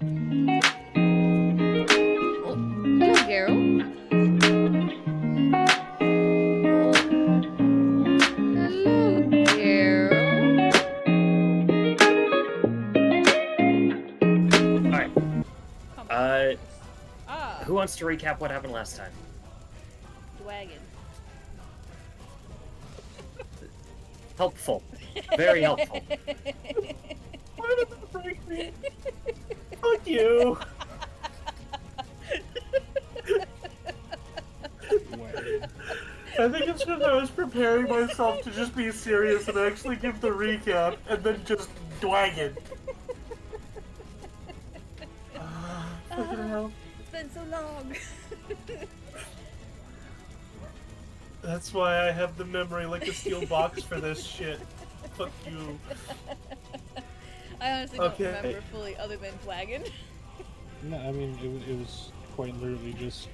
Oh, hello, Garo. Hello, Garo. Alright. Come on. Ah, Who wants to recap what happened last time? Dragon. Helpful. Very helpful. Why did that break me? Fuck you. I think it's because I was preparing myself to just be serious and actually give the recap, and then just dwagging. Fucking hell. It's been so long. That's why I have the memory like a steel box for this shit. Fuck you. I honestly don't remember fully, other than Dragon. No, I mean, it was quite literally just,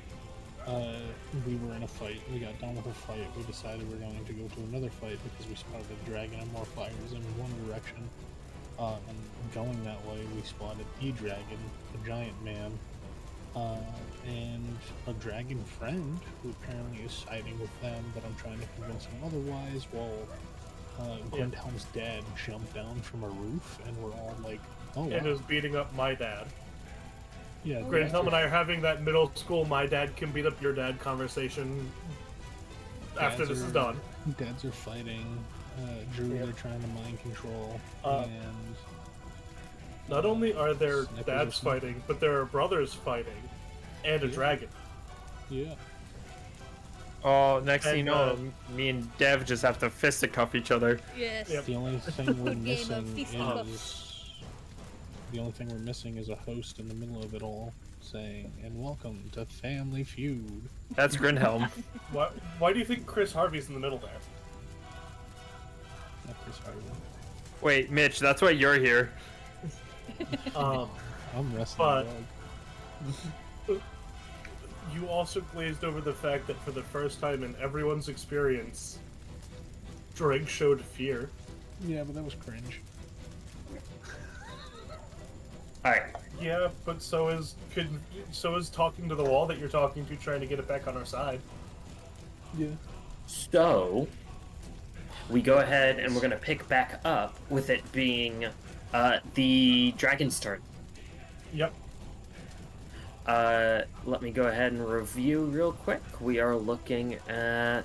we were in a fight, we got done with a fight, we decided we're going to go to another fight because we spotted a dragon and more fires in one direction. And going that way, we spotted the dragon, a giant man, and a dragon friend who apparently is siding with them, but I'm trying to convince him otherwise, while Grindhelm's dad jumped down from a roof, and we're all like, oh wow. And is beating up my dad. Yeah, Grindhelm and I are having that middle school my dad can beat up your dad conversation after this is done. Dads are fighting, druids are trying to mind control, and... Not only are there dads fighting, but there are brothers fighting, and a dragon. Yeah. Oh, next thing you know, me and Dev just have to fisticuff each other. Yes. The only thing we're missing fisticuffs. the only thing we're missing is a host in the middle of it all saying, "And welcome to Family Feud." That's Grindhelm. Why do you think Chris Harvey's in the middle there? Not Chris Harvey. Wait, Mitch, that's why you're here. I'm wrestling the dog. You also glazed over the fact that for the first time in everyone's experience, Draig showed fear. Yeah, but that was cringe. Alright. Yeah, but so is talking to the wall that you're talking to, trying to get it back on our side. Yeah. So, we go ahead and we're going to pick back up with it being the dragon's turn. Yep. Let me go ahead and review real quick. We are looking at...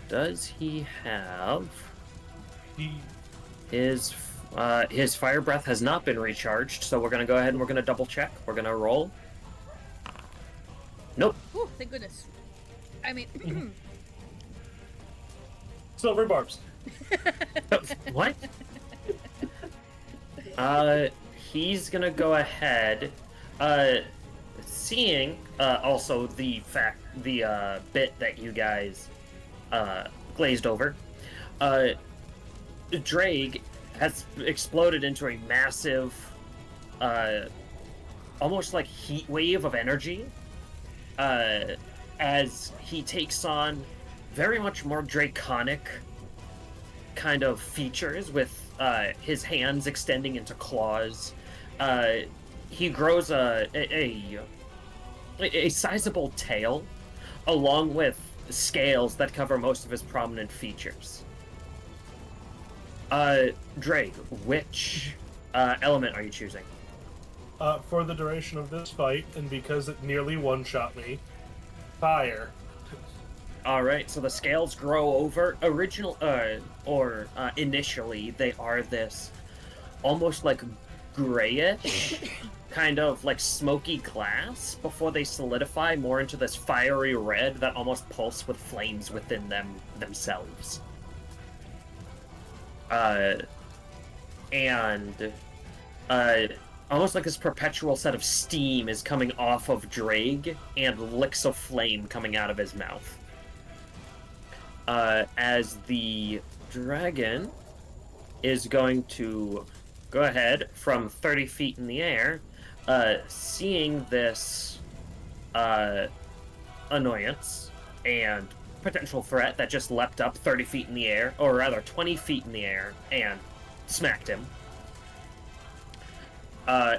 Does he have... His fire breath has not been recharged, so we're going to go ahead and we're going to double check. We're going to roll. Nope. Oh, thank goodness. I mean... Silver barbs. What? He's going to go ahead... seeing also the bit that you guys glazed over, Draig has exploded into a massive, almost like heat wave of energy, as he takes on very much more draconic kind of features with his hands extending into claws. He grows a sizable tail, along with scales that cover most of his prominent features. Draig, which element are you choosing? For the duration of this fight, and because it nearly one-shot me, fire. Alright, so the scales grow over. Initially, they are this almost like grayish, kind of like smoky glass, before they solidify more into this fiery red that almost pulse with flames within themselves. Almost like this perpetual set of steam is coming off of Draig, and licks of flame coming out of his mouth. As the dragon is going to go ahead from 30 feet in the air, seeing this annoyance and potential threat that just leapt up 30 feet in the air, or rather 20 feet in the air, and smacked him.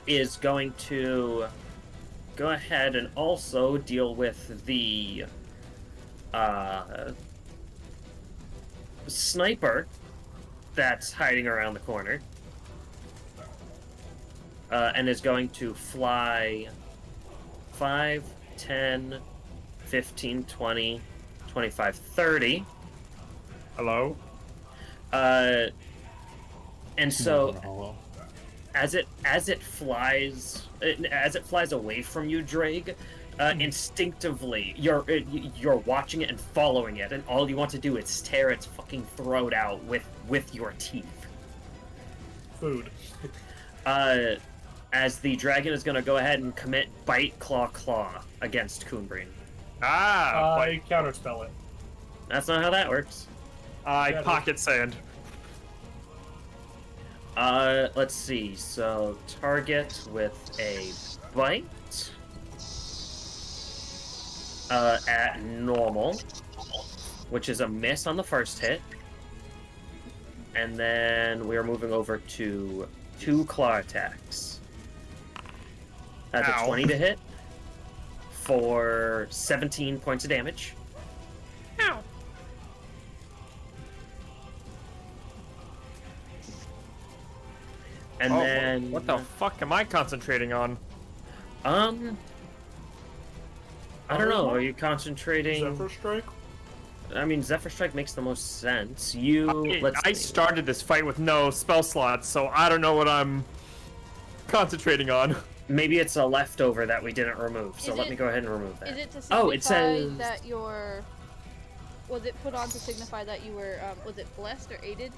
is going to go ahead and also deal with the sniper that's hiding around the corner. And is going to fly 5, 10, 15, 20, 25, 30. Hello? And so Hello. as it flies away from you, Draig, instinctively you're watching it and following it, and all you want to do is tear its fucking throat out with your teeth. Food. As the dragon is going to go ahead and commit bite, claw against Kun'Brin. I counterspell it. That's not how that works. I Yeah, pocket sand. Let's see. So target with a bite. At normal, which is a miss on the first hit. And then we are moving over to 2 claw attacks. That's a 20 to hit for 17 points of damage. Ow. And then What the fuck am I concentrating on? I don't know. Are you concentrating? Zephyr Strike? I mean, Zephyr Strike makes the most sense. Let's I see. started this fight with no spell slots, so I don't know what I'm concentrating on. Maybe it's a leftover that we didn't remove, so Is let it- me go ahead and remove that. Is it to signify Oh, it says... that you're... Was it put on to signify that you were, was it blessed or aided?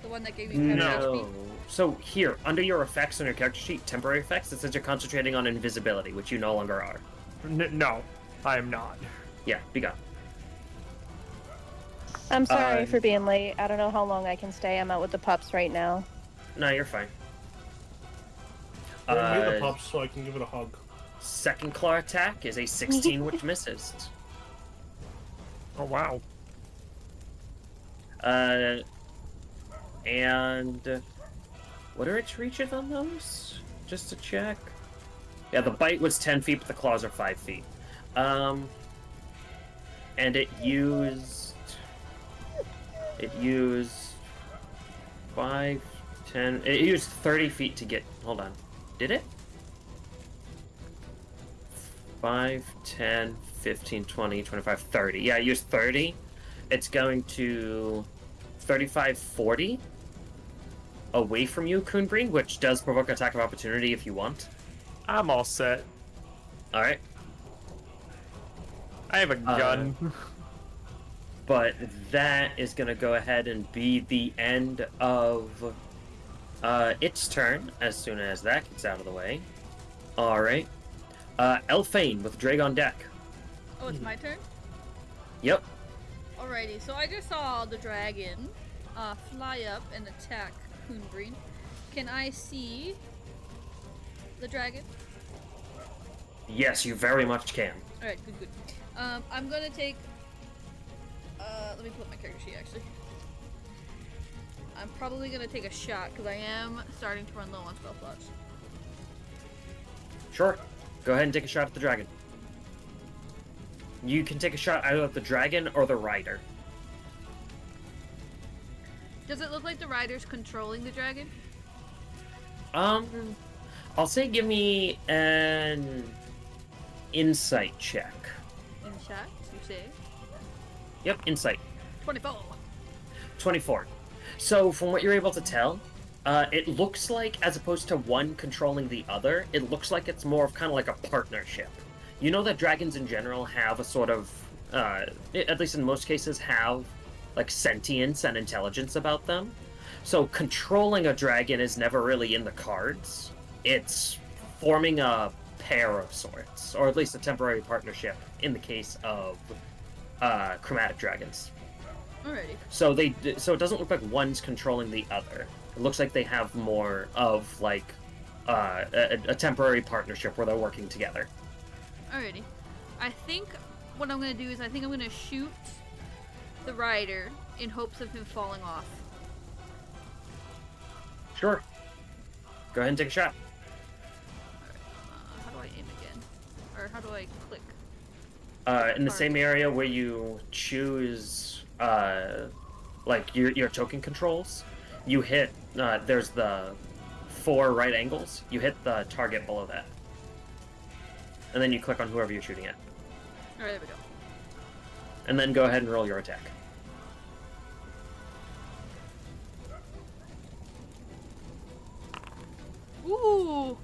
The one that gave you 10 No. HP? So here, under your effects on your character sheet, temporary effects, it says you're concentrating on invisibility, which you no longer are. No, I am not. Yeah, be gone. I'm sorry for being late. I don't know how long I can stay. I'm out with the pups right now. No, you're fine. Bring me the pups so I can give it a hug. Second claw attack is a 16, which misses. Oh wow. And what are its reaches on those? Just to check. Yeah, the bite was 10 feet, but the claws are 5 feet. And it used 5, 10. It used 30 feet to get. Hold on. Did it? 5, 10, 15, 20, 25, 30. Yeah, I used 30. It's going to 35, 40 away from you, Kun'Brin, which does provoke attack of opportunity if you want. I'm all set. Alright. I have a gun. But that is going to go ahead and be the end of its turn, as soon as that gets out of the way. Alright. Elfain with Draig on deck. Oh, it's my turn? Yep. Alrighty, so I just saw the dragon fly up and attack Kun'Brin. Can I see the dragon? Yes, you very much can. Alright, good. I'm gonna take... let me pull up my character sheet, actually. I'm probably gonna take a shot, because I am starting to run low on spell slots. Sure. Go ahead and take a shot at the dragon. You can take a shot either at the dragon or the rider. Does it look like the rider's controlling the dragon? I'll say give me an insight check. In shot, you say? Yep, insight. 24. 24. So, from what you're able to tell, it looks like, as opposed to one controlling the other, it looks like it's more of kind of like a partnership. You know that dragons in general have a sort of, at least in most cases, have like sentience and intelligence about them. So controlling a dragon is never really in the cards. It's forming a pair of sorts, or at least a temporary partnership in the case of chromatic dragons. Alrighty. So so it doesn't look like one's controlling the other. It looks like they have more of like a temporary partnership where they're working together. Alrighty. I think what I'm gonna do is I think I'm gonna shoot the rider in hopes of him falling off. Sure. Go ahead and take a shot. how do I click? In the same area where you choose, like your token controls, you hit. There's the 4 right angles. You hit the target below that, and then you click on whoever you're shooting at. All right, there we go. And then go ahead and roll your attack. Ooh.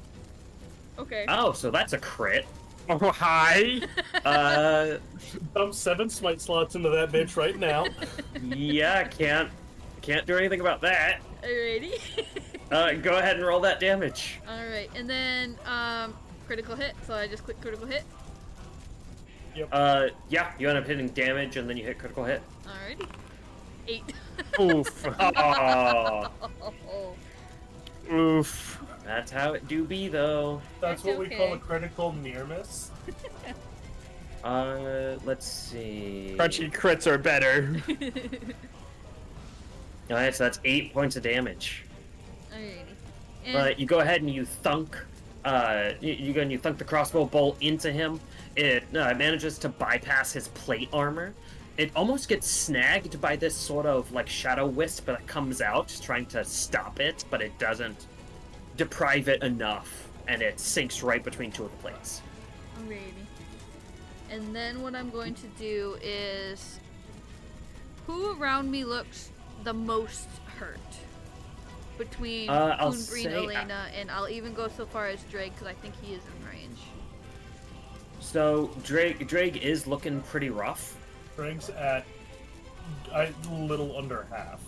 Okay. Oh, so that's a crit. Oh, hi. Dump 7 smite slots into that bitch right now. Yeah, can't do anything about that. Alrighty. Go ahead and roll that damage. All right, and then critical hit. So I just click critical hit. Yeah, you end up hitting damage and then you hit critical hit. Alrighty. 8. Oof. Oh, Oof. that's how it do be though. That's what we okay. call a critical near miss. Let's see. Crunchy crits are better. Alright, so that's 8 points of damage. Alrighty. And You go ahead and you thunk. You go and you thunk the crossbow bolt into him. It manages to bypass his plate armor. It almost gets snagged by this sort of like shadow wisp that comes out, trying to stop it, but it doesn't deprive it enough, and it sinks right between 2 of the plates. alrighty. And then what I'm going to do is, who around me looks the most hurt? Between I'll Kun'Brin, say- Elena, and I'll even go so far as Draig because I think he is in range. So Draig is looking pretty rough. Draig's at a little under half.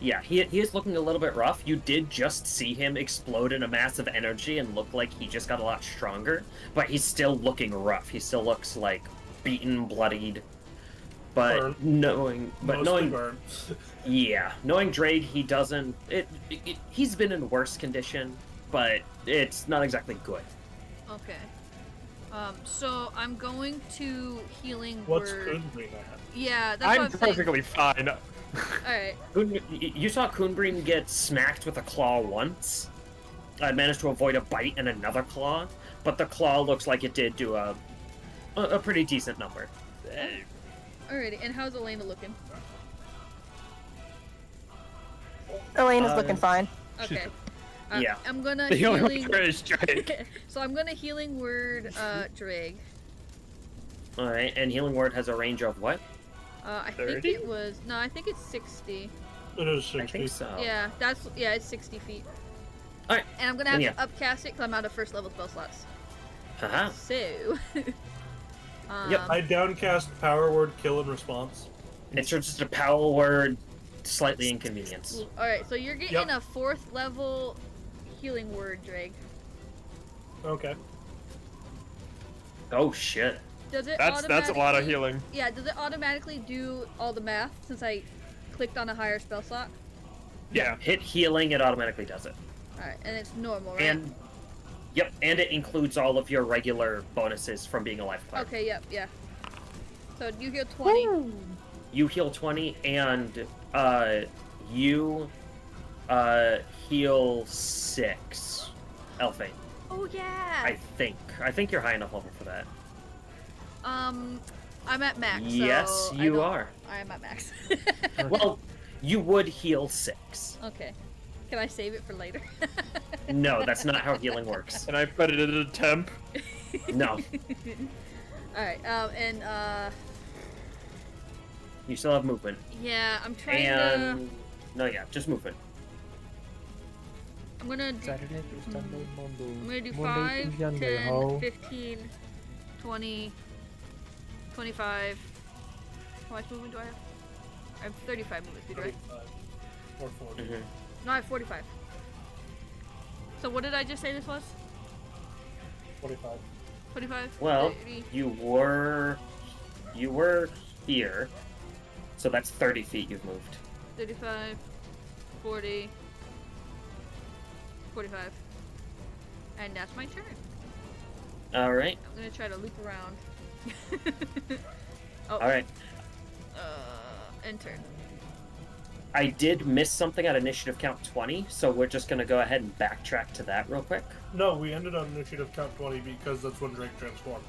Yeah, he is looking a little bit rough. You did just see him explode in a mass of energy and look like he just got a lot stronger, but he's still looking rough. He still looks like beaten, bloodied. But Burnt. knowing Burnt. yeah, knowing Draig, he doesn't he's been in worse condition, but it's not exactly good. Okay. So I'm going to healing What's word. Kun'Brin at? Yeah, that's what I'm I'm saying. perfectly fine. Alright. You saw Kun'Brin get smacked with a claw once. I managed to avoid a bite and another claw, but the claw looks like it did do a pretty decent number. Alrighty, and how's Elena looking? Elena's looking fine. Okay. Yeah. I'm gonna The only one healing. for is Drake. So I'm gonna healing word Draig. Alright, and Healing Word has a range of what? I think 30? it was I think it's 60. It is I 60. think so. Yeah, it's 60 feet. Alright. And I'm gonna have Then to upcast it because I'm out of first level spell slots. Haha. So. Yep. I downcast power word kill in response. It's just a power word, slightly inconvenience. Alright, so you're getting Yep. a 4th level healing word, Draig. Okay. Oh shit. Does it That's a lot of automatically- healing. Yeah, does it automatically do all the math since I clicked on a higher spell slot? Yeah. Hit healing, it automatically does it. Alright, and it's normal, right? And yep, and it includes all of your regular bonuses from being a life cleric. Okay, yep, yeah. So you heal 20. You heal 20, and you heal 6. Elfain, Oh yeah. I think. I think you're high enough level for that. I'm at max. Yes, so I you don't- are. I'm at max. Well, you would heal 6. Okay. Can I save it for later? No, that's not how healing works. And I put it at a temp. No, Alright, you still have movement. yeah, I'm trying And no, yeah, just movement. I'm gonna do, Saturday, I'm gonna do 5, 10, 15, 20, 25. How much movement do I have? I have 35 movement speed, right? 35 or 40. Mhm. No, I have 45. So what did I just say this was? 45. 25? Well, 30. you were here, so that's 30 feet you've moved. 35, 40, 45. And that's my turn. All right, I'm gonna try to loop around. Oh, all right. and turn. I did miss something at initiative count 20, so we're just gonna go ahead and backtrack to that real quick. No, we ended on initiative count 20 because that's when Draig transformed.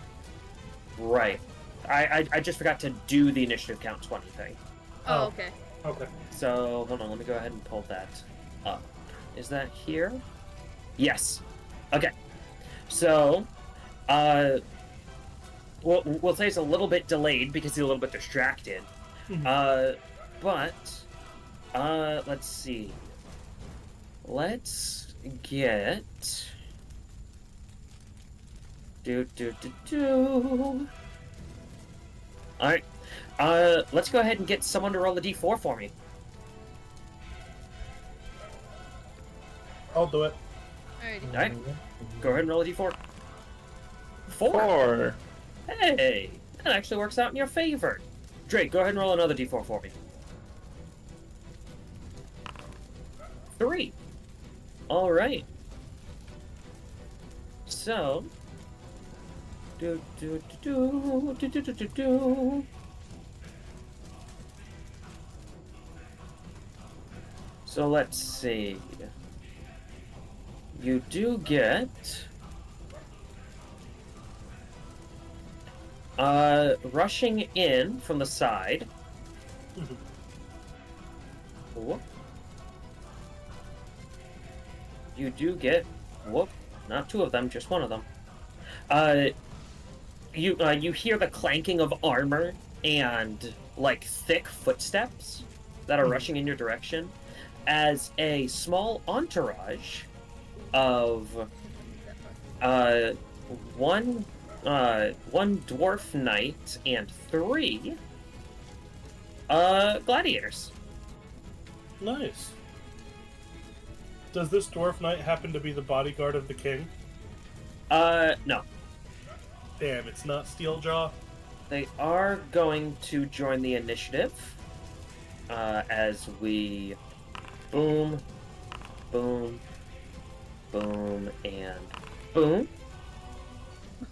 Right. I just forgot to do the initiative count 20 thing. Oh, okay. Okay. So, hold on, let me go ahead and pull that up. Is that here? Yes. Okay. So, we'll say it's a little bit delayed because he's a little bit distracted. But, let's see. Let's get... Alright. Let's go ahead and get someone to roll a d4 for me. I'll do it. Alrighty. Alright. Go ahead and roll a d4. 4. 4. Hey, that actually works out in your favor. Drake, go ahead and roll another d4 for me. 3. Alright. So... So let's see. You do get... rushing in from the side. Whoop. You do get... Whoop. Not 2 of them, just 1 of them. You hear the clanking of armor and, like, thick footsteps that are rushing in your direction as a small entourage of one dwarf knight and 3 gladiators. Nice. Does this dwarf knight happen to be the bodyguard of the king? No. Damn, it's not Steeljaw. They are going to join the initiative as we boom, boom, boom, and boom.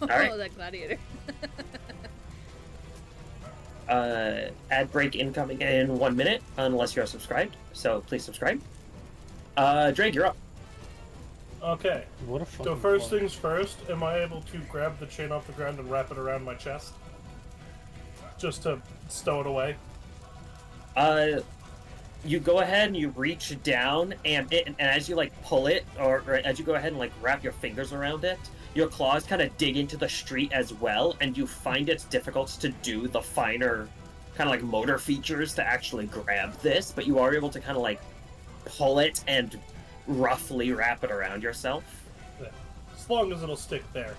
All right. Oh, that gladiator. Ad break incoming in 1 minute, unless you're subscribed. So please subscribe. Draig, you're up. Okay. What a fucking So first fun. things first, am I able to grab the chain off the ground and wrap it around my chest? Just to stow it away? You go ahead and you reach down, and as you like pull it, or as you go ahead and like wrap your fingers around it, your claws kind of dig into the street as well, and you find it's difficult to do the finer kind of like motor features to actually grab this, but you are able to kind of like pull it and roughly wrap it around yourself. Yeah. As long as it'll stick there.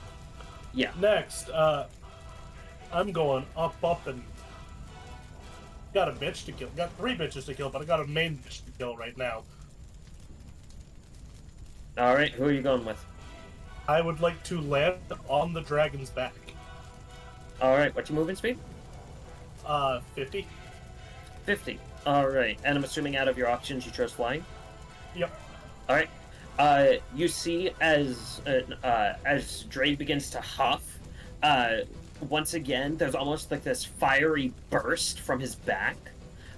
Yeah. Next, I'm going up, and got a bitch to kill. Got 3 bitches to kill, but I got a main bitch to kill right now. All right, who are you going with? I would like to land on the dragon's back. All right, what's your movement speed? 50. 50. All right, and I'm assuming out of your options you chose flying. Yep. All right. You see as Draig begins to huff, once again, there's almost like this fiery burst from his back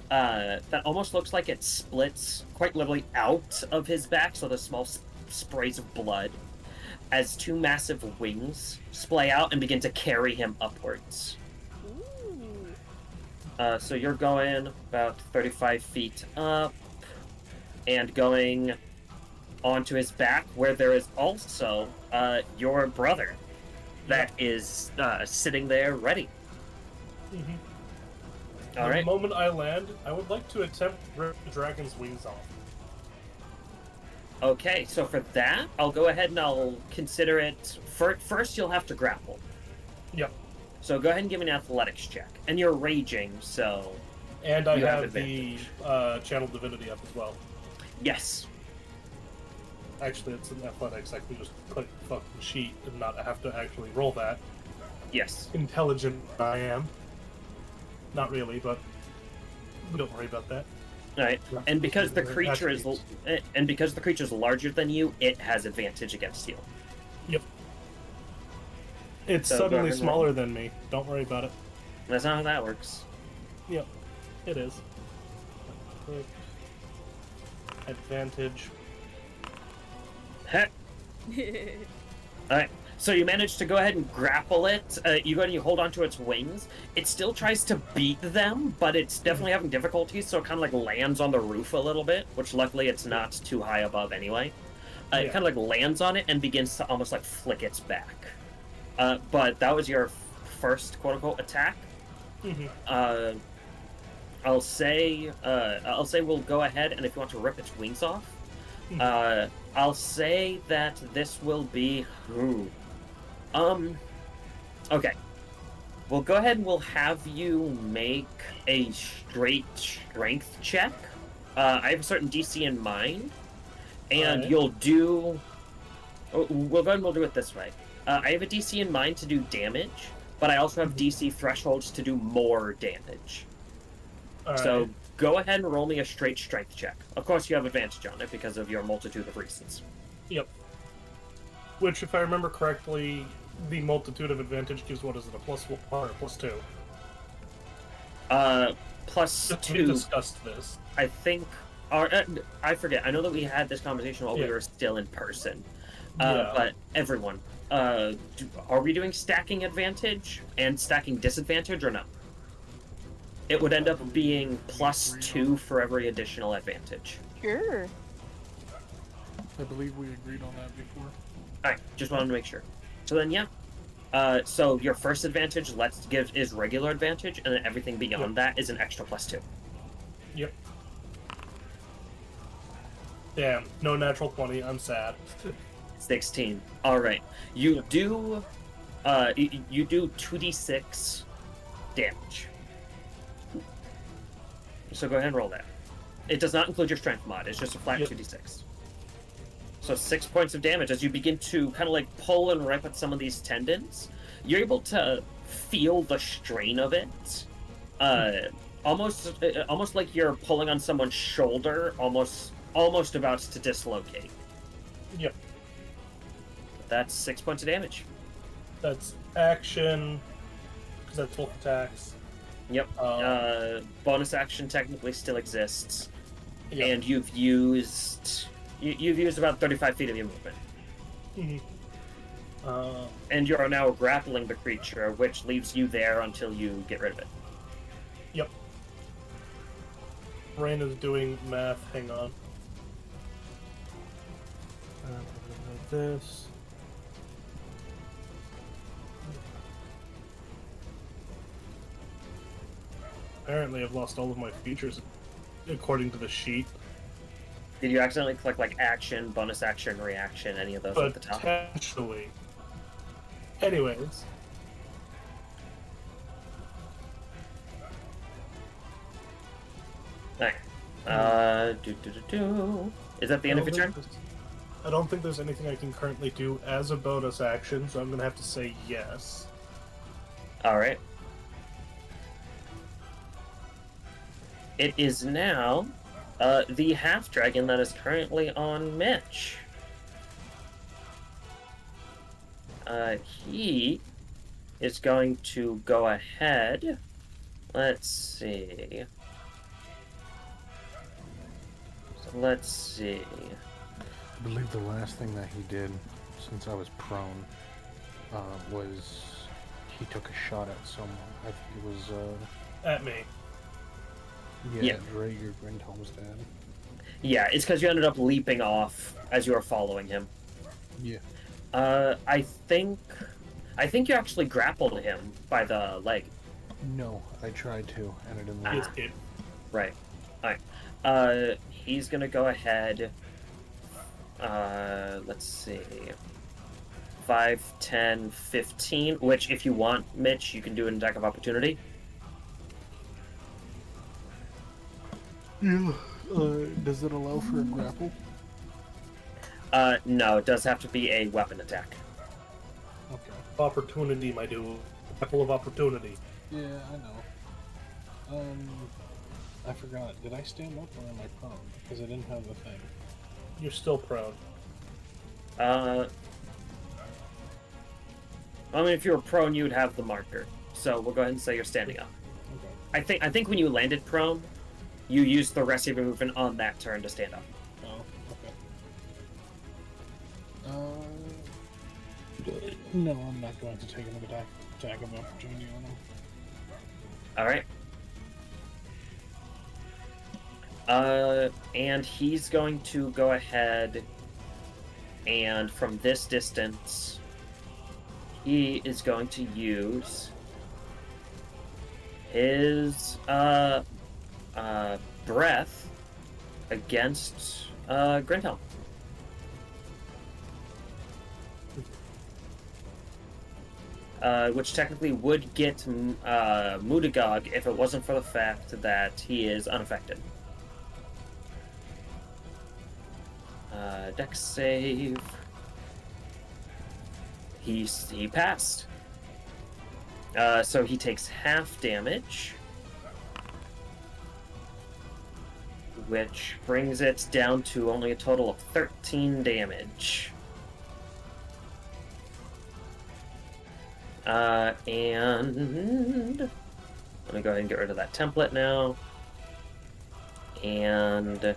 that almost looks like it splits quite literally out of his back, so there's small sprays of blood, as 2 massive wings splay out and begin to carry him upwards. So you're going about 35 feet up, and going onto his back, where there is also your brother that is sitting there ready. Mm-hmm. All right. The moment I land, I would like to attempt to rip the dragon's wings off. Okay, so for that, I'll go ahead and I'll consider it... First, you'll have to grapple. Yep. So go ahead and give me an athletics check. And you're raging, so... And I You have have the channel divinity up as well. Yes. Actually, it's in athletics. I can just click the fucking sheet and not have to actually roll that. Yes. Intelligent I am. Not really, but don't worry about that. All right. And because the creature is larger than you, it has advantage against you. Yep. It's So go suddenly ahead and smaller than me. Don't worry about it. That's not how that works. Yep. It is. Advantage. Heh. Alright, so you manage to go ahead and grapple it. You go and you hold onto its wings. It still tries to beat them, but it's definitely having difficulties, so it kind of like lands on the roof a little bit, which luckily it's not too high above anyway. It kind of like lands on it and begins to almost like flick its back. But that was your first quote-unquote attack. Mm-hmm. I'll say we'll go ahead, and if you want to rip its wings off, I'll say that this will be... Okay. We'll go ahead and we'll have you make a straight strength check. I have a certain DC in mind, and you'll do... We'll go ahead and we'll do it this way. I have a DC in mind to do damage, but I also have DC thresholds to do more damage. So go ahead and roll me a straight strength check. Of course, you have advantage on it because of your multitude of reasons. Yep. Which, if I remember correctly, the multitude of advantage gives, what is it, a +1 or a +2? +2. We discussed this. I think... I forget. I know that we had this conversation while we were still in person. But everyone, are we doing stacking advantage and stacking disadvantage or no? It would end up being +2 for every additional advantage. Sure. I believe we agreed on that before. Alright, just wanted to make sure. So then, yeah. So your first advantage is regular advantage, and then everything beyond that is an extra +2. Yep. Damn, no natural 20, I'm sad. 16. Alright. You do 2d6 damage. So go ahead and roll that. It does not include your strength mod, it's just a flat 2d6. So 6 points of damage as you begin to kind of like pull and rip at some of these tendons. You're able to feel the strain of it. Almost like you're pulling on someone's shoulder, almost about to dislocate. Yep. That's 6 points of damage. That's action, because that's both attacks. Yep. Bonus action technically still exists, Yep. and you've used about 35 feet of your movement. Mm-hmm. And you are now grappling the creature, which leaves you there until you get rid of it. Yep. Rain is doing math. Hang on. This. Apparently, I've lost all of my features according to the sheet. Did you accidentally click like action, bonus action, reaction, any of those at the top? Potentially. Anyways. Alright. Is that the end of your turn? I don't think there's anything I can currently do as a bonus action, so I'm gonna have to say yes. Alright. It is now the half dragon that is currently on Mitch. He is going to go ahead. Let's see. Let's see. I believe the last thing that he did, since I was prone, was he took a shot at someone. I think it was, At me. yeah. Draig or Grintom's dad. Yeah, it's because you ended up leaping off as you were following him. Yeah. I think you actually grappled him by the leg. No, I tried to, and it didn't Ah. work. It's good. Right. Alright. He's gonna go ahead. Let's see. 5, 10, 15, which if you want, Mitch, you can do an attack of opportunity. Yeah. Does it allow for a grapple? No, it does have to be a weapon attack. Okay. Opportunity, my dude. Apple of opportunity. Yeah, I know. I forgot. Did I stand up or am I prone? Because I didn't have the thing. You're still prone. I mean, if you were prone, you'd have the marker. So we'll go ahead and say you're standing up. Okay. I think when you landed prone, you used the rest of your movement on that turn to stand up. No, I'm not going to take an attack of opportunity on him. Alright. And he's going to go ahead and from this distance, he is going to use his breath against Grindhelm. Which technically would get Mudagog if it wasn't for the fact that he is unaffected. Dex save. He passed. So he takes half damage, which brings it down to only a total of 13 damage. And let me go ahead and get rid of that template now. And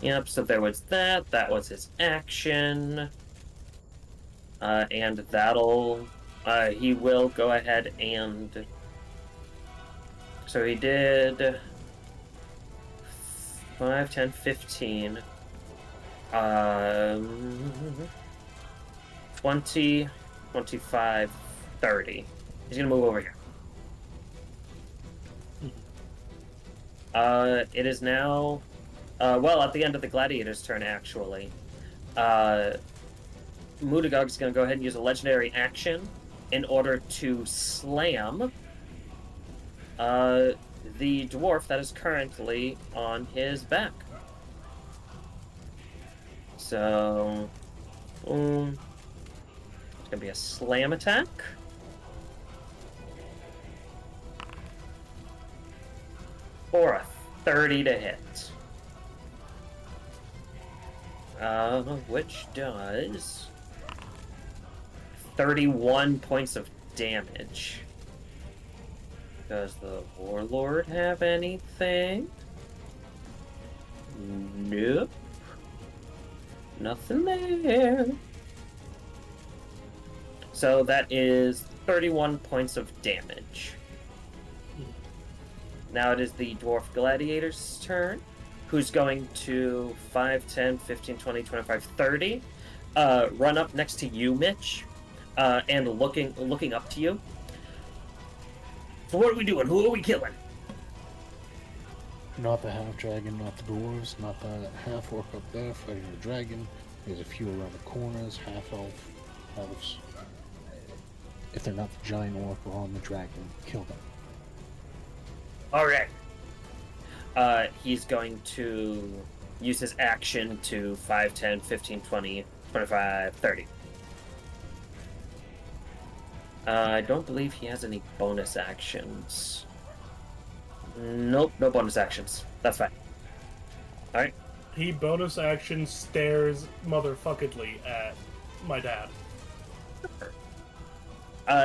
yep, so there was that. That was his action. And that'll he will go ahead and so he did 5, 10, 15 20, 25, 30. He's gonna move over here. It is now, well, at the end of the gladiator's turn, actually. Mudagog's gonna go ahead and use a legendary action in order to slam the dwarf that is currently on his back. So, boom. It's gonna be a slam attack. For a 30 to hit. Which does 31 points of damage. Does the Warlord have anything? Nope. Nothing there. So that is 31 points of damage. Now it is the Dwarf Gladiator's turn, who's going to 5, 10, 15, 20, 25, 30. Run up next to you, Mitch, and looking up to you. So what are we doing? Who are we killing? Not the half-dragon, not the dwarves, not the half-orc up there fighting the dragon. There's a few around the corners, half-elf, elves. If they're not the giant orc or on the dragon, kill them. Alright. He's going to use his action to 5, 10, 15, 20, 25, 30. I don't believe he has any bonus actions. Nope, no bonus actions. That's fine. Alright. He bonus action stares motherfuckedly at my dad.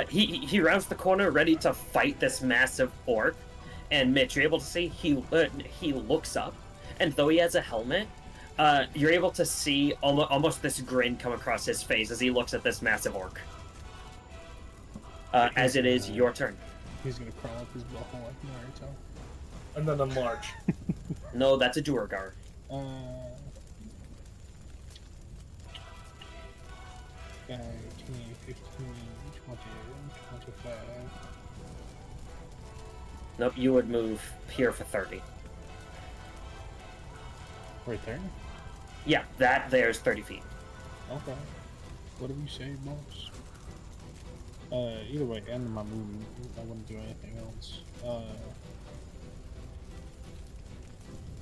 He rounds the corner ready to fight this massive orc. And Mitch, you're able to see he looks up, and though he has a helmet, you're able to see almost this grin come across his face as he looks at this massive orc. As it is your turn. He's gonna crawl up his butthole like Naruto. And then enlarge. No, that's a Duergar. 15, 20, 25. Nope, you would move here for 30. Right there? Yeah, there's 30 feet. Okay. Whatever you say, boss. Either way, end of my movement. I wouldn't do anything else.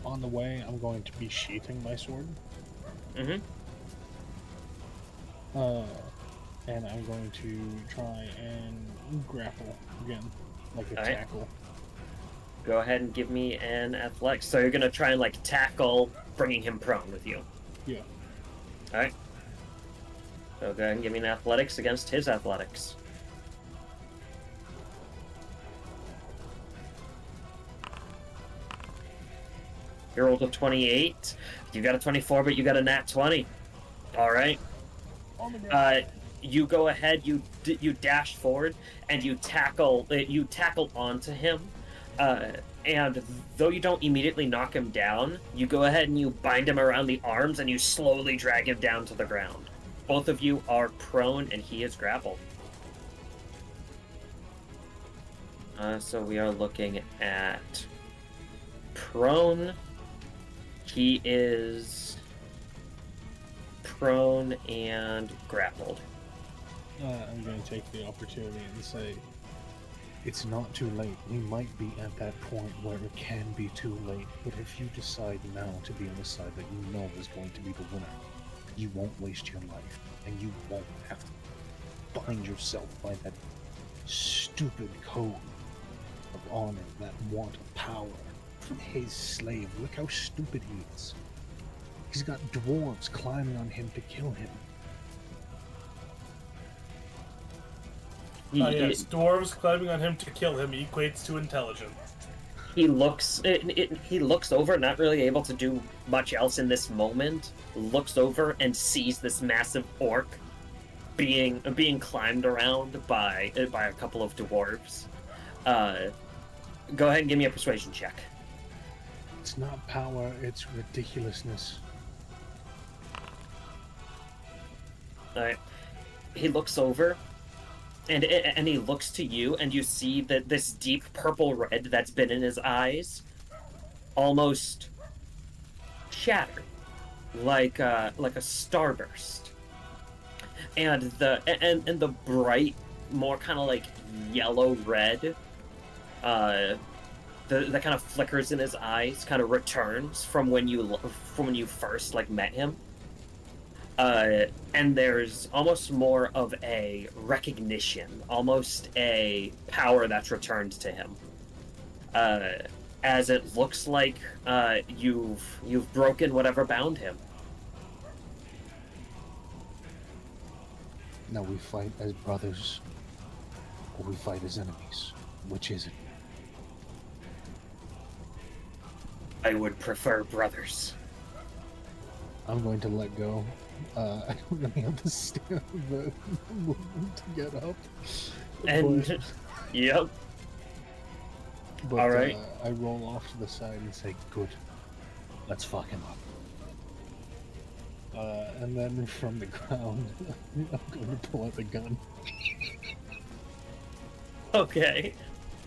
On the way, I'm going to be sheathing my sword. Mm-hmm. And I'm going to try and grapple again, like a Alright. tackle. Go ahead and give me an athletics. So you're gonna try and like tackle, bringing him prone with you. Yeah. All right. So go ahead and give me an athletics against his athletics. You rolled a 28. You got a 24, but you got a nat 20. All right. You go ahead, you dash forward, and you tackle onto him. And though you don't immediately knock him down, you go ahead and you bind him around the arms and you slowly drag him down to the ground. Both of you are prone and he is grappled. So we are looking at prone. He is prone and grappled. I'm going to take the opportunity and say, it's not too late. We might be at that point where it can be too late, but if you decide now to be on the side that you know is going to be the winner, you won't waste your life, and you won't have to bind yourself by that stupid code of honor, that want of power from his slave. Look how stupid he is. He's got dwarves climbing on him to kill him. Yes, dwarves climbing on him to kill him equates to intelligence. He looks over, not really able to do much else in this moment. Looks over and sees this massive orc being climbed around by a couple of dwarves. Go ahead and give me a persuasion check. It's not power, it's ridiculousness. Alright. He looks over, and he looks to you, and you see that this deep purple red that's been in his eyes almost shatter, like a starburst. And the bright, more kind of like yellow red, the kind of flickers in his eyes kind of returns from when you first like met him. And there's almost more of a recognition, almost a power that's returned to him. As it looks like you've broken whatever bound him. Now we fight as brothers, or we fight as enemies. Which is it? I would prefer brothers. I'm going to let go. I don't really understand the movement to get up. And yep. But All right. I roll off to the side and say, "Good, let's fuck him up." And then from the ground, I'm going to pull out the gun. Okay.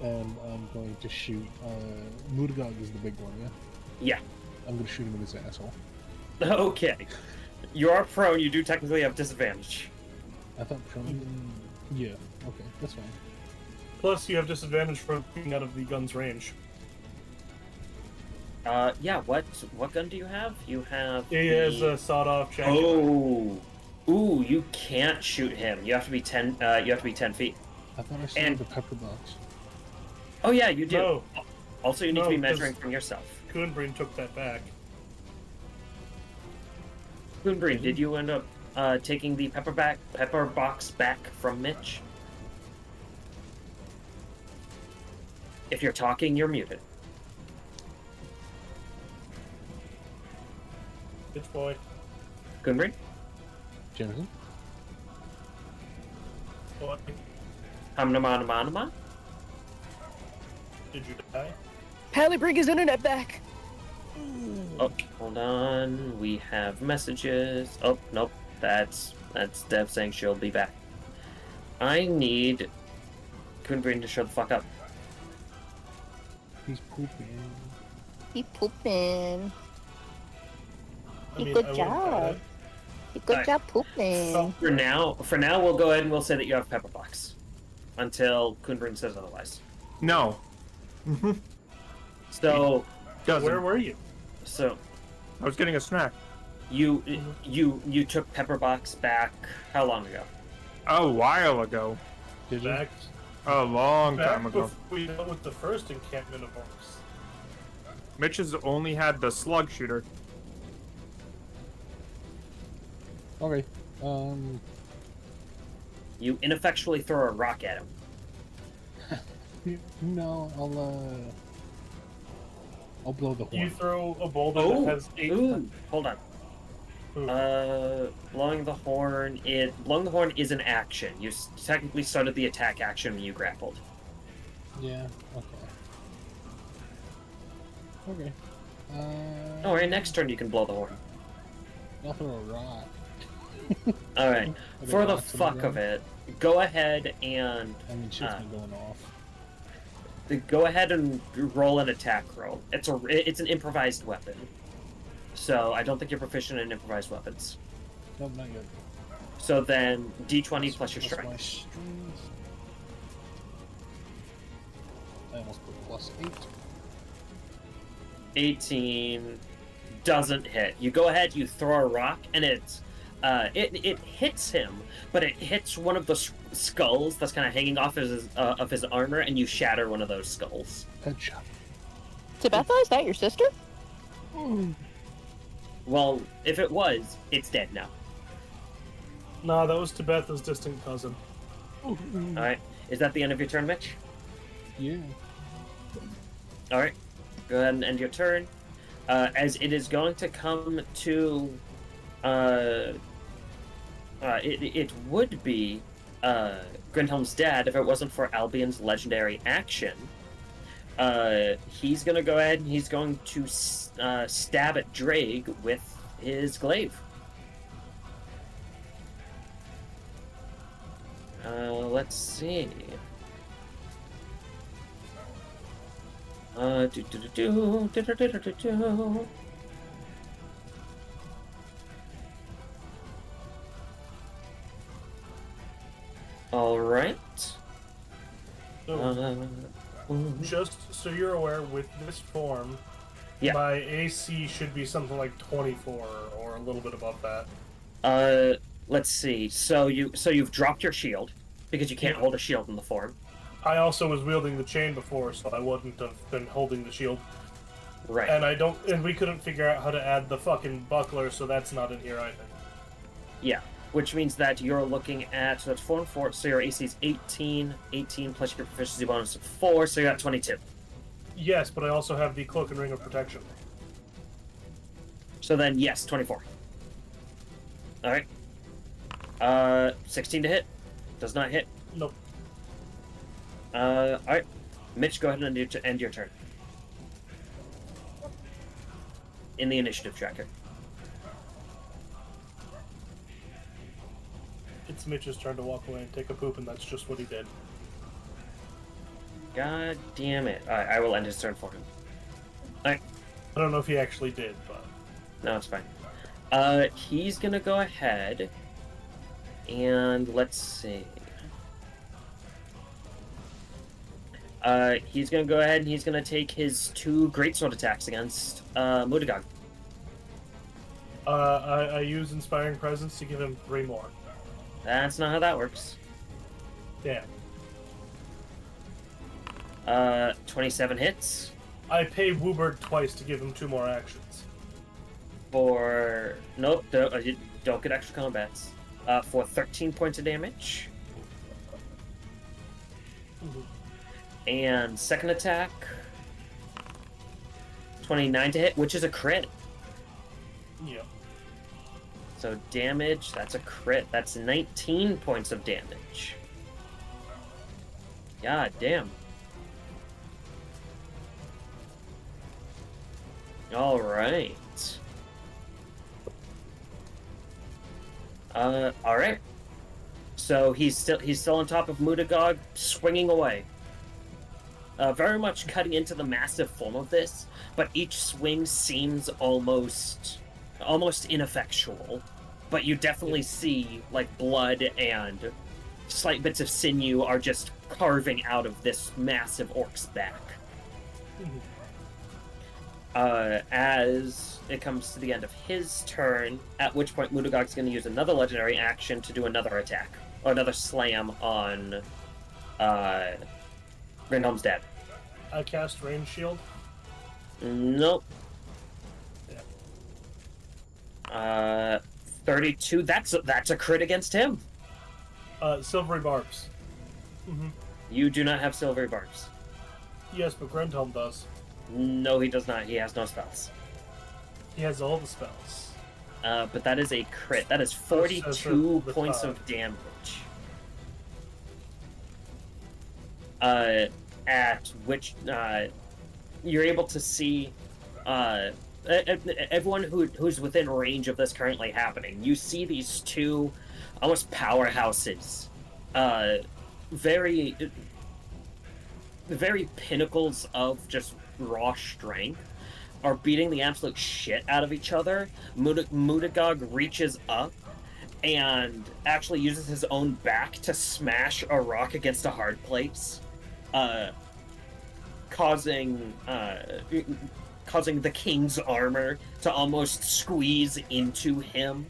And I'm going to shoot. Mudagog is the big one, yeah? Yeah. I'm going to shoot him in his asshole. Okay. You are prone, you do technically have disadvantage. I thought prone. Yeah, okay, that's fine. Plus, you have disadvantage from being out of the gun's range. Yeah, what gun do you have? You have He has a sawed-off jacket. Oh! Ooh, you can't shoot him. You have to be 10 feet. I thought I saw And- the pepper box. Oh yeah, you do. No. Also, you need to No, be measuring 'cause- from yourself. Kun'Brin took that back. Kun'Brin, did you end up taking the pepper box back from Mitch? If you're talking, you're muted. Bitch boy. Kun'Brin? Jensen? Boy. Hamnamanamanaman? Did you die? Pally, bring his internet back. Oh, hold on. We have messages. Oh, nope. That's Dev saying she'll be back. I need Kun'Brin to shut the fuck up. He's pooping. He pooping. I mean, Good I wouldn't job. doubt it. Good Alright. job pooping. So- For now, we'll go ahead and we'll say that you have pepper box. Until Kun'Brin says otherwise. No. So, Doesn't. Where were you? so I was getting a snack. you took pepper box back how long ago? A while ago. Did you? Back, A long back time ago. before we dealt with the first encampment of orcs. Mitch has only had the slug shooter. Okay. You ineffectually throw a rock at him. No, I'll blow the You horn. throw a boulder Oh, that has 8. ooh, hold on. Blowing the horn is an action. You technically started the attack action when you grappled. Yeah. Okay. Okay. Oh, right, next turn you can blow the horn. I'll throw a rock. Alright, Are there for the rocks on fuck of ground? it, go ahead and Shit's been going off. go ahead and roll an attack roll. It's an improvised weapon, so I don't think you're proficient in improvised weapons. Nope, not yet. So then D20 plus your My strength. strength. I almost put +8. 18 doesn't hit. You go ahead, you throw a rock, and it hits him, but it hits one of the skulls that's kind of hanging off of his armor, and you shatter one of those skulls. Headshot. Tabitha, is that your sister? Well, if it was, it's dead now. No, that was Tabitha's distant cousin. Alright, is that the end of your turn, Mitch? Yeah. Alright, go ahead and end your turn. As it is going to come to... it would be Grindhelm's dad if it wasn't for Albion's legendary action. He's going to go ahead and he's going to stab at Draig with his glaive. Let's see. All right. So, just so you're aware, with this form, Yeah. my AC should be something like 24 or a little bit above that. Let's see. So you've dropped your shield because you can't hold a shield in the form. I also was wielding the chain before, so I wouldn't have been holding the shield. Right. And we couldn't figure out how to add the fucking buckler, so that's not in here either. Yeah. Which means that you're looking at, so that's 4 and 4, so your AC is 18, 18 plus your proficiency bonus of 4, so you're at 22. Yes, but I also have the cloak and ring of protection. So then, yes, 24. Alright. 16 to hit. Does not hit. Nope. Alright. Mitch, go ahead and end your turn. In the initiative tracker. It's Mitch's turn to walk away and take a poop, and that's just what he did. God damn it. Alright, I will end his turn for him. Alright. I don't know if he actually did, but... No, it's fine. He's gonna go ahead and let's see. He's gonna go ahead and he's gonna take his 2 greatsword attacks against Mudagog. I use Inspiring Presence to give him 3 more. That's not how that works. Damn. 27 hits I pay Woobird twice to give him 2 more actions. for nope, you don't get extra combats. For 13 points of damage. And second attack 29 to hit, which is a crit. Yep. So damage, that's a crit. That's 19 points of damage. God damn. All right. All right. So he's still on top of Mudagog, swinging away. Very much cutting into the massive form of this, but each swing seems almost ineffectual. But you definitely see like blood and slight bits of sinew are just carving out of this massive orc's back. As it comes to the end of his turn, at which point Mudagog's going to use another legendary action to do another attack, or another slam on Grindhelm's dad. I cast Rain Shield. Nope. Yeah. 32. That's a crit against him. Silvery Barbs. You do not have silvery barbs. Yes, but Grindhelm does. No, he does not. He has no spells. He has all the spells. but that is a crit. That is 42 points of damage. At which you're able to see everyone who's within range of this currently happening. You see these two almost powerhouses, very pinnacles of just raw strength, are beating the absolute shit out of each other. Mutagog reaches up and actually uses his own back to smash a rock against a hard place, causing the king's armor to almost squeeze into him.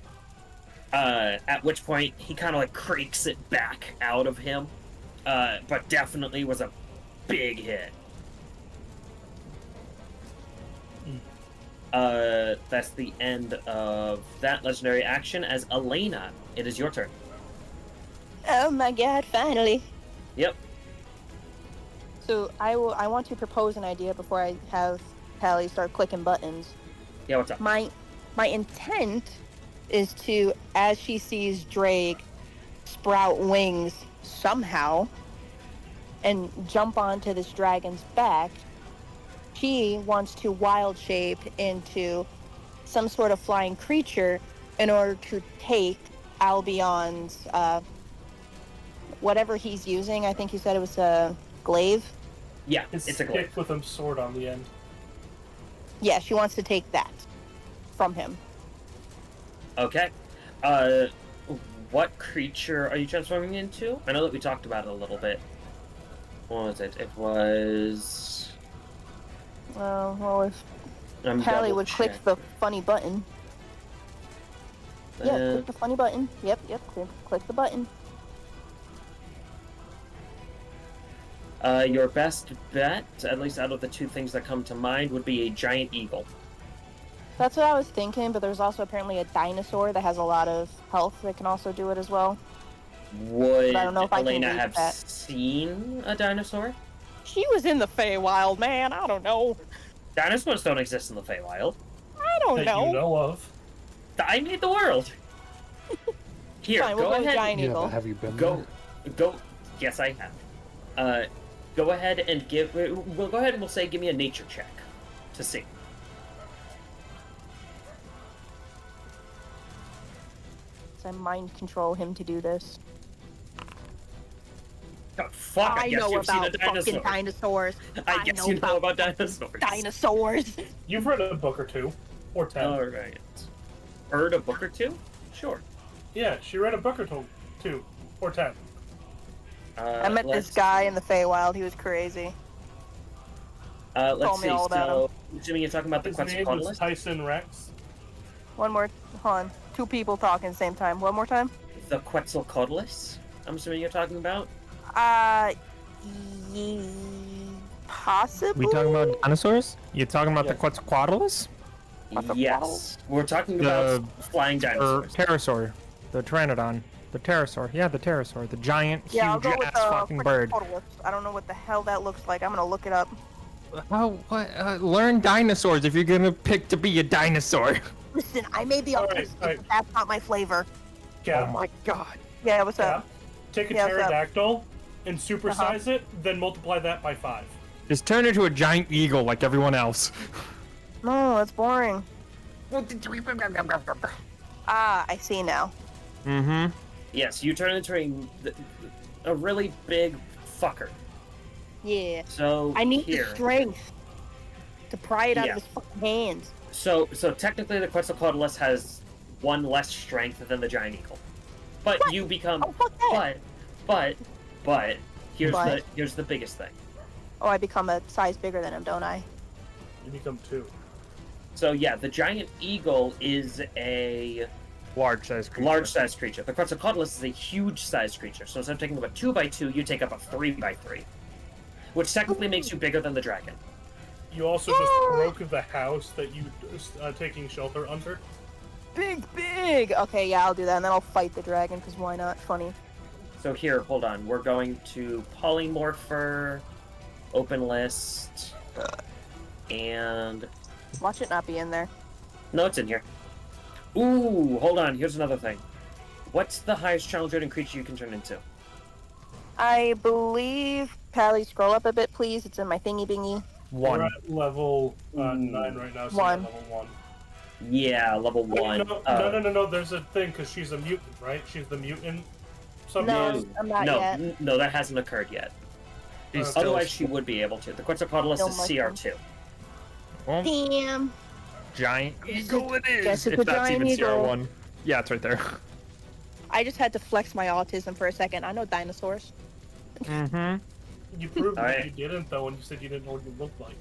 At which point he kind of like creaks it back out of him, but definitely was a big hit. That's the end of that legendary action. As Elena, it is your turn. Oh my god, finally. Yep. So I want to propose an idea before I have Pally start clicking buttons. Yeah, what's up? My intent is to, as she sees Draig sprout wings somehow and jump onto this dragon's back, she wants to wild shape into some sort of flying creature in order to take Albion's whatever he's using. I think you said it was a glaive. Yeah, His it's a stick glaive. with a sword on the end. Yeah, she wants to take that from him. Okay. What creature are you transforming into? I know that we talked about it a little bit. What was it? It was... Well, if I'm Pally would click double-check. the funny button. Yeah, Uh, click the funny button. Yep, click the button. Your best bet, at least out of the two things that come to mind, would be a giant eagle. That's what I was thinking, but there's also apparently a dinosaur that has a lot of health that can also do it as well. Would I don't know if I can Elena reach have that. seen a dinosaur? She was in the Feywild, man. I don't know. Dinosaurs don't exist in the Feywild. I don't That know. you know of. I made the world. Here, Fine, we'll go go with ahead. giant Yeah, eagle. but have you been Go. Yes, I have. Go ahead and give. We'll go ahead and we'll say, give me a nature check to see. So I mind control him to do this. Oh, fuck! I guess know you've seen a about dinosaur. fucking dinosaurs. I guess you know about dinosaurs. Dinosaurs. You've read a book or two. Or 10. All right. Heard a book or two? Sure. Yeah, she read a book or two. Or 10. I met this let's guy see. in the Feywild. He was crazy. Let's told me see. all about So, assuming you're talking about the His name was Quetzalcoatlus, Tyson Rex. One more. Hold on. Two people talking at the same time. One more time. the Quetzalcoatlus, I'm assuming you're talking about. Ye- possibly. We talking about dinosaurs? You talking about Yeah. the Quetzalcoatlus? Yes, we're talking about flying Or dinosaurs. pterosaur? The pteranodon. The pterosaur. Yeah, the pterosaur. The giant, Yeah, I'll huge go with ass the fucking bird. Quetzalcoatlus. I don't know what the hell that looks like. I'm gonna look it up. How? What? Learn dinosaurs if you're gonna pick to be a dinosaur. Listen, I may be Alright, autistic, alright. but that's not my flavor. Cap, Oh my god. Yeah, what's Cap, up? take a Yeah, what's up? pterodactyl and supersize it, then multiply that by 5. Just turn into a giant eagle like everyone else. No, that's boring. Ah, I see now. Mm-hmm. Yes, you turn into a really big fucker. Yeah. So I need here. the strength to pry it out Yeah. of his fucking hands. So technically, the Quetzalcoatlus has one less strength than the giant eagle, but What? you become. Oh, fuck that. But here's But? the biggest thing. Oh, I become a size bigger than him, don't I? You become 2. So yeah, the giant eagle is a Large size creature. large-sized creature. The Quetzalcoatlus is a huge-sized creature. So instead of taking up a 2x2, you take up a 3x3, which technically makes you bigger than the dragon. You also just broke the house that you taking shelter under. Big. Okay, yeah, I'll do that, and then I'll fight the dragon, because why not? Funny. So here, hold on. We're going to polymorpher, open list, and Watch it not be in there. no, it's in here. Ooh, hold on. Here's another thing. What's the highest challenge rating creature you can turn into? I believe, Pally, scroll up a bit, please. It's in my thingy bingy. We're 1. at level 9 Ooh. right now, so One. we're at level 1. Yeah, level Wait, 1. no. There's a thing because she's a mutant, right? She's the mutant. No, I'm not no, yet. no, that hasn't occurred yet. He's still Otherwise, she would be able to. The Quetzalcoatlus No is mushroom. CR2. Well, Damn. giant eagle it is. Guess it's If a that's giant even eagle. CR1. Yeah, it's right there. I just had to flex my autism for a second. I know dinosaurs. Mm-hmm. You proved that Alright. you didn't, though, when you said you didn't know what you looked like.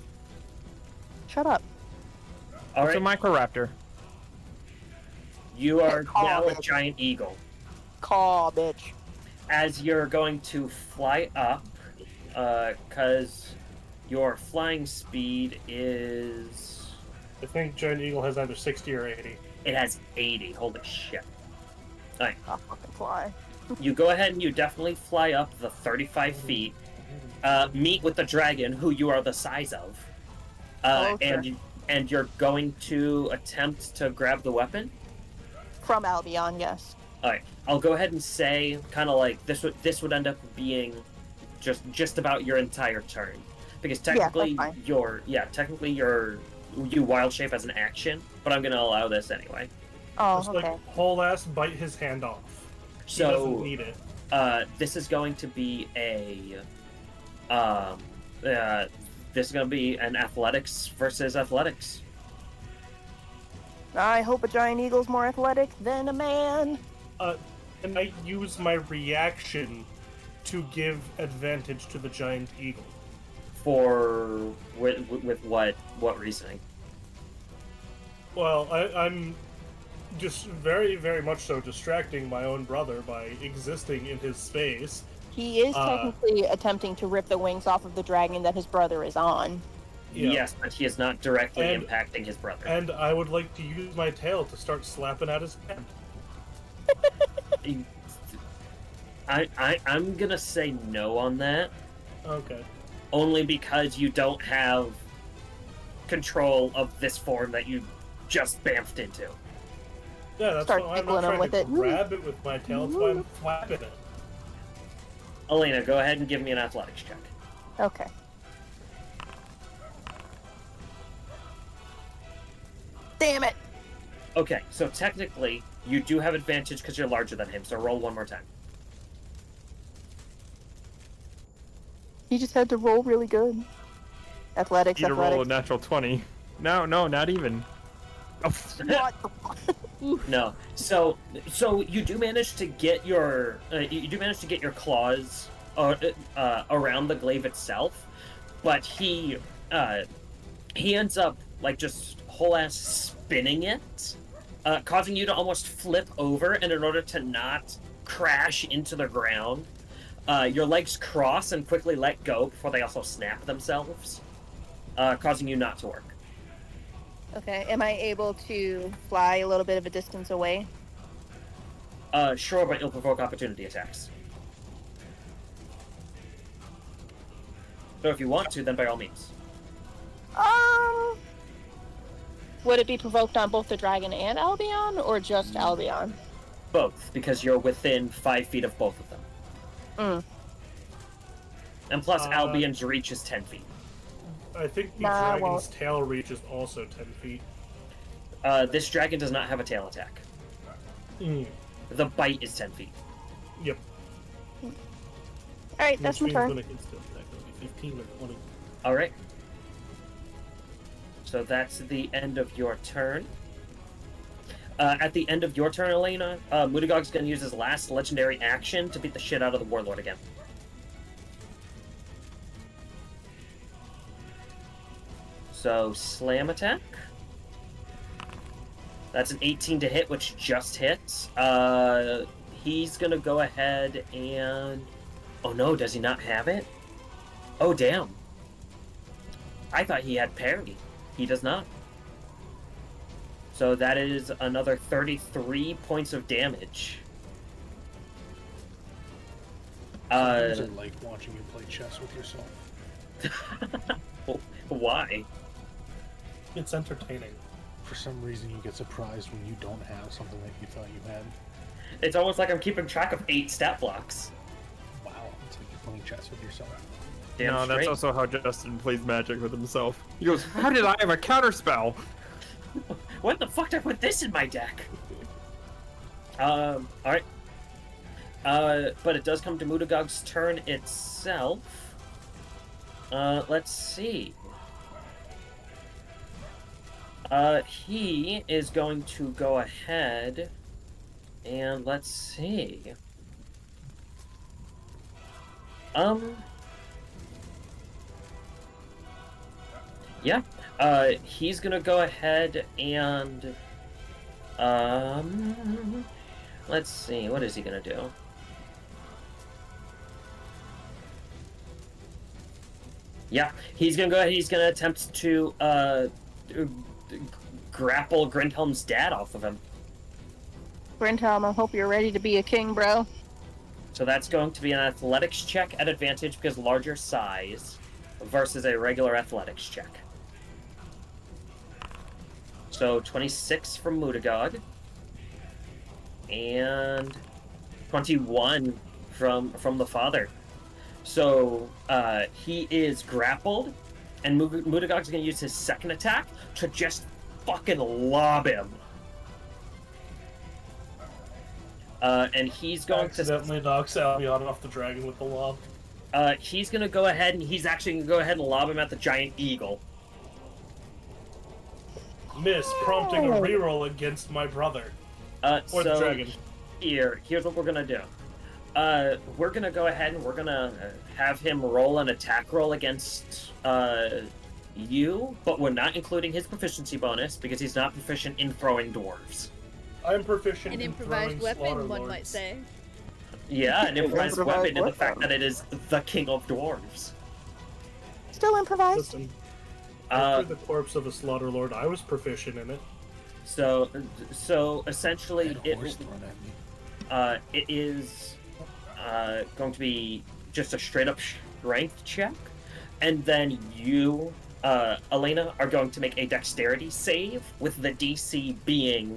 Shut up. All It's a right, Microraptor. you are Oh, now a bitch. giant eagle. Call, bitch. As you're going to fly up, because your flying speed is... I think Giant Eagle has either 60 or 80. It has 80. Holy shit. Alright, I'll fucking fly. you go ahead and you definitely fly up the 35 feet, meet with the dragon, who you are the size of, Okay. and you're going to attempt to grab the weapon. From Albion, yes. All right, I'll go ahead and say, kind of like this would end up being just about your entire turn, because technically fine. you wild shape as an action, but I'm gonna allow this anyway. Oh, Just okay. like whole ass bite his hand off. He So doesn't need it. this is going to be this is going to be an athletics versus athletics. I hope a giant eagle's more athletic than a man. And I use my reaction to give advantage to the Giant Eagle. For with what reasoning? Well, I'm just very, very much so distracting my own brother by existing in his space. He is technically attempting to rip the wings off of the dragon that his brother is on. Yeah. Yes, but he is not directly And- impacting his brother. And I would like to use my tail to start slapping at his head. I'm gonna say no on that, Okay. only because you don't have control of this form that you just bamfed into. Yeah, that's Start why I'm tickling not him trying with to it. grab it with my tail. That's why I'm flapping it. Elena, go ahead and give me an athletics check. Okay. Damn it! Okay, so technically, you do have advantage because you're larger than him, so roll one more time. He just had to roll really good. Athletics, You need to roll a athletics. natural 20. No, not even. Oh, What the fuck? No. So you do manage to get your claws around the glaive itself, but he ends up like just whole ass spinning it, causing you to almost flip over, and in order to not crash into the ground, your legs cross and quickly let go before they also snap themselves, causing you not to work. Okay, am I able to fly a little bit of a distance away? Sure, but you'll provoke opportunity attacks. So if you want to, then by all means. Would it be provoked on both the dragon and Albion, or just Albion? Both, because you're within 5 feet of both of them. Mm. And plus, Albion's reach is 10 feet. I think the Nah, I dragon's won't. tail reach is also 10 feet. This dragon does not have a tail attack. The bite is 10 feet. Yep. Alright, that's my Which means turn. when it hits the attack, it'll be 15 or 20. Alright. So that's the end of your turn. At the end of your turn, Elena, Mudagog's going to use his last legendary action to beat the shit out of the Warlord again. So, slam attack. That's an 18 to hit, which just hits. He's going to go ahead and... Oh no, does he not have it? Oh, damn. I thought he had parry. He does not. So that is another 33 points of damage. Sometimes I like watching you play chess with yourself. Why? It's entertaining. For some reason, you get surprised when you don't have something that you thought you had. It's almost like I'm keeping track of 8 stat blocks. Wow, it's like you're playing chess with yourself. Damn No, that's straight. also how Justin plays Magic with himself. He goes, "How did I have a counterspell?" What the fuck did I put this in my deck? Alright. But it does come to Mudagog's turn itself. Let's see. He is going to go ahead and let's see. Yeah. He's gonna go ahead and let's see, what is he gonna do? Yeah, he's gonna go ahead, he's gonna attempt to grapple Grindhelm's dad off of him. Brindhelm, I hope you're ready to be a king, bro. So that's going to be an athletics check at advantage because larger size versus a regular athletics check. So 26 from Mudagog. And 21 from the father. So he is grappled, and Mudagog's going to use his second attack to just fucking lob him. And he's going accidentally knocks Albion off the dragon with the lob. he's going to go ahead, and he's actually going to go ahead and lob him at the giant eagle. Miss, prompting a reroll against my brother. Or So the dragon. here's what we're going to do. We're going to go ahead and we're going to have him roll an attack roll against you, but we're not including his proficiency bonus because he's not proficient in throwing dwarves. I'm proficient An in improvised throwing weapon, slaughter one might lords. say. Yeah, an improvised Improvised weapon, and the fact weapon. that it is the king of dwarves. Still improvised? Listen, Uh, after the corpse of a slaughter lord, I was proficient in it. so essentially, Had a horse thrown at me. it is going to be just a straight up strength check, and then you, Elena, are going to make a dexterity save with the DC being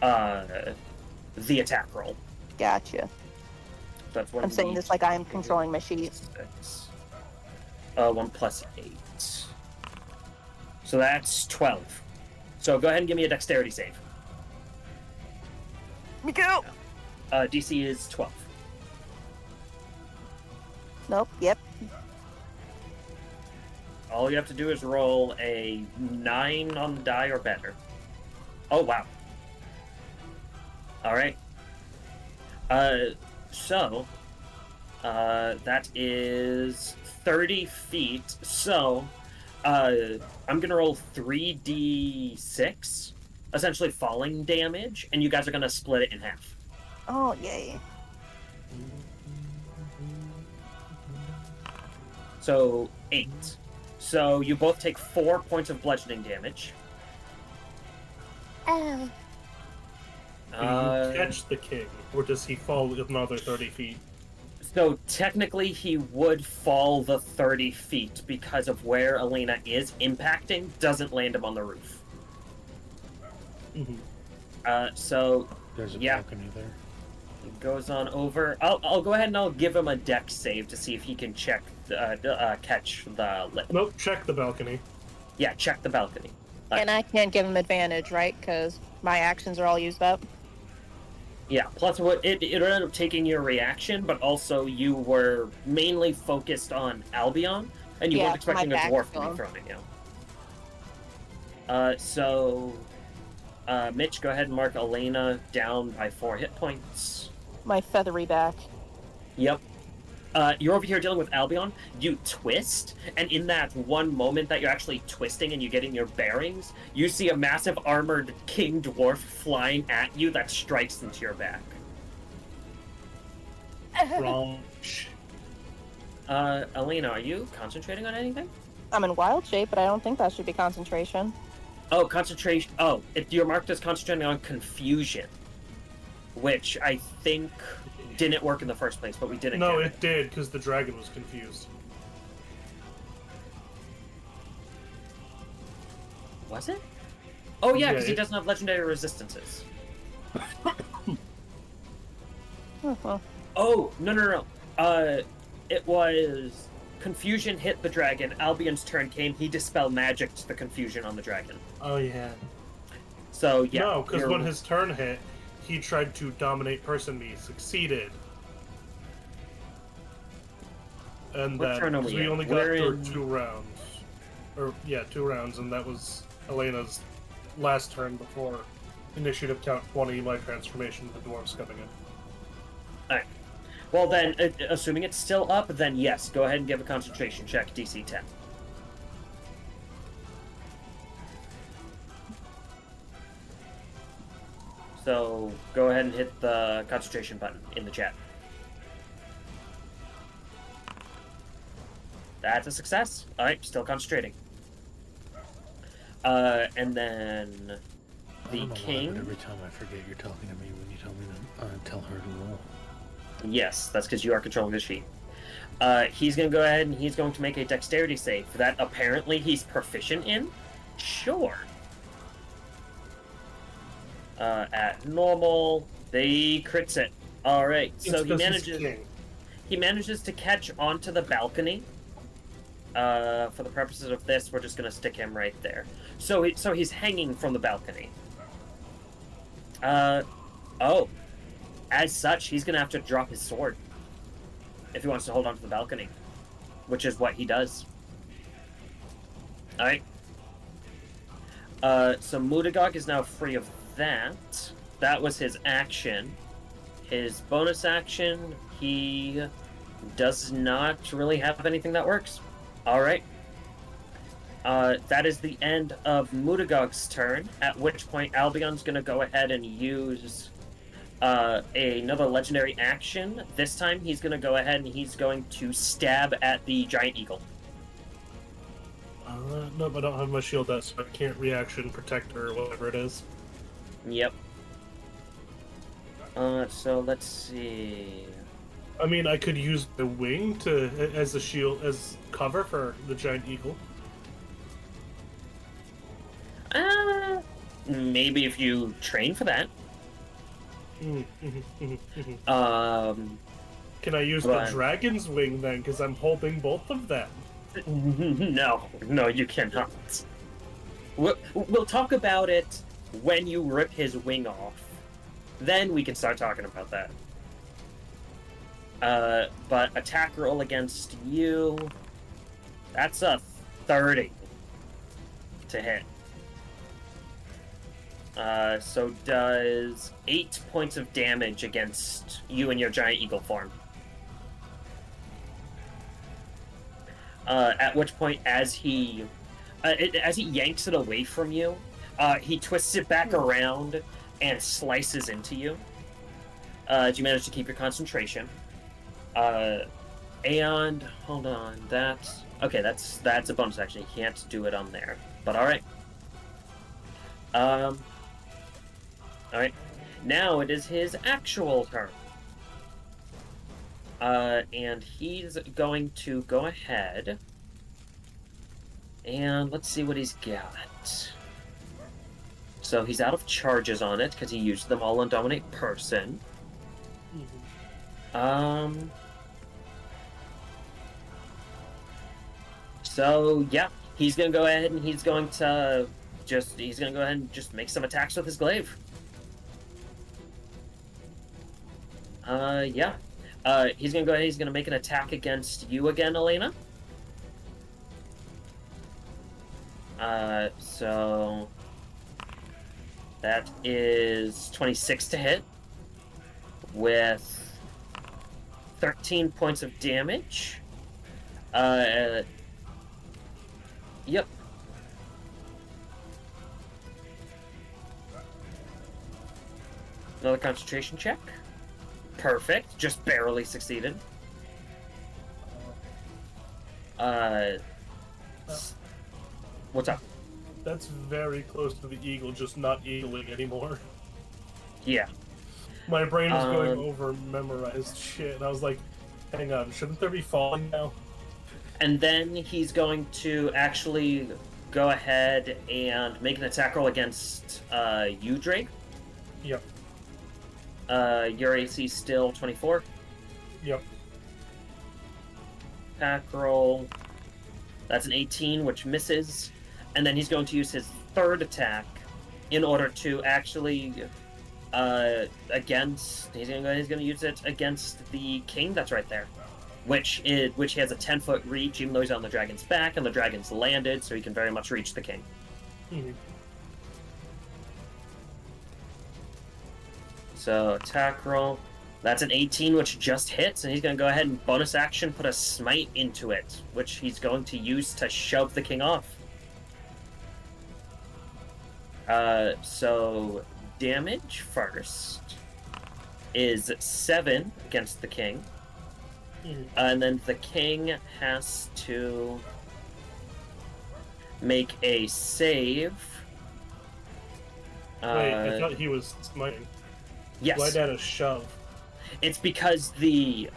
the attack roll. Gotcha. That's one. I'm saying this like I'm controlling my sheet. 1 plus 8. So that's 12. So go ahead and give me a dexterity save. Me go! DC is 12. Nope, yep. All you have to do is roll a 9 on the die or better. Oh, wow. Alright. So, that is 30 feet. So, I'm gonna roll 3d6, essentially falling damage, and you guys are gonna split it in half. Oh, yay. So, 8. So, you both take 4 points of bludgeoning damage. Ow. Do you catch the king, or does he fall another 30 feet? So technically he would fall the 30 feet because of where Elena is impacting doesn't land him on the roof. So There's a yeah. balcony there. It goes on over. I'll go ahead and I'll give him a dex save to see if he can check catch the lip. Nope, check the balcony. Yeah, check the balcony. And I can't give him advantage, right? Because my actions are all used up. Yeah, plus what it ended up taking your reaction, but also you were mainly focused on Albion, and you Yeah, weren't expecting a my dwarf back's to be gone. thrown at you. Mitch, go ahead and mark Elena down by 4 hit points. My feathery back. Yep. You're over here dealing with Albion. You twist, and in that one moment that you're actually twisting and you're getting your bearings, you see a massive armored king dwarf flying at you that strikes into your back. Wrong. Elena, are you concentrating on anything? I'm in wild shape, but I don't think that should be concentration. Oh, concentration. Oh, you're marked as concentrating on confusion, which I think didn't work in the first place, but we didn't. No, get it did, because the dragon was confused. Was it? Oh yeah, Yeah, because he it- doesn't have legendary resistances. Uh-huh. Oh, no. It was confusion hit the dragon. Albion's turn came. He dispelled magic to the confusion on the dragon. Oh yeah. So yeah. No, because you're- when his turn hit, he tried to dominate person me, succeeded. And What that turn are because we we in? only got We're through in- 2 rounds, or yeah, 2 rounds, and that was Elena's last turn before initiative count 20. My transformation, the dwarves coming in. Alright. Well then, assuming it's still up, then yes, go ahead and give a concentration check, DC 10. So go ahead and hit the concentration button in the chat. That's a success. Alright, still concentrating. And then I the don't know why, king. but every time I forget you're talking to me when you tell me to tell her to roll. Yes, that's because you are controlling the sheet. He's going to go ahead and he's going to make a dexterity save that apparently he's proficient in. Sure. At normal, they crits it. All right, so It's 'cause he's king. he manages to catch onto the balcony. For the purposes of this, we're just going to stick him right there. So he's hanging from the balcony. Oh. As such, he's going to have to drop his sword if he wants to hold on to the balcony, which is what he does. Alright. So Mudagog is now free of that. That was his action. His bonus action, he does not really have anything that works. Alright. That is the end of Mudagog's turn, at which point Albion's going to go ahead and use another legendary action. This time he's going to go ahead and he's going to stab at the giant eagle. Nope, I don't have my shield up, so I can't reaction, protect, or whatever it is. Yep. So let's see. I mean, I could use the wing as a shield, as cover for the giant eagle. Maybe if you train for that. Can I use But- the dragon's wing then? Because I'm holding both of them. No, you cannot. We'll talk about it when you rip his wing off. Then we can start talking about that. But attack roll against you. That's a 30 to hit. So does 8 points of damage against you and your giant eagle form. At which point, as he yanks it away from you, he twists it back around and slices into you. Do you manage to keep your concentration? And hold on, that's a bonus action. You can't do it on there, but all right. All right. Now it is his actual turn. And he's going to go ahead and let's see what he's got. So he's out of charges on it because he used them all on Dominate Person. So yeah, he's gonna go ahead and he's going to go ahead and just make some attacks with his glaive. Yeah. He's gonna go ahead. He's gonna make an attack against you again, Elena. So that is 26 to hit with 13 points of damage. Yep. Another concentration check. Perfect. Just barely succeeded. What's up? That's very close to the eagle, just not eagling anymore. Yeah. My brain was going over memorized shit, and I was like, hang on, shouldn't there be falling now? And then he's going to actually go ahead and make an attack roll against you, Draig. Yep. Your AC is still 24. Yep. Attack roll. That's an 18, which misses. And then he's going to use his third attack in order to actually against. He's going to use it against the king that's right there, which has a 10-foot reach, even though he's on the dragon's back and the dragon's landed, so he can very much reach the king. Mhm. So attack roll. That's an 18, which just hits, and he's going to go ahead and bonus action put a smite into it, which he's going to use to shove the king off. So damage first is 7 against the king. And then the king has to make a save. Wait, I thought he was smiting. Yes. Why'd that a shove? It's because the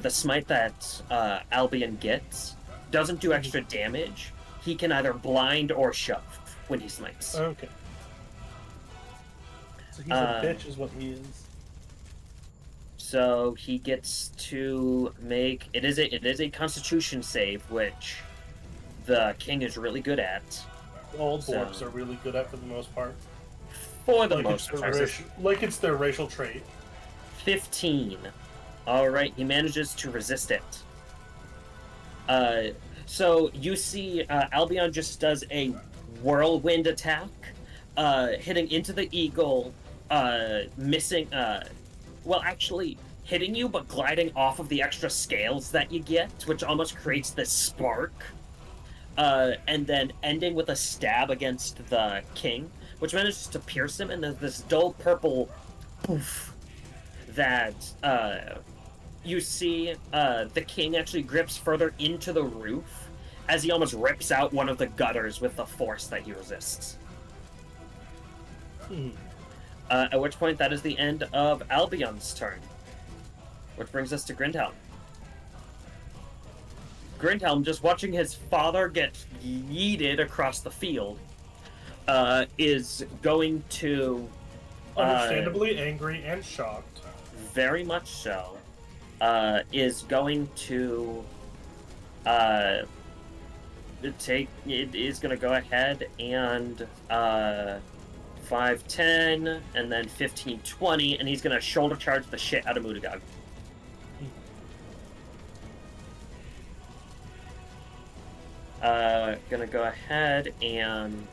smite that Albion gets doesn't do extra damage. He can either blind or shove when he smites. Okay. So he's a bitch is what he is. So he gets to make it is a Constitution save, which the king is really good at. All dwarves are really good at for the most part. For the Like most part. it's their racial trait. 15. Alright, he manages to resist it. So you see Albion just does a whirlwind attack, hitting into the eagle, missing, well, actually hitting you, but gliding off of the extra scales that you get, which almost creates this spark, and then ending with a stab against the king, which manages to pierce him, and there's this dull purple poof that you see the king actually grips further into the roof as he almost rips out one of the gutters with the force that he resists. At which point, that is the end of Albion's turn. Which brings us to Grindhelm. Grindhelm, just watching his father get yeeted across the field, is going to... Understandably angry and shocked. Very much so. Is going to... is going to go ahead and... 5, 10, and then 15, 20, and he's going to shoulder charge the shit out of Mudagog. Gonna go ahead and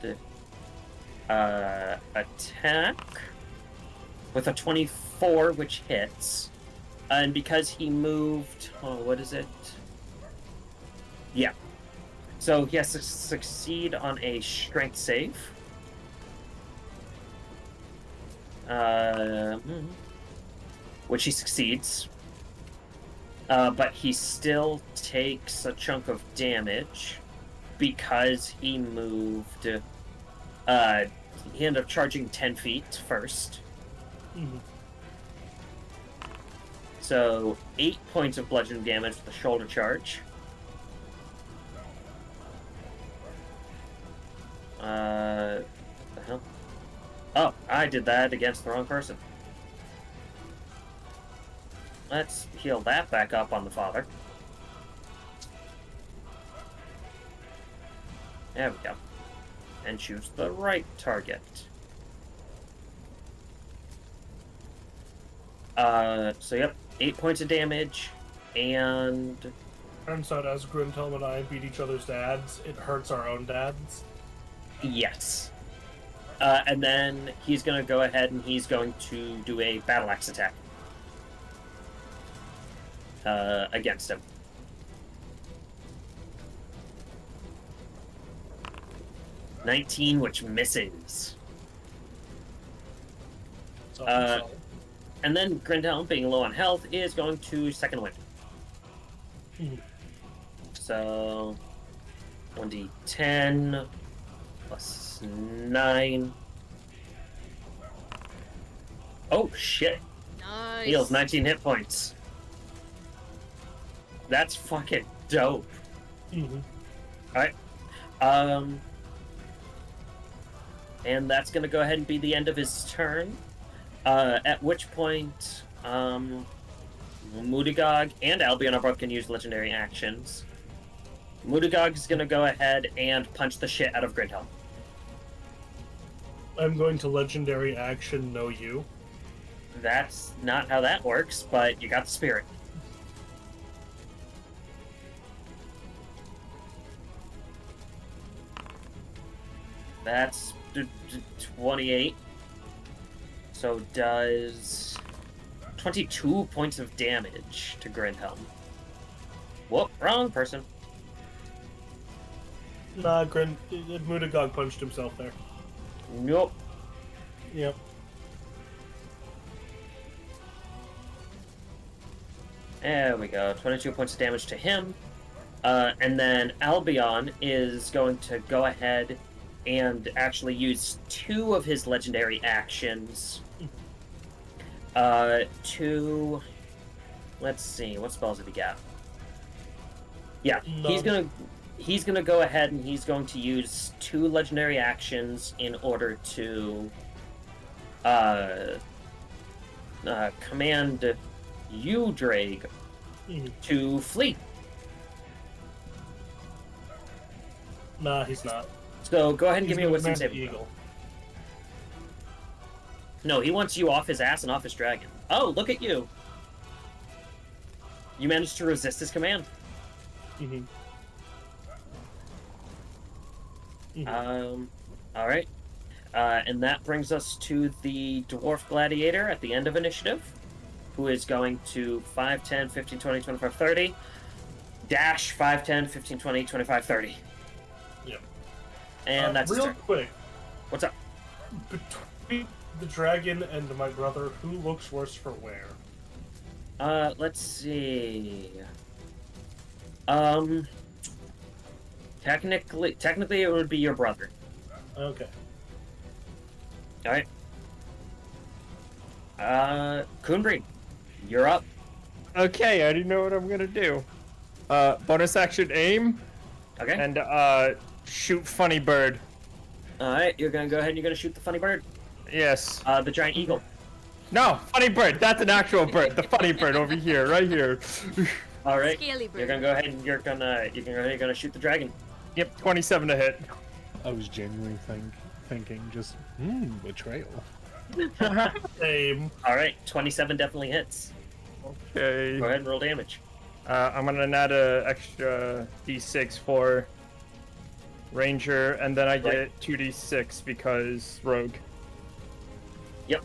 attack with a 24, which hits. And because he moved... Oh, what is it? Yeah. So he has to succeed on a strength save. Which he succeeds. But he still takes a chunk of damage because he moved. He ended up charging 10 feet first. So 8 points of bludgeoning damage with the shoulder charge. The hell? Oh, I did that against the wrong person. Let's heal that back up on the father. There we go. And choose the right target. So yep, 8 points of damage, and... Turns out as Grindhelm and I beat each other's dads, it hurts our own dads. Yes. And then he's going to go ahead and he's going to do a battle axe attack. Against him. $19, which misses. And then Grindhelm, being low on health, is going to second wind. So 1d10 plus 9. Oh shit! Nice. Heals 19 hit points. That's fucking dope. Alright. And that's going to go ahead and be the end of his turn. At which point, Mudigog and Albion are both going to use legendary actions. Mudigog is going to go ahead and punch the shit out of Gridhelm. I'm going to legendary action know you. That's not how that works, but you got the spirit. That's 28. So does 22 points of damage to Gridhelm. Whoop, wrong person. Nah, Mudigog punched himself there. Nope. Yep. There we go. 22 points of damage to him. And then Albion is going to go ahead and actually use 2 of his legendary actions to... Let's see, what spells have he got? Yeah, None. he's gonna go ahead and he's going to use 2 legendary actions in order to command you, Draig, to flee. Nah, he's not. So go ahead and He's give me a gonna wisdom command the saving throw. eagle. No, he wants you off his ass and off his dragon. Oh, look at you! You managed to resist his command. Mhm. Alright. And that brings us to the Dwarf Gladiator at the end of initiative, who is going to 5, 10, 15, 20, 25, 30, dash 5, 10, 15, 20, 25, 30. Yep. And that's his real turn. quick. What's up? Between the dragon and my brother, who looks worse for wear? Let's see. Technically it would be your brother. Okay. Alright. Kun'Brin, you're up. Okay, I already know what I'm gonna do. Bonus action aim Okay. and shoot funny bird. Alright, you're gonna go ahead and you're gonna shoot the funny bird. Yes. The giant eagle. No, funny bird. That's an actual bird. The funny bird over here, right here. Alright. Scaly bird. You're gonna go ahead and you're gonna shoot the dragon. Yep, 27 to hit. I was genuinely thinking just, betrayal. Same. Alright, 27 definitely hits. Okay. Go ahead and roll damage. I'm gonna add an extra d6 for ranger, and then I get Right. 2d6 because rogue. Yep.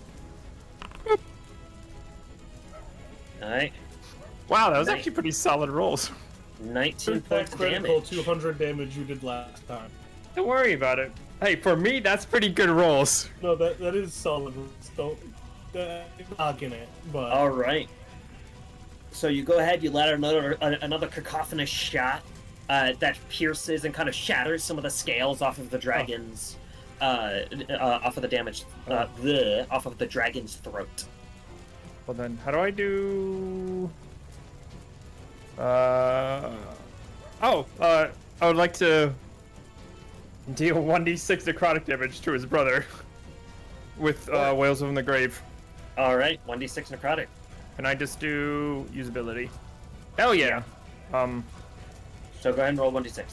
Alright. Wow, that was Nice. actually pretty solid rolls. 19 That points of critical damage. 200 damage you did last time. Don't worry about it. Hey, for me, that's pretty good rolls. No, that is solid. Don't knocking it, but Alright. So you go ahead, you let another cacophonous shot that pierces and kind of shatters some of the scales off of the dragon's off of the damage off of the dragon's throat. Well then, how do I do... I would like to deal 1d6 necrotic damage to his brother with Whales from the Grave. Alright, 1d6 necrotic. Can I just do usability? Hell yeah. So go ahead and roll 1d6.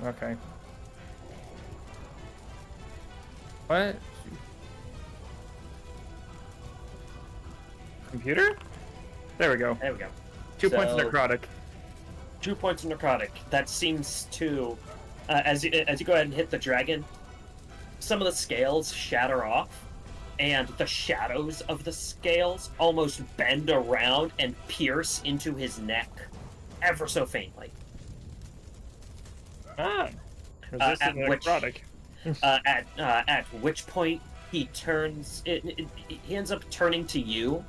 Okay. What? Computer? There we go. There we go. 2 points of So- necrotic. 2 points of necrotic. That seems to, as you go ahead and hit the dragon, some of the scales shatter off, and the shadows of the scales almost bend around and pierce into his neck, ever so faintly. Ah. Resistant at which- necrotic. At which point he turns. He ends up turning to you,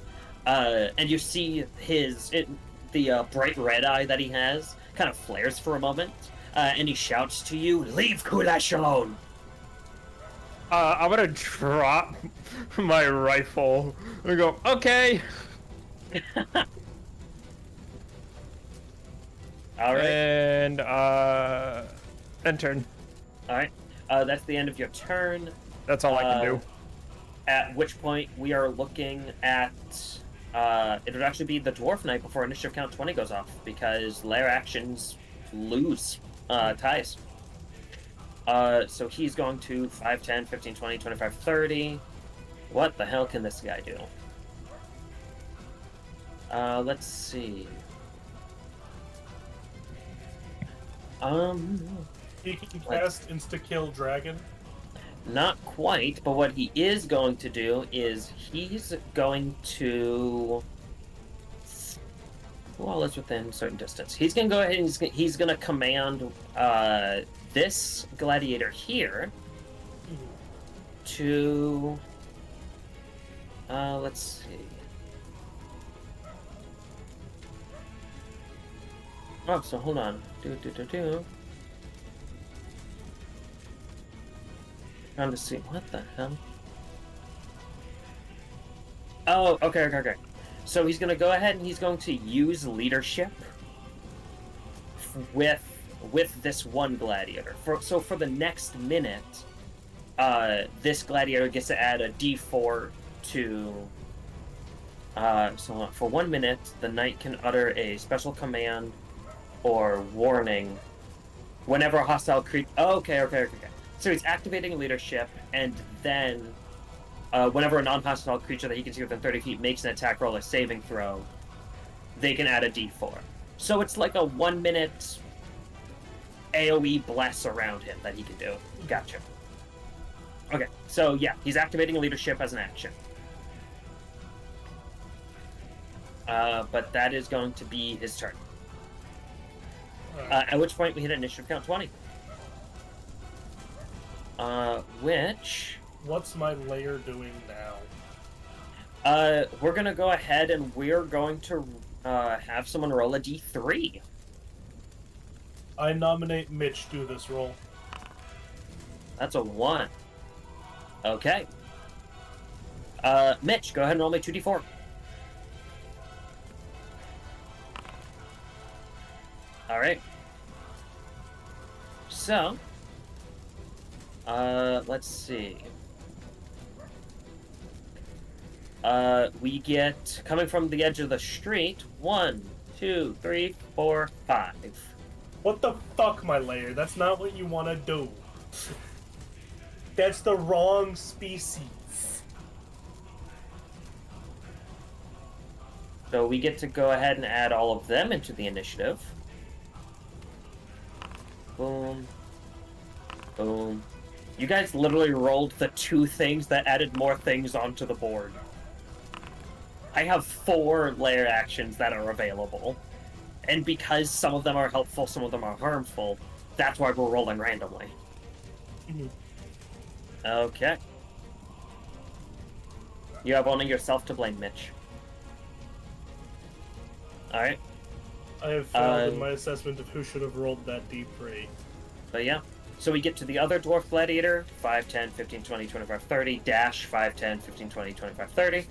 and you see the bright red eye that he has kind of flares for a moment, and he shouts to you, "Leave Kulash alone!" I'm gonna drop my rifle and go, okay. All right. And end turn. Alright. That's the end of your turn. That's all I can do. At which point we are looking at it would actually be the dwarf knight before initiative count 20 goes off, because lair actions lose ties. So he's going to 5, 10, 15, 20, 25, 30. What the hell can this guy do? Let's see. He can cast insta-kill dragon. Not quite, but what he is going to do is he's going to... Well, it's within a certain distance. He's going to go ahead and he's going to command this gladiator here to... let's see. Oh, so hold on. Trying to see what the hell. Oh, okay. So he's gonna go ahead and he's going to use leadership with this one gladiator. So for the next minute, this gladiator gets to add a D4 to. So for 1 minute, the knight can utter a special command or warning whenever a hostile creature. Oh, okay. So he's activating leadership, and then whenever a non-hostile creature that he can see within 30 feet makes an attack roll or saving throw, they can add a D4. So it's like a 1 minute AoE bless around him that he can do. Gotcha. Okay, so yeah, he's activating leadership as an action. But that is going to be his turn. At which point we hit initiative count 20. Which... What's my lair doing now? We're gonna go ahead and we're going to have someone roll a D3. I nominate Mitch do this roll. That's a 1. Okay. Mitch, go ahead and roll me 2D4. Alright. So, let's see. We get, coming from the edge of the street, 1, 2, 3, 4, 5. What the fuck, my lair? That's not what you want to do. That's the wrong species. So we get to go ahead and add all of them into the initiative. Boom. Boom. You guys literally rolled the 2 things that added more things onto the board. I have 4 lair actions that are available. And because some of them are helpful, some of them are harmful, that's why we're rolling randomly. Okay. You have only yourself to blame, Mitch. Alright. I have failed in my assessment of who should have rolled that D3. But yeah. So we get to the other dwarf gladiator, 5, 10, 15, 20, 25, 30, dash 5, 10, 15, 20, 25, 30.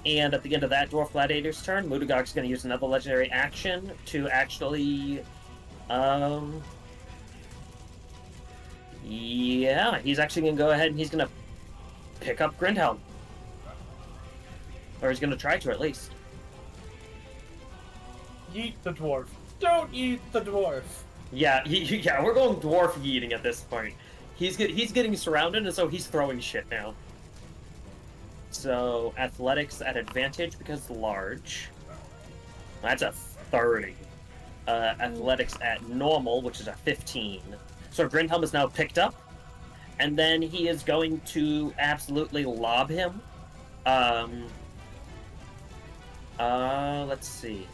And at the end of that dwarf gladiator's turn, Mudagog's going to use another legendary action to actually, yeah, he's actually going to go ahead and he's going to pick up Grindhelm. Or he's going to try to, at least. Yeet the dwarf. Don't eat the dwarf. Yeah, yeah, we're going dwarf yeeting at this point. He's getting surrounded, and so he's throwing shit now. So, athletics at advantage because large. That's a 30. Athletics at normal, which is a 15. So Grindhelm is now picked up, and then he is going to absolutely lob him. Let's see.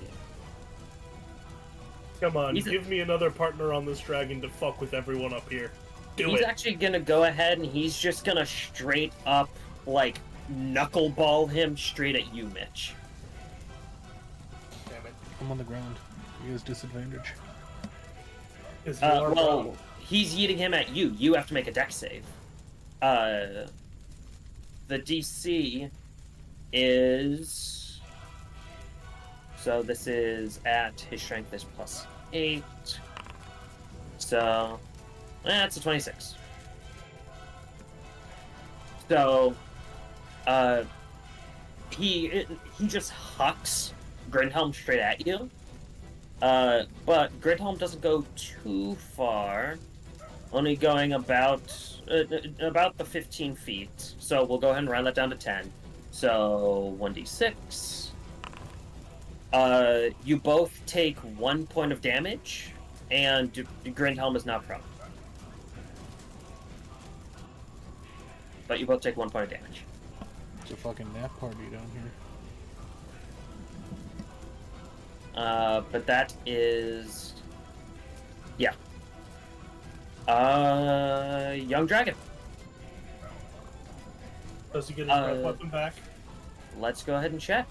Come on, give me another partner on this dragon to fuck with everyone up here. He's actually gonna go ahead and he's just gonna straight up, like, knuckleball him straight at you, Mitch. Damn it. I'm on the ground. He has disadvantage. Well, he's yeeting him at you. You have to make a dex save. The DC is... So this is at his strength is +8. So, that's a 26. So, he just hucks Grindhelm straight at you. But Grindhelm doesn't go too far, only going about the 15 feet. So we'll go ahead and round that down to 10. So 1d6. You both take 1 point of damage, and Grindhelm is not prone. But you both take 1 point of damage. It's a fucking nap party down here. But that is... Yeah. Young Dragon. Does he get his breath weapon back? Let's go ahead and check.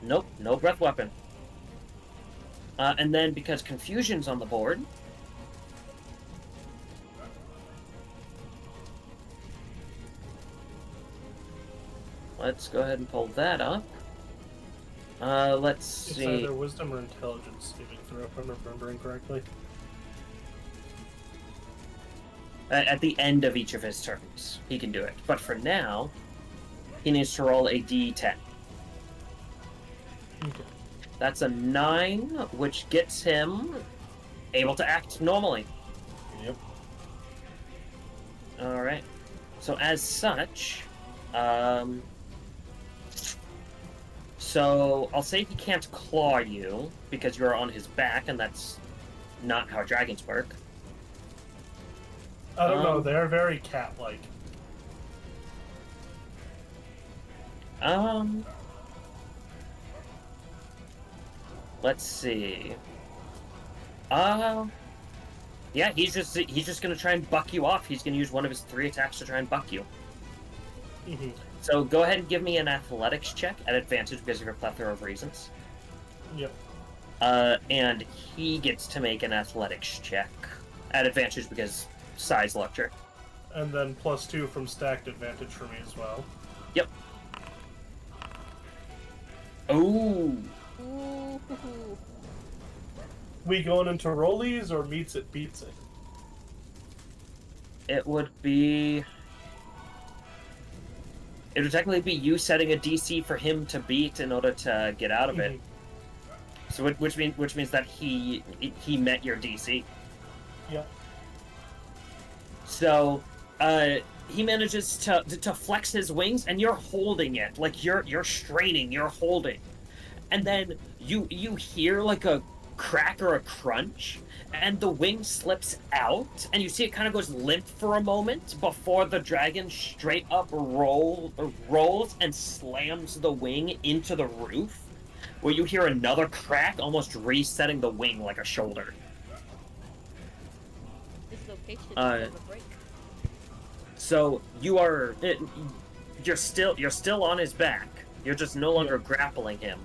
Nope, no breath weapon. And then, because Confusion's on the board... Let's go ahead and pull that up. Let's It's see. either wisdom or intelligence saving throw, if I'm remembering correctly. At the end of each of his turns, he can do it. But for now, he needs to roll a d10. Okay. That's a 9, which gets him able to act normally. Yep. Alright. So as such, so I'll say he can't claw you because you're on his back, and that's not how dragons work. I don't know, they're very cat-like. Let's see. Yeah, he's just gonna try and buck you off. He's gonna use one of his 3 attacks to try and buck you. Mm-hmm. So go ahead and give me an athletics check at advantage because of your plethora of reasons. Yep. And he gets to make an athletics check at advantage because size lecture. And then +2 from stacked advantage for me as well. Yep. Oh. Ooh. We going into rollies or meets it, beats it? It would technically be you setting a DC for him to beat in order to get out of it. So which means that he met your DC. Yeah. So he manages to flex his wings, and you're holding it, like you're straining, you're holding, and then you hear like a crack or a crunch, and the wing slips out, and you see it kind of goes limp for a moment before the dragon straight up rolls and slams the wing into the roof, where you hear another crack, almost resetting the wing like a shoulder. This location is Uh, a break. So you're still on his back. You're just no longer grappling him.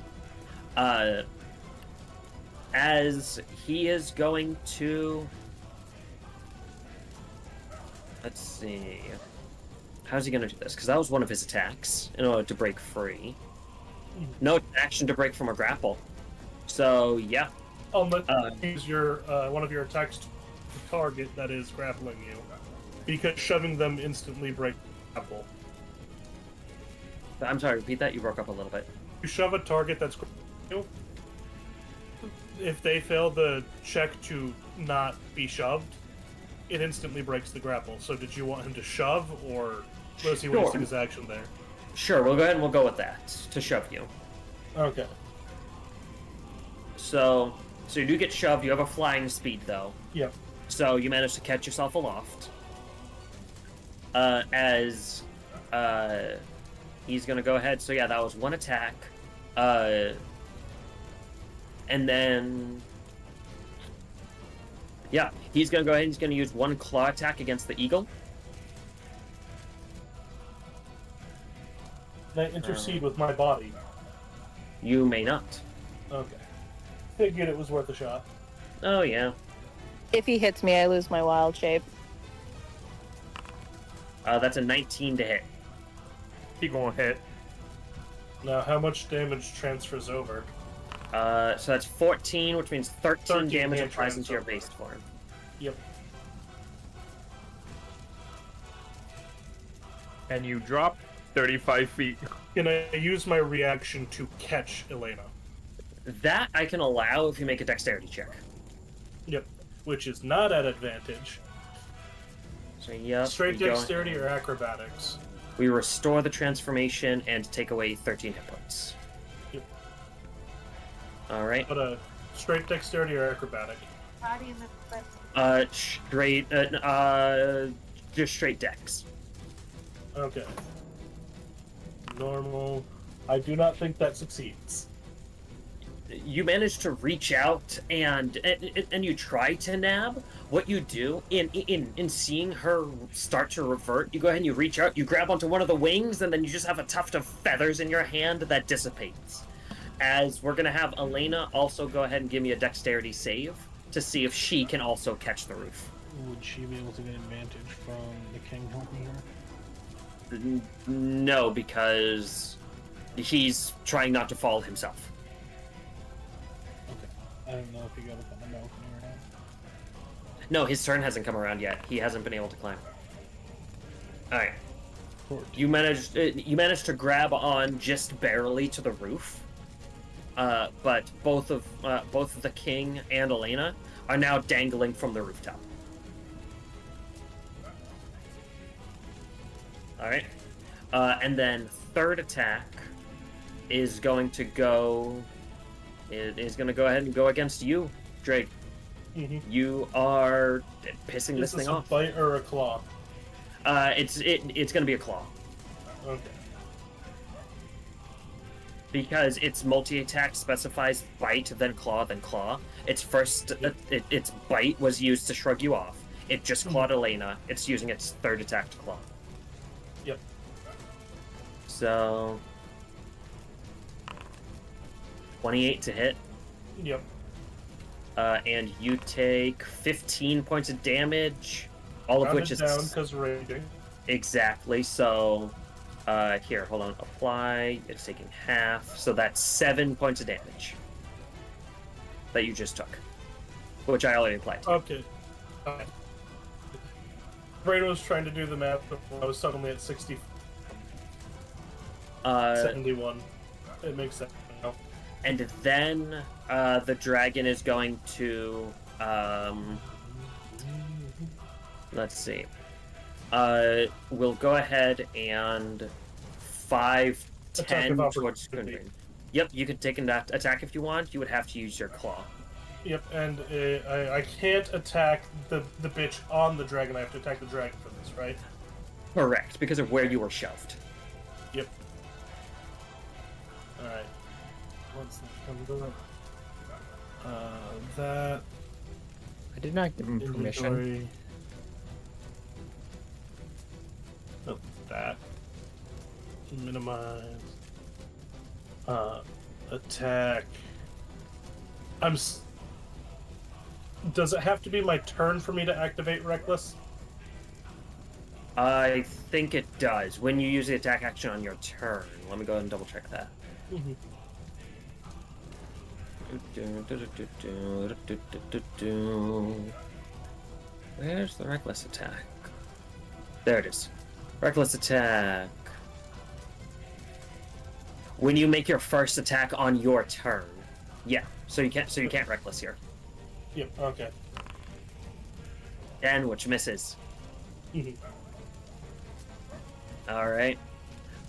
As he is going to... Let's see... How's he going to do this? Because that was one of his attacks, in order to break free. No action to break from a grapple. So, yeah. Use your one of your attacks to target that is grappling you. Because shoving them instantly breaks grapple. I'm sorry, repeat that? You broke up a little bit. You shove a target that's grappling you. If they fail the check to not be shoved, it instantly breaks the grapple. So did you want him to shove, or was he wasting his action there? Sure, we'll go ahead and we'll go with that, to shove you. Okay. So you do get shoved, you have a flying speed, though. Yep. So you manage to catch yourself aloft. He's gonna go ahead, so yeah, that was one attack. And then... Yeah, he's gonna go ahead and he's gonna use one claw attack against the eagle. Can I intercede with my body? You may not. Okay. Figured it was worth a shot. Oh, yeah. If he hits me, I lose my wild shape. That's a 19 to hit. He gonna hit. Now, how much damage transfers over? So that's 14, which means 13 13 damage can't applies into your transfer. base form. Yep. And you drop 35 feet. Can I use my reaction to catch Elena? That I can allow if you make a dexterity check. Yep. Which is not at advantage. So yep. Straight we go dexterity ahead. or acrobatics? We restore the transformation and take away 13 hit points. Yep. All right. But straight dexterity or acrobatic? Straight. Just straight dex. Okay. Normal. I do not think that succeeds. You manage to reach out and you try to nab. What you do in seeing her start to revert, you go ahead and you reach out, you grab onto one of the wings, and then you just have a tuft of feathers in your hand that dissipates. As we're gonna have Elena also go ahead and give me a dexterity save to see if she can also catch the roof. Would she be able to get advantage from the king helping her? No, because he's trying not to fall himself. Okay. I don't know if he got up on the balcony or not. No, his turn hasn't come around yet. He hasn't been able to climb. All right. 14. You managed to grab on just barely to the roof, but both of the king and Elena are now dangling from the rooftop. All right, and then third attack is going to go. It is going to go ahead and go against you, Draig. Mm-hmm. You are pissing this Is this thing a off. bite or a claw? It's going to be a claw. Okay. Because its multi-attack specifies bite, then claw, then claw. Its first, its bite was used to shrug you off. It just clawed Elena. It's using its third attack to claw. Yep. So, 28 to hit, Yep. and you take 15 points of damage, all of Round which it is down because raging. exactly. So, here, hold on. Apply. It's taking half, so that's 7 points of damage that you just took, which I already applied. Okay. Alright. Brado was trying to do the math, but I was suddenly at 71. It makes sense now. And then the dragon is going to let's see. We'll go ahead and 5, Attack 10 of towards opportunity. Kun'Brin. Yep, you can take an attack if you want. You would have to use your claw. Yep, and I can't attack the bitch on the dragon. I have to attack the dragon for this, right? Correct, because of where you were shoved. Yep. Alright. Once that comes up. That. I did not give him permission. Inventory. Oh, that. Minimize. Attack. Does it have to be my turn for me to activate Reckless? I think it does. When you use the attack action on your turn. Let me go ahead and double check that. Mm-hmm. Where's the reckless attack? There it is. Reckless attack. When you make your first attack on your turn. Yeah. So you can't reckless here. Yep, okay. 10, which misses. Mhm. All right.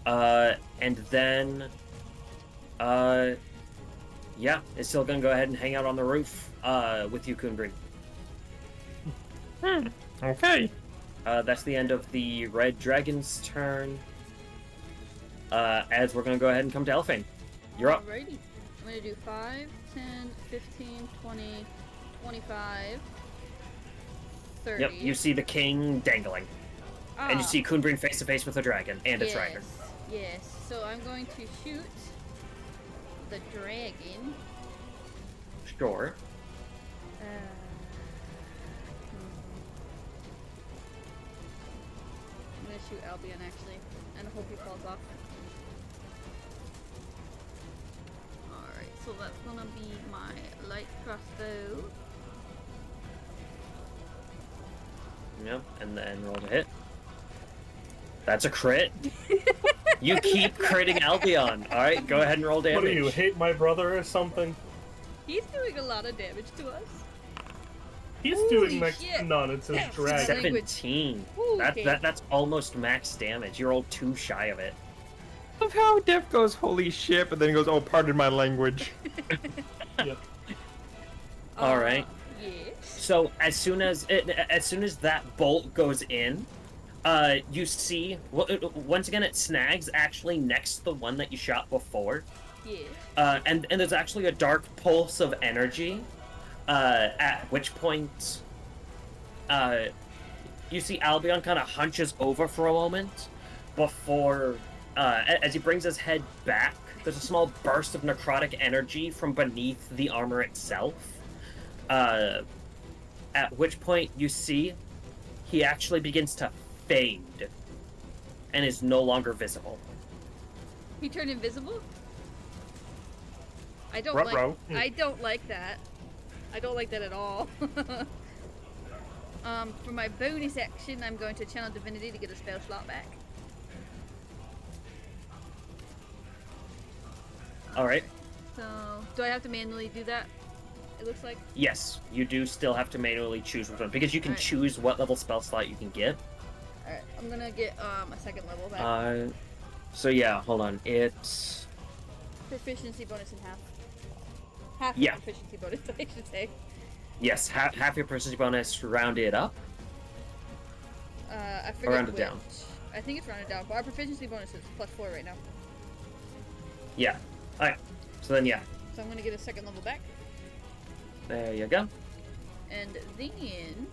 And then, yeah, it's still gonna go ahead and hang out on the roof, with you, Kun'Brin. Okay. That's the end of the red dragon's turn. As we're gonna go ahead and come to Elfain. You're up. Alrighty. I'm gonna do 5, 10, 15, 20, 25, 30. Yep, you see the king dangling. And you see Kun'Brin face to face with the dragon and its rider. Yes, so I'm going to shoot the dragon. Sure. I'm gonna shoot Albion actually, and hope he falls off. Alright, so that's gonna be my light crossbow. Yep, and then roll to hit. That's a crit. You keep critting Albion. Alright, go ahead and roll damage. What do you, hate my brother or something? He's doing a lot of damage to us. He's Holy doing next shit. to none, it's his drag. 17. Ooh, okay. That's almost max damage. You rolled 2 shy of it. Of how Def goes, holy shit, but then he goes, oh, pardon my language. Yep. Alright. Yes. So as soon as that bolt goes in, you see once again it snags actually next to the one that you shot before. Yeah. And there's actually a dark pulse of energy. At which point, you see Albion kind of hunches over for a moment before, as he brings his head back, there's a small burst of necrotic energy from beneath the armor itself. At which point you see he actually begins to fade and is no longer visible. He turned invisible? I don't Ruh-roh. like I don't like that. I don't like that at all. For my bonus action, I'm going to channel divinity to get a spell slot back. Alright. So, do I have to manually do that? It looks like. Yes, you do still have to manually choose which one, because you can Alright. choose what level spell slot you can get. Alright, I'm gonna get a second level back. So yeah, hold on. It's Proficiency bonus in half. Half Yeah. the proficiency bonus, I should say. yes, half your proficiency bonus rounded up. I forget rounded which. down. I think it's rounded down, but our proficiency bonus is +4 right now. Yeah. Alright. So then yeah. So I'm gonna get a second level back. There you go. And then...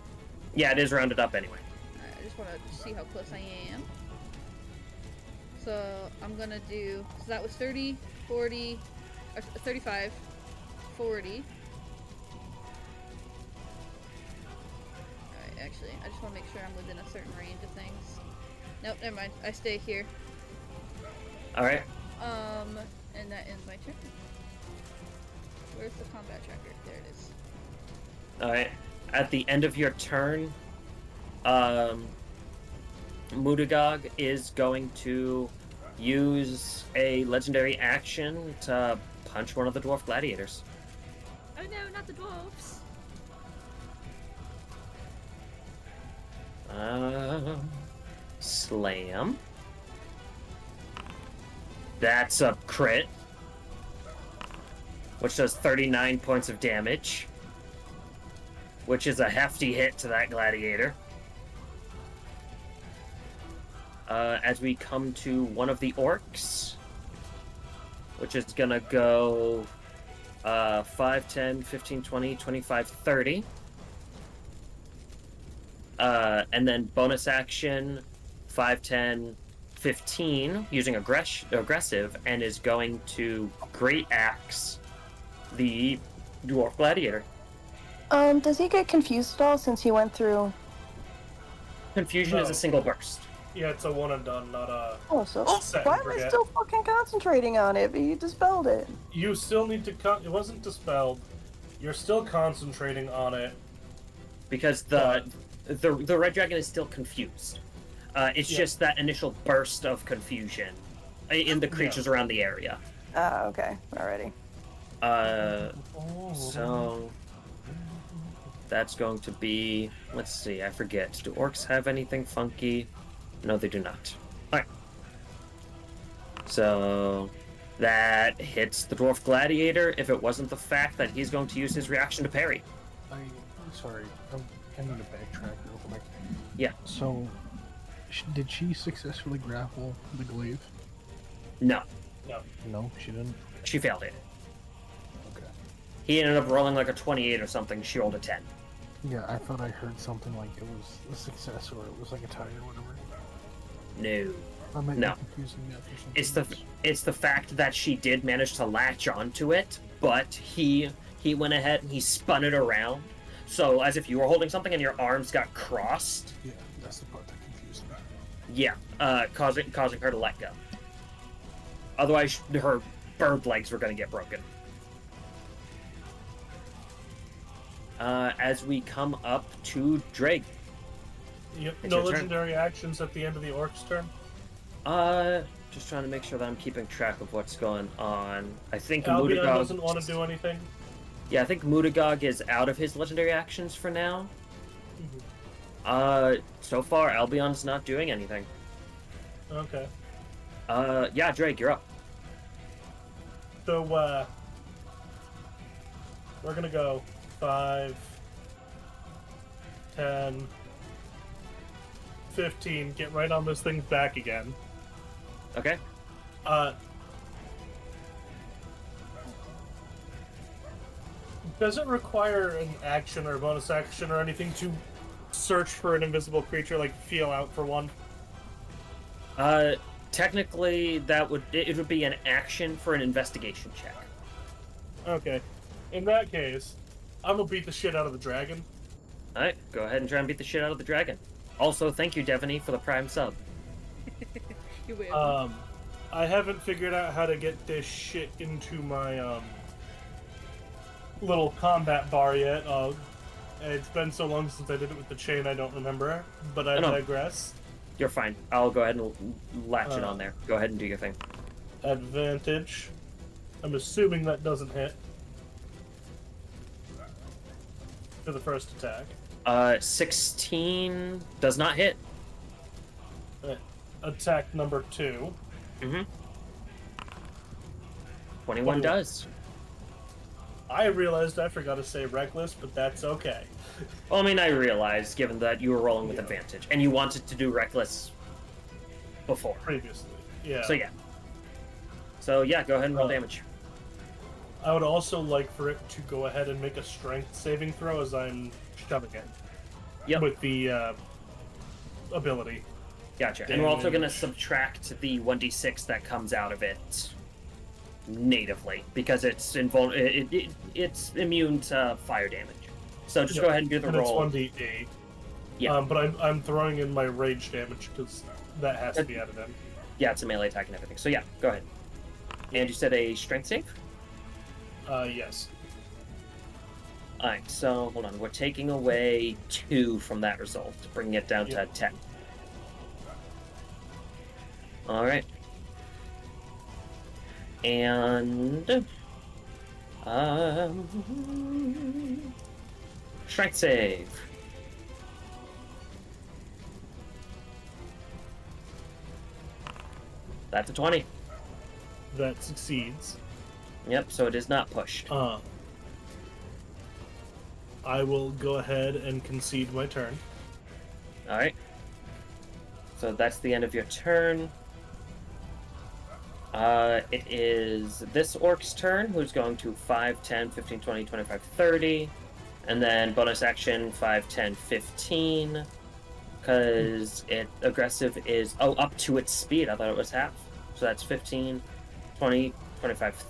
Yeah, it is rounded up anyway. Alright, I just wanna see how close I am. So I'm gonna do... So that was 30, 40... Or 35, 40... Alright, actually, I just want to make sure I'm within a certain range of things. Nope, never mind. I stay here. Alright. And that ends my turn. Where's the combat tracker? There it is. Alright. At the end of your turn, Mudagog is going to use a legendary action to punch one of the dwarf gladiators. Oh no, not the dwarves! Slam. That's a crit, which does 39 points of damage, which is a hefty hit to that gladiator. As we come to one of the orcs, which is gonna go 5, 10, 15, 20, 25, 30. And then bonus action 5, 10, 15 using aggressive, and is going to great axe the dwarf gladiator. Does he get confused at all since he went through? Confusion is No. a single burst. Yeah, it's a one and done, not a Oh, so set why and am I forget. still fucking concentrating on it? But you dispelled it. You still need to it wasn't dispelled. You're still concentrating on it. Because the red dragon is still confused. It's Yeah. just that initial burst of confusion in the creatures around the area. Okay, already. So that's going to be, let's see, I forget. Do orcs have anything funky? No, they do not. Alright. So that hits the dwarf gladiator if it wasn't the fact that he's going to use his reaction to parry. I'm sorry. I need to backtrack real quick. Yeah. So, did she successfully grapple the glaive? No, No, she didn't. she failed it. Okay. He ended up rolling like a 28 or something. She rolled a 10. Yeah, I thought I heard something like it was a success or it was like a tie or whatever. No. I might No. be confusing that for something. It's the fact that she did manage to latch onto it, but he went ahead and he spun it around. So as if you were holding something and your arms got crossed. Yeah, that's the part that confused me. Yeah, causing her to let go. Otherwise, her bird legs were going to get broken. as we come up to Draig. Yep. It's No your turn. legendary actions at the end of the orc's turn. Just trying to make sure that I'm keeping track of what's going on. I think Albion Mutagog doesn't want to do anything. Yeah, I think Mutagog is out of his legendary actions for now. So far, Albion's not doing anything. Okay. Yeah, Drake, you're up. So, we're gonna go 5, 10, 15, get right on this thing's back again. Okay. Does it require an action or a bonus action or anything to search for an invisible creature, like feel out for one? Technically, it would be an action for an investigation check. Okay. In that case, I'm gonna beat the shit out of the dragon. Alright, go ahead and try and beat the shit out of the dragon. Also, thank you, Devaney, for the Prime sub. You will. I haven't figured out how to get this shit into my, little combat bar yet. It's been so long since I did it with the chain, I don't remember. But I digress. You're fine. I'll go ahead and latch it on there. Go ahead and do your thing. Advantage. I'm assuming that doesn't hit. For the first attack. 16 does not hit. Attack number 2. 21 does. I realized I forgot to say reckless, but that's okay. Well, I mean, I realized, given that you were rolling with advantage, and you wanted to do reckless before. Previously, yeah. So yeah, go ahead and roll damage. I would also like for it to go ahead and make a strength saving throw as I'm shoving it. Yep. With the ability. Gotcha. And we're also going to subtract the 1d6 that comes out of it natively, because it's it's immune to fire damage. So just go ahead and do the and roll. It's 1d8. Yeah. But I'm throwing in my rage damage because that has to be added in. Yeah, it's a melee attack and everything. So yeah, go ahead. And you said a strength save? Yes. Alright, so hold on. We're taking away 2 from that result, bringing it down to 10. Alright. And strength save. That's a 20. That succeeds. Yep, so it is not pushed. I will go ahead and concede my turn. Alright. So that's the end of your turn. It is this orc's turn, who's going to 5, 10, 15, 20, 25, 30. And then bonus action 5, 10, 15. Because aggressive is, up to its speed. I thought it was half. So that's 15, 20, 25,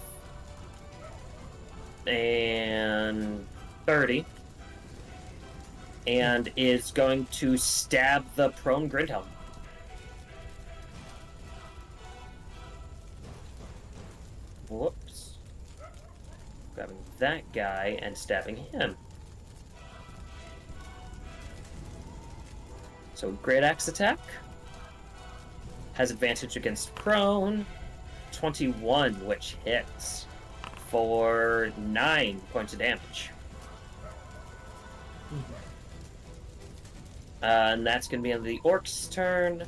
and 30. And is going to stab the prone Grindhelm. Whoops. Grabbing that guy and stabbing him. So great axe attack. Has advantage against prone. 21, which hits for 9 points of damage. And that's going to be on the orc's turn,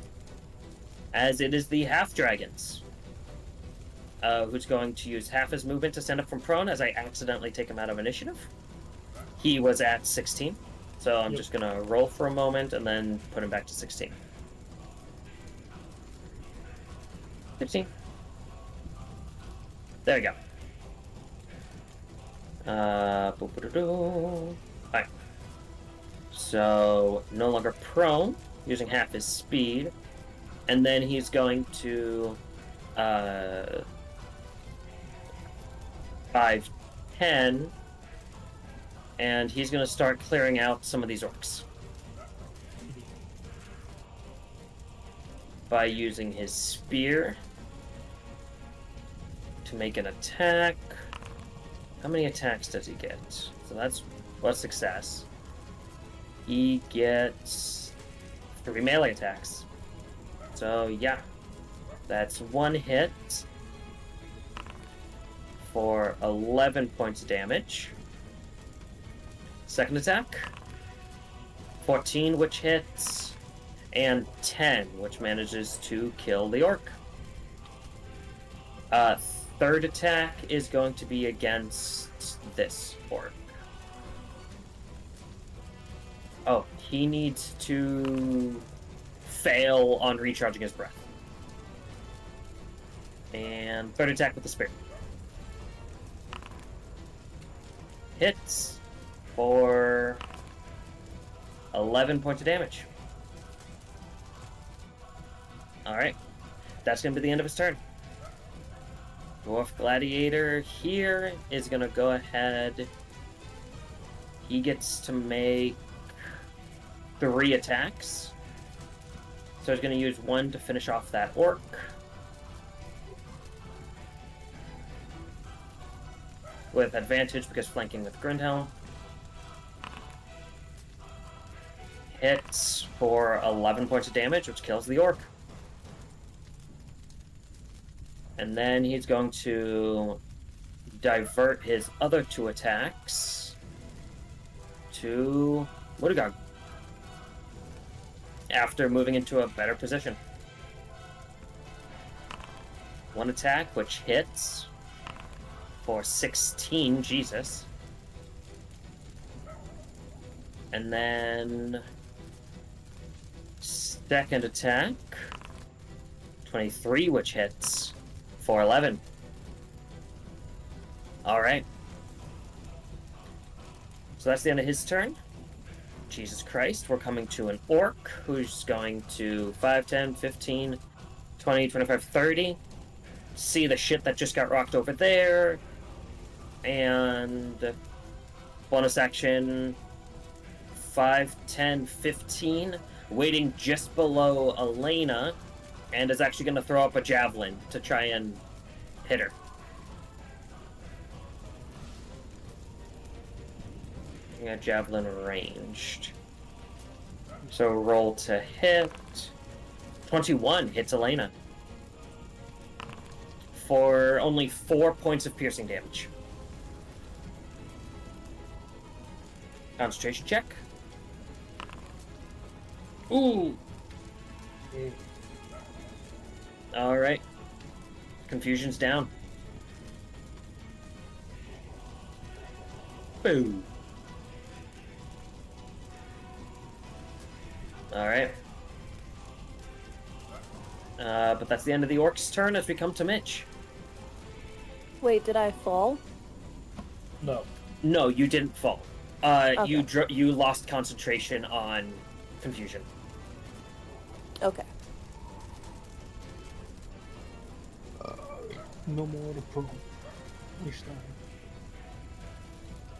as it is the half-dragons, who's going to use half his movement to stand up from prone as I accidentally take him out of initiative. He was at 16, so I'm just going to roll for a moment and then put him back to 16. 15. There we go. Alright. So, no longer prone, using half his speed. And then he's going to 5, 10, and he's going to start clearing out some of these orcs by using his spear to make an attack. How many attacks does he get? So that's plus success, he gets 3 melee attacks. So yeah, that's 1 hit for 11 points of damage. Second attack, 14, which hits, and 10, which manages to kill the orc. Third attack is going to be against this orc. Oh, he needs to fail on recharging his breath. And third attack with the spear. Hits for 11 points of damage. Alright. That's going to be the end of his turn. Dwarf Gladiator here is going to go ahead. He gets to make 3 attacks. So he's going to use 1 to finish off that orc. With advantage because flanking with Grindhelm. Hits for 11 points of damage, which kills the orc. And then he's going to divert his other 2 attacks to Mudigog after moving into a better position. 1 attack, which hits for 16, Jesus. And then second attack, 23, which hits for 11. Alright. So that's the end of his turn. Jesus Christ, we're coming to an orc who's going to 5, 10, 15, 20, 25, 30. See the shit that just got rocked over there. And bonus action 5, 10, 15. Waiting just below Elena. And is actually going to throw up a javelin to try and hit her. We got javelin ranged. So roll to hit. 21 hits Elena. For only 4 points of piercing damage. Concentration check. Ooh! Alright. Confusion's down. Boom. Alright. But that's the end of the orc's turn as we come to Mitch. Wait, did I fall? No. No, you didn't fall. Okay. You lost concentration on confusion. Okay. No more to pro. We stand.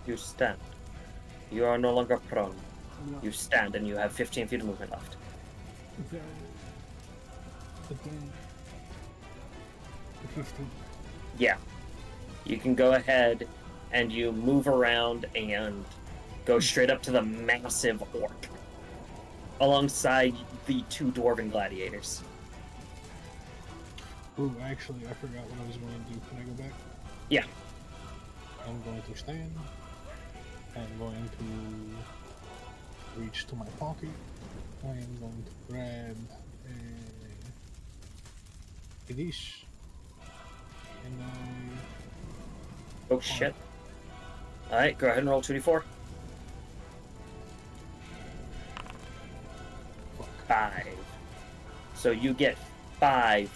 You stand. You are no longer prone. No. You stand and you have 15 feet of movement left. Very. Again. 15. Yeah. You can go ahead and you move around and go straight up to the massive orc. Alongside the 2 dwarven gladiators. Ooh, actually, I forgot what I was going to do. Can I go back? Yeah. I'm going to stand. I'm going to reach to my pocket. I am going to grab a dish. And Oh shit. Alright, go ahead and roll 2d4. 5. So you get 5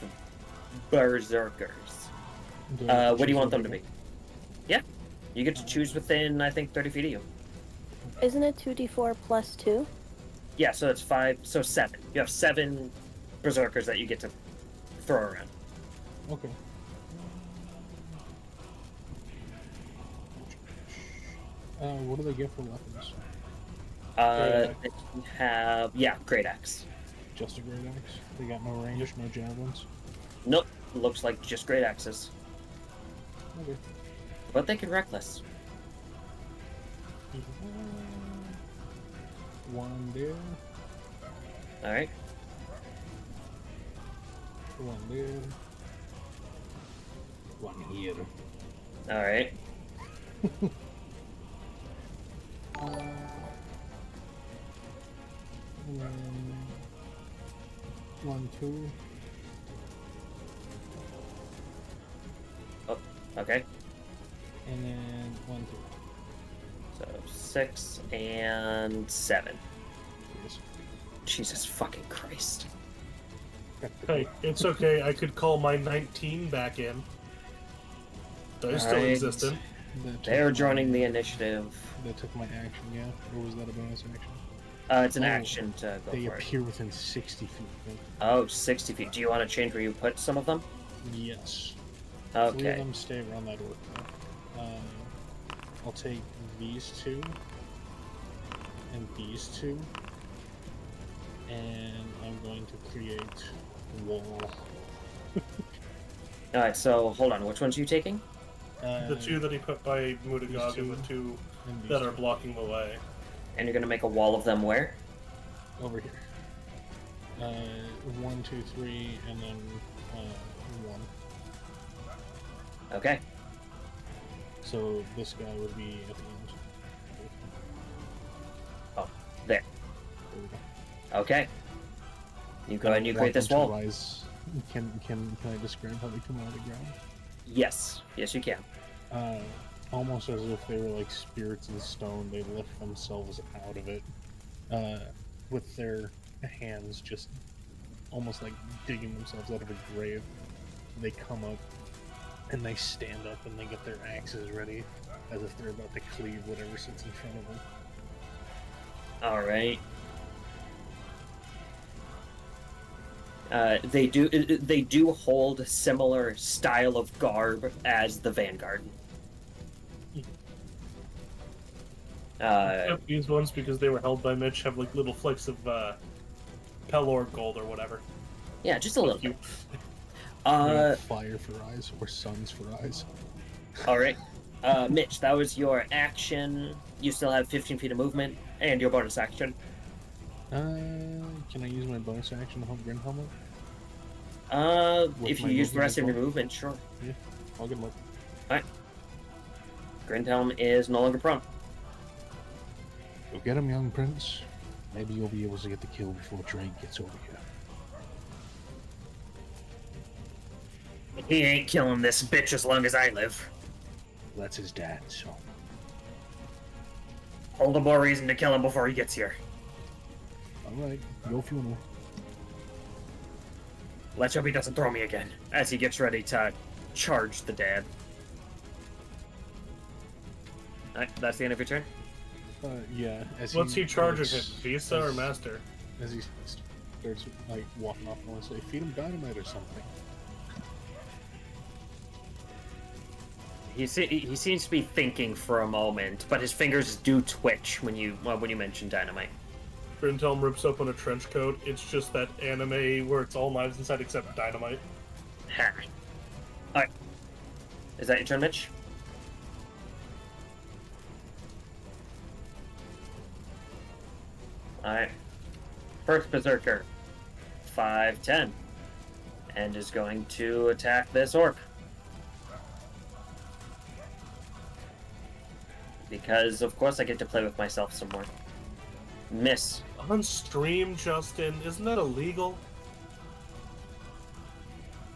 berserkers. What do you want them to be? Yeah. You get to choose within, I think, 30 feet of you. Isn't it 2d4 plus 2? Yeah, so that's 5, so 7. You have 7 berserkers that you get to throw around. Okay. What do they get for weapons? They have, yeah, great axe. Just a great axe? They got no range, no javelins? Nope, looks like just great axes. Okay. But they can reckless. One there, All right. one there, one here. All right. One, two, Oh, okay. and then one, two. So 6 and 7. Yes. Jesus fucking Christ. Hey, it's okay. I could call my 19 back in. They're still Alright. existent. That took They're my- joining the initiative. That took my action, yeah. Or was that a bonus action? It's an Oh, action to go They for it. appear within 60 feet. Oh, 60 feet. Do you want to change where you put some of them? Yes. 3 of Okay. them stay around that orc. I'll take these 2 and these 2, and I'm going to create a wall. Alright, so hold on. Which ones are you taking? The 2 that he put by Mutagog and the 2 and these that are 2 blocking the way. And you're going to make a wall of them where? over here. 1, 2, 3, and then 1. Okay. So this guy would be at the end. There. There we go. Okay. You go ahead and you Want create this them to wall. rise. Can I describe how they come out of the ground? Yes. Yes, you can. Almost as if they were like spirits in stone. They lift themselves out of it, with their hands just almost like digging themselves out of a grave. They come up and they stand up and they get their axes ready, as if they're about to cleave whatever sits in front of them. Alright. They do hold similar style of garb as the Vanguard. Yep, these ones, because they were held by Mitch, have like little flecks of Pelor gold or whatever. Yeah, just a little You- bit. They have fire for eyes or suns for eyes. Alright. Mitch, that was your action. You still have 15 feet of movement, and your bonus action. Can I use my bonus action to help Grin helmet? With If you my use the rest of your movement movement, sure. Yeah, I'll get him up. Alright. Grindhelm is no longer prone. Go get him, young prince. Maybe you'll be able to get the kill before Draig gets over here. He ain't killing this bitch as long as I live. That's his dad, so. All the more reason to kill him before he gets here. Alright, go funeral. Let's hope he doesn't throw me again, as he gets ready to charge the dad. Alright, that's the end of your turn? Yeah. As What's he charging him? like, Visa or as- Master? As he starts like walking off, I want to say, feed him dynamite or something. He seems to be thinking for a moment, but his fingers do twitch when you mention dynamite. Grintelm rips open a trench coat. It's just that anime where it's all knives inside except dynamite. Ha. Alright. Is that your turn, Mitch? Alright. First Berserker. 5'10". And is going to attack this orc. Because, of course, I get to play with myself some more. Miss. On stream, Justin, isn't that illegal?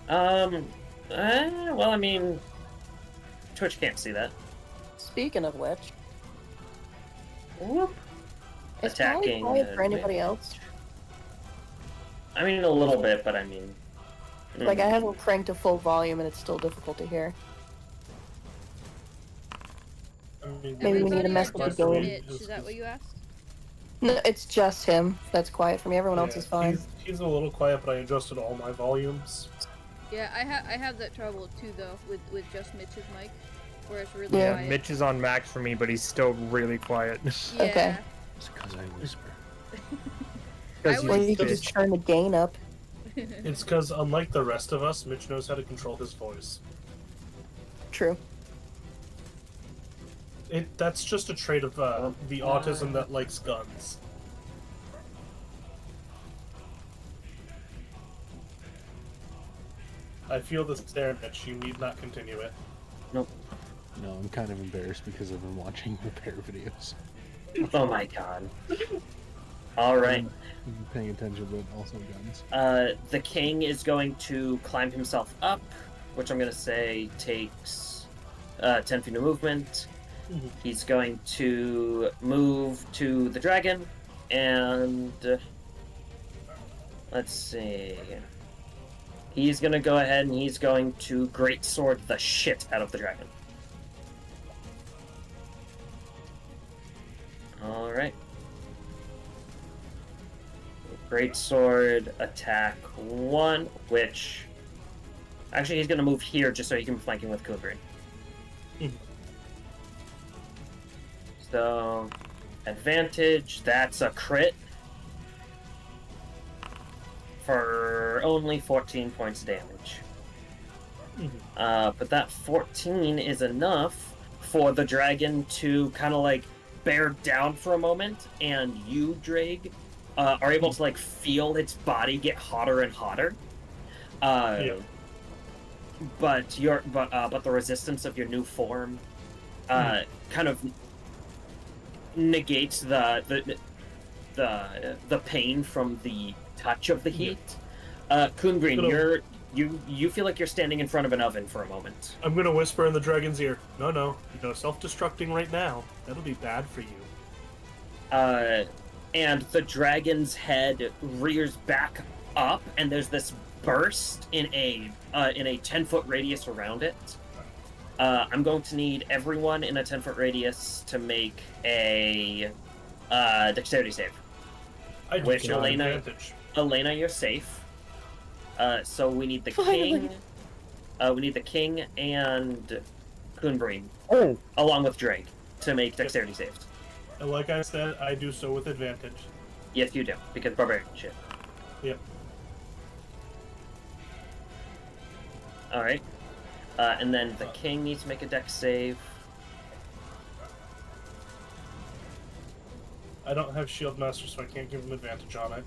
Well, I mean, Twitch can't see that. Speaking of which, Whoop. is Attacking, Callie quiet for anybody Mitch. else? I mean, a little bit, but I mean... Like, I haven't cranked to full volume and it's still difficult to hear. I mean, Maybe we need Everybody to mess with the except game. Mitch, is that what you asked? No, it's just him that's quiet for me. Everyone else is fine. He's a little quiet, but I adjusted all my volumes. Yeah, I have that trouble too though with just Mitch's mic, where it's really Yeah. quiet. Mitch is on max for me, but he's still really quiet. Yeah. Okay. It's because I whisper. I Or you could was- just turn the gain up. It's because, unlike the rest of us, Mitch knows how to control his voice. True. That's just a trait of the autism that likes guns. I feel the stare, Mitch. You need not continue it. Nope. No, I'm kind of embarrassed because I've been watching repair videos. Oh my god. Alright. I've been paying attention, but also guns. The king is going to climb himself up, which I'm going to say takes 10 feet of movement. Mhm. He's going to move to the dragon, and let's see. He's going to go ahead and he's going to greatsword the shit out of the dragon. Alright. Greatsword attack 1, which... Actually, he's going to move here just so he can be flanking with Kun'Brin. So, advantage, that's a crit. For only 14 points of damage. But that 14 is enough for the dragon to kind of like bear down for a moment, and you, Draig, are able to like feel its body get hotter and hotter. Yeah. But the resistance of your new form kind of negates the pain from the touch of the heat. Kun'Brin, you feel like you're standing in front of an oven for a moment. I'm gonna whisper in the dragon's ear. No, self-destructing right now. That'll be bad for you. And the dragon's head rears back up, and there's this burst in a 10-foot radius around it. I'm going to need everyone in a 10-foot radius to make a dexterity save. I do Which, get an Elena- advantage. Elena, you're safe. So we need the king. We need the king and Kun'Brin, along with Draig, to make dexterity saves. And like I said, I do so with advantage. Yes, you do, because barbarian shit. Yep. Alright. And then the king needs to make a dex save. I don't have shield master, so I can't give him advantage on it.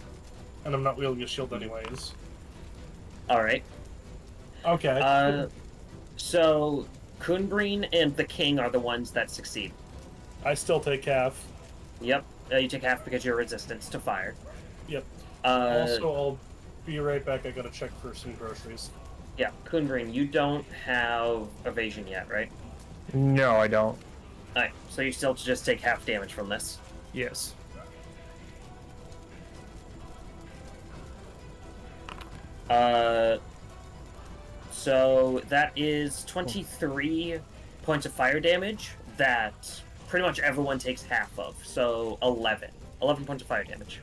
And I'm not wielding a shield anyways. Alright. Okay. So, Kun'Brin and the king are the ones that succeed. I still take half. Yep. You take half because you're resistance to fire. Yep. Also, I'll be right back. I gotta check for some groceries. yeah, Kun'Brin, you don't have evasion yet, right? No, I don't. Alright, so you still just take half damage from this. Yes. So that is 23 points of fire damage that pretty much everyone takes half of. So 11. 11 points of fire damage.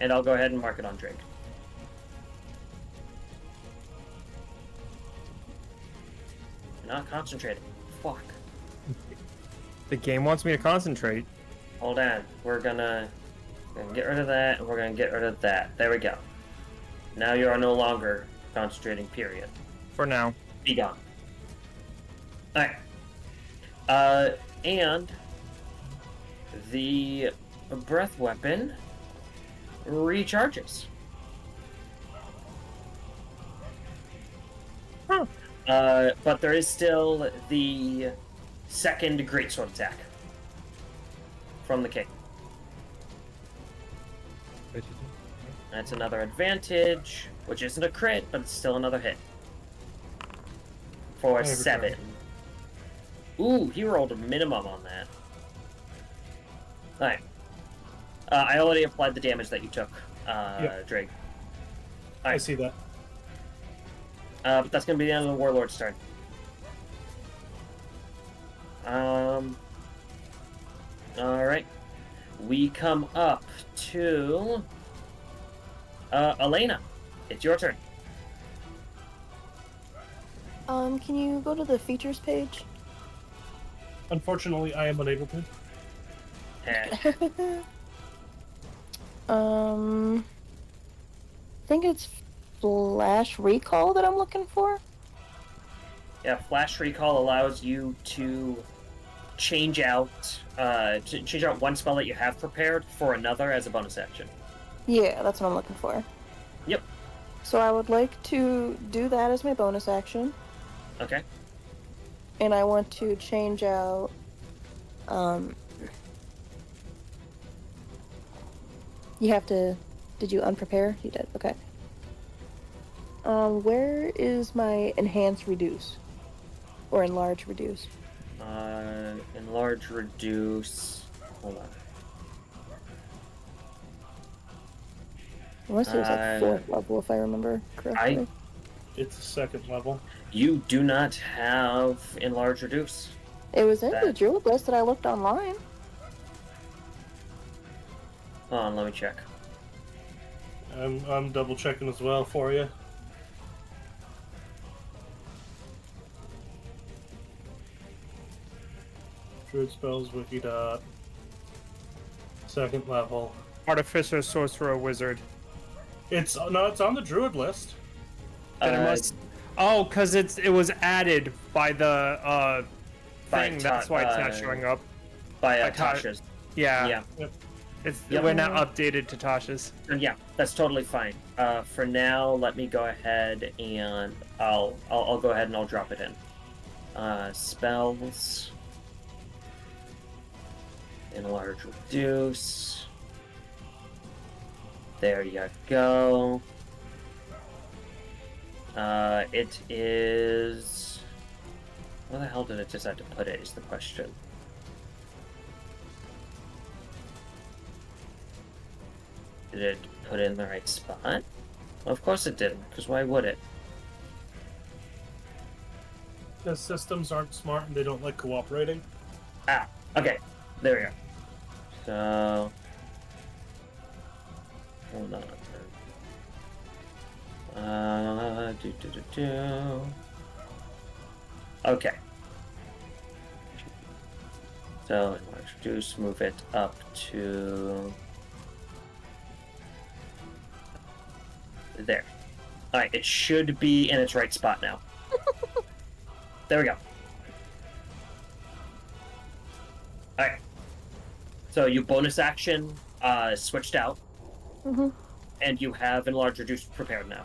And I'll go ahead and mark it on Draig. Not concentrating. Fuck. The game wants me to concentrate. Hold on. We're gonna get rid of that, and we're gonna get rid of that. There we go. Now you are no longer concentrating, period. For now. Be gone. Alright. And the breath weapon recharges. Huh. But there is still the second greatsword attack from the king. That's another advantage, which isn't a crit, but it's still another hit. For 7. Ooh, he rolled a minimum on that. Alright. I already applied the damage that you took, Yep. Draig. I see that. But that's gonna be the end of the Warlord's turn. Alright. We come up to... Elena. It's your turn. Can you go to the features page? Unfortunately, I am unable to. Eh. I think it's Flash Recall that I'm looking for. Yeah, Flash Recall allows you to change out one spell that you have prepared for another as a bonus action. Yeah, that's what I'm looking for. Yep. So I would like to do that as my bonus action, Okay. and I want to change out. You have to. Did you unprepare? You did. Okay. Where is my enhance reduce, or enlarge reduce? Enlarge, reduce. Hold on. Unless it was like 4th level, if I remember correctly. It's 2nd level. You do not have enlarge, reduce. It was in the druid list that I looked online. Hold on, let me check. I'm double checking as well for you. Druid spells, wiki dot. 2nd level. Artificer, sorcerer, wizard. It's on the druid list. And it must. Oh, because it was added by the thing. That's why it's not showing up. By by Tasha's. Yeah. Yeah. Yep. We're not updated to Tasha's. And yeah, that's totally fine. For now, let me go ahead and I'll go ahead and I'll drop it in. Spells. Enlarge, reduce. There you go. It is... Where the hell did it decide to put it is the question. Did it put it in the right spot? Well, of course it didn't, because why would it? Because systems aren't smart and they don't like cooperating. Ah, okay. There we go. So... Hold on. Okay. So, enlarge, reduce, move it up to... There. Alright, it should be in its right spot now. There we go. Alright. So you bonus action switched out. Mm-hmm. And you have enlarge, reduce prepared now.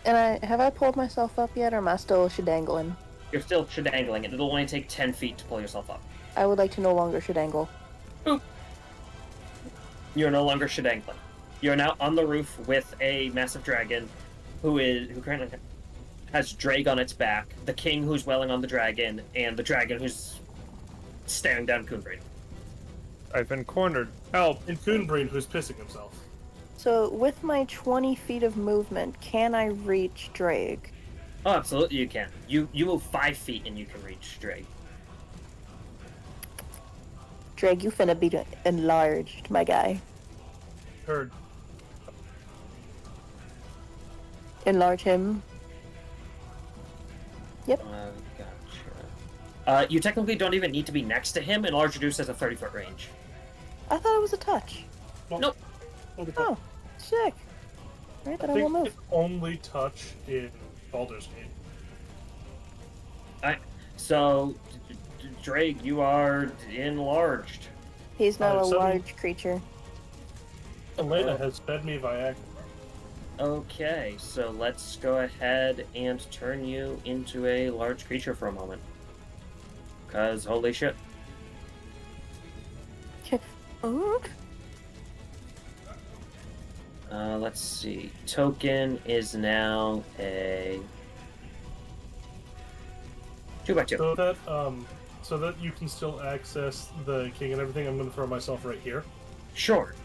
And have I pulled myself up yet, or am I still shedangling? You're still shedangling it. It'll only take 10 feet to pull yourself up. I would like to no longer shedangle. Boop. You're no longer shedangling. You're now on the roof with a massive dragon who currently has Draig on its back, the king who's welling on the dragon, and the dragon who's staring down Kun'Brin. I've been cornered. Help! And Kun'Brin, who's pissing himself. So, with my 20 feet of movement, can I reach Draig? Oh, absolutely you can. You move 5 feet and you can reach Draig. Draig, you finna be enlarged, my guy. Heard. Enlarge him. Yep. Gotcha. You technically don't even need to be next to him. Enlarge reduce has a 30-foot range. I thought it was a touch. Nope. Oh, sick. Alright, then I will think move. it's only touch in Baldur's Gate. Alright, so, Draig, you are enlarged. He's now a somebody- large creature. Elena has fed me Viagra. Okay, so let's go ahead and turn you into a large creature for a moment. Because, holy shit. Oog. Let's see. Token is now a 2x2. So that you can still access the king and everything, I'm going to throw myself right here. Sure.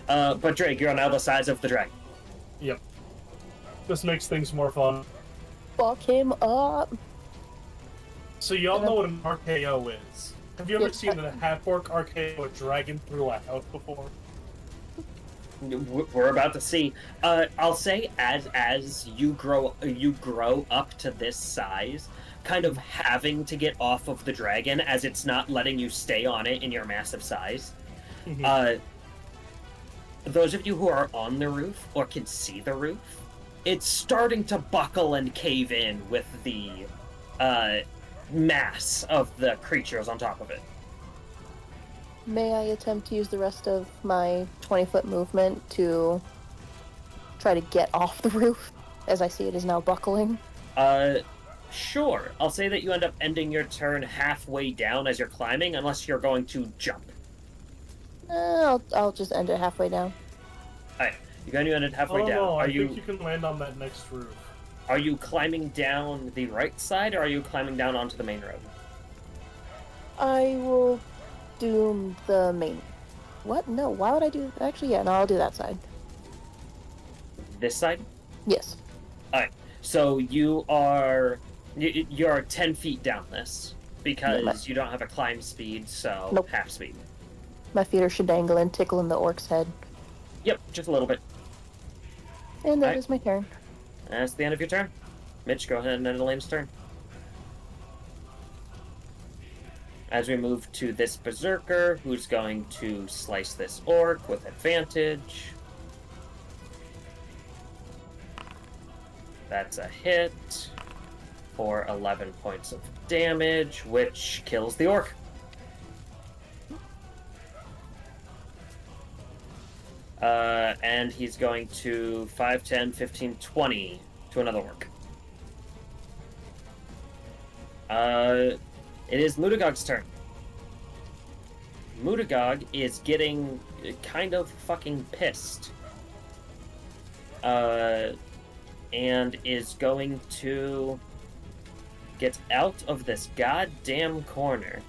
But Drake, you're now the size of the dragon. Yep. This makes things more fun. Fuck him up. So y'all know what an RKO is. Have you ever seen a half-orc RKO a dragon through a house before? We're about to see. I'll say as you grow up to this size, kind of having to get off of the dragon as it's not letting you stay on it in your massive size. Those of you who are on the roof or can see the roof, it's starting to buckle and cave in with the mass of the creatures on top of it. May I attempt to use the rest of my 20-foot movement to try to get off the roof, as I see it is now buckling? Sure. I'll say that you end up ending your turn halfway down as you're climbing, unless you're going to jump. I'll just end it halfway down. Alright, you're going to end it halfway down. No, I Are think you can land on that next roof. Are you climbing down the right side, or are you climbing down onto the main road? I will do the main. What? No, why would I do... Actually, yeah, no, I'll do that side. This side? Yes. Alright, so you're 10 feet down this, because you don't have a climb speed, so Nope. half speed. My feet are shedangling, tickling the orc's head. Yep, just a little bit. And that Alright. is my turn. That's the end of your turn. Mitch, go ahead and end Elaine's turn. As we move to this berserker, who's going to slice this orc with advantage. That's a hit for 11 points of damage, which kills the orc. And he's going to 5, 10, 15, 20 to another orc. It is Mutagog's turn. Mutagog is getting kind of fucking pissed. And is going to get out of this goddamn corner.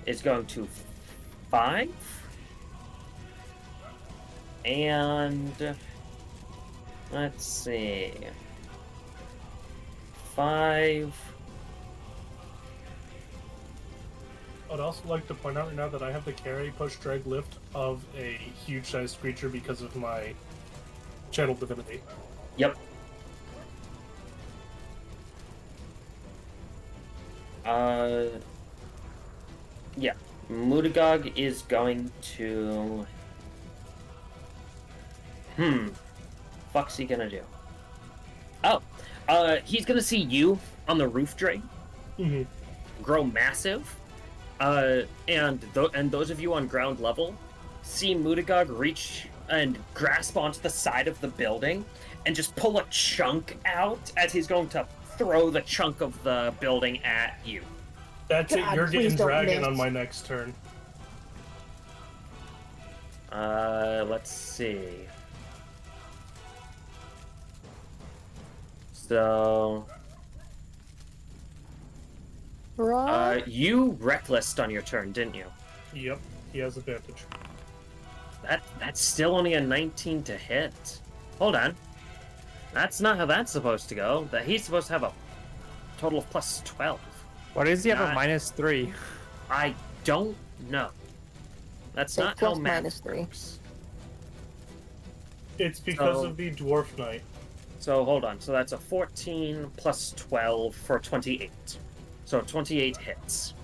Is going to 5. And let's see. 5. I'd also like to point out right now that I have the carry, push, drag, lift of a huge-sized creature because of my channel divinity. Yep. Yeah. Mutagog is going to... Fuck's he gonna do? Oh. He's gonna see you on the roof, Draig. Mm-hmm. Grow massive. And those of you on ground level see Mutagog reach and grasp onto the side of the building and just pull a chunk out as he's going to throw the chunk of the building at you. That's it. God, You're please getting don't dragon miss. on my next turn. Let's see. So, Right. you recklessed on your turn, didn't you? Yep, he has advantage. That's still only a 19 to hit. Hold on. That's not how that's supposed to go. That he's supposed to have a total of plus 12. Why does he have a Not- -3? I don't know. That's Say not how plus math -3. works. It's because So- of the dwarf knight. So hold on. So that's a 14 plus 12 for 28. So 28 hits.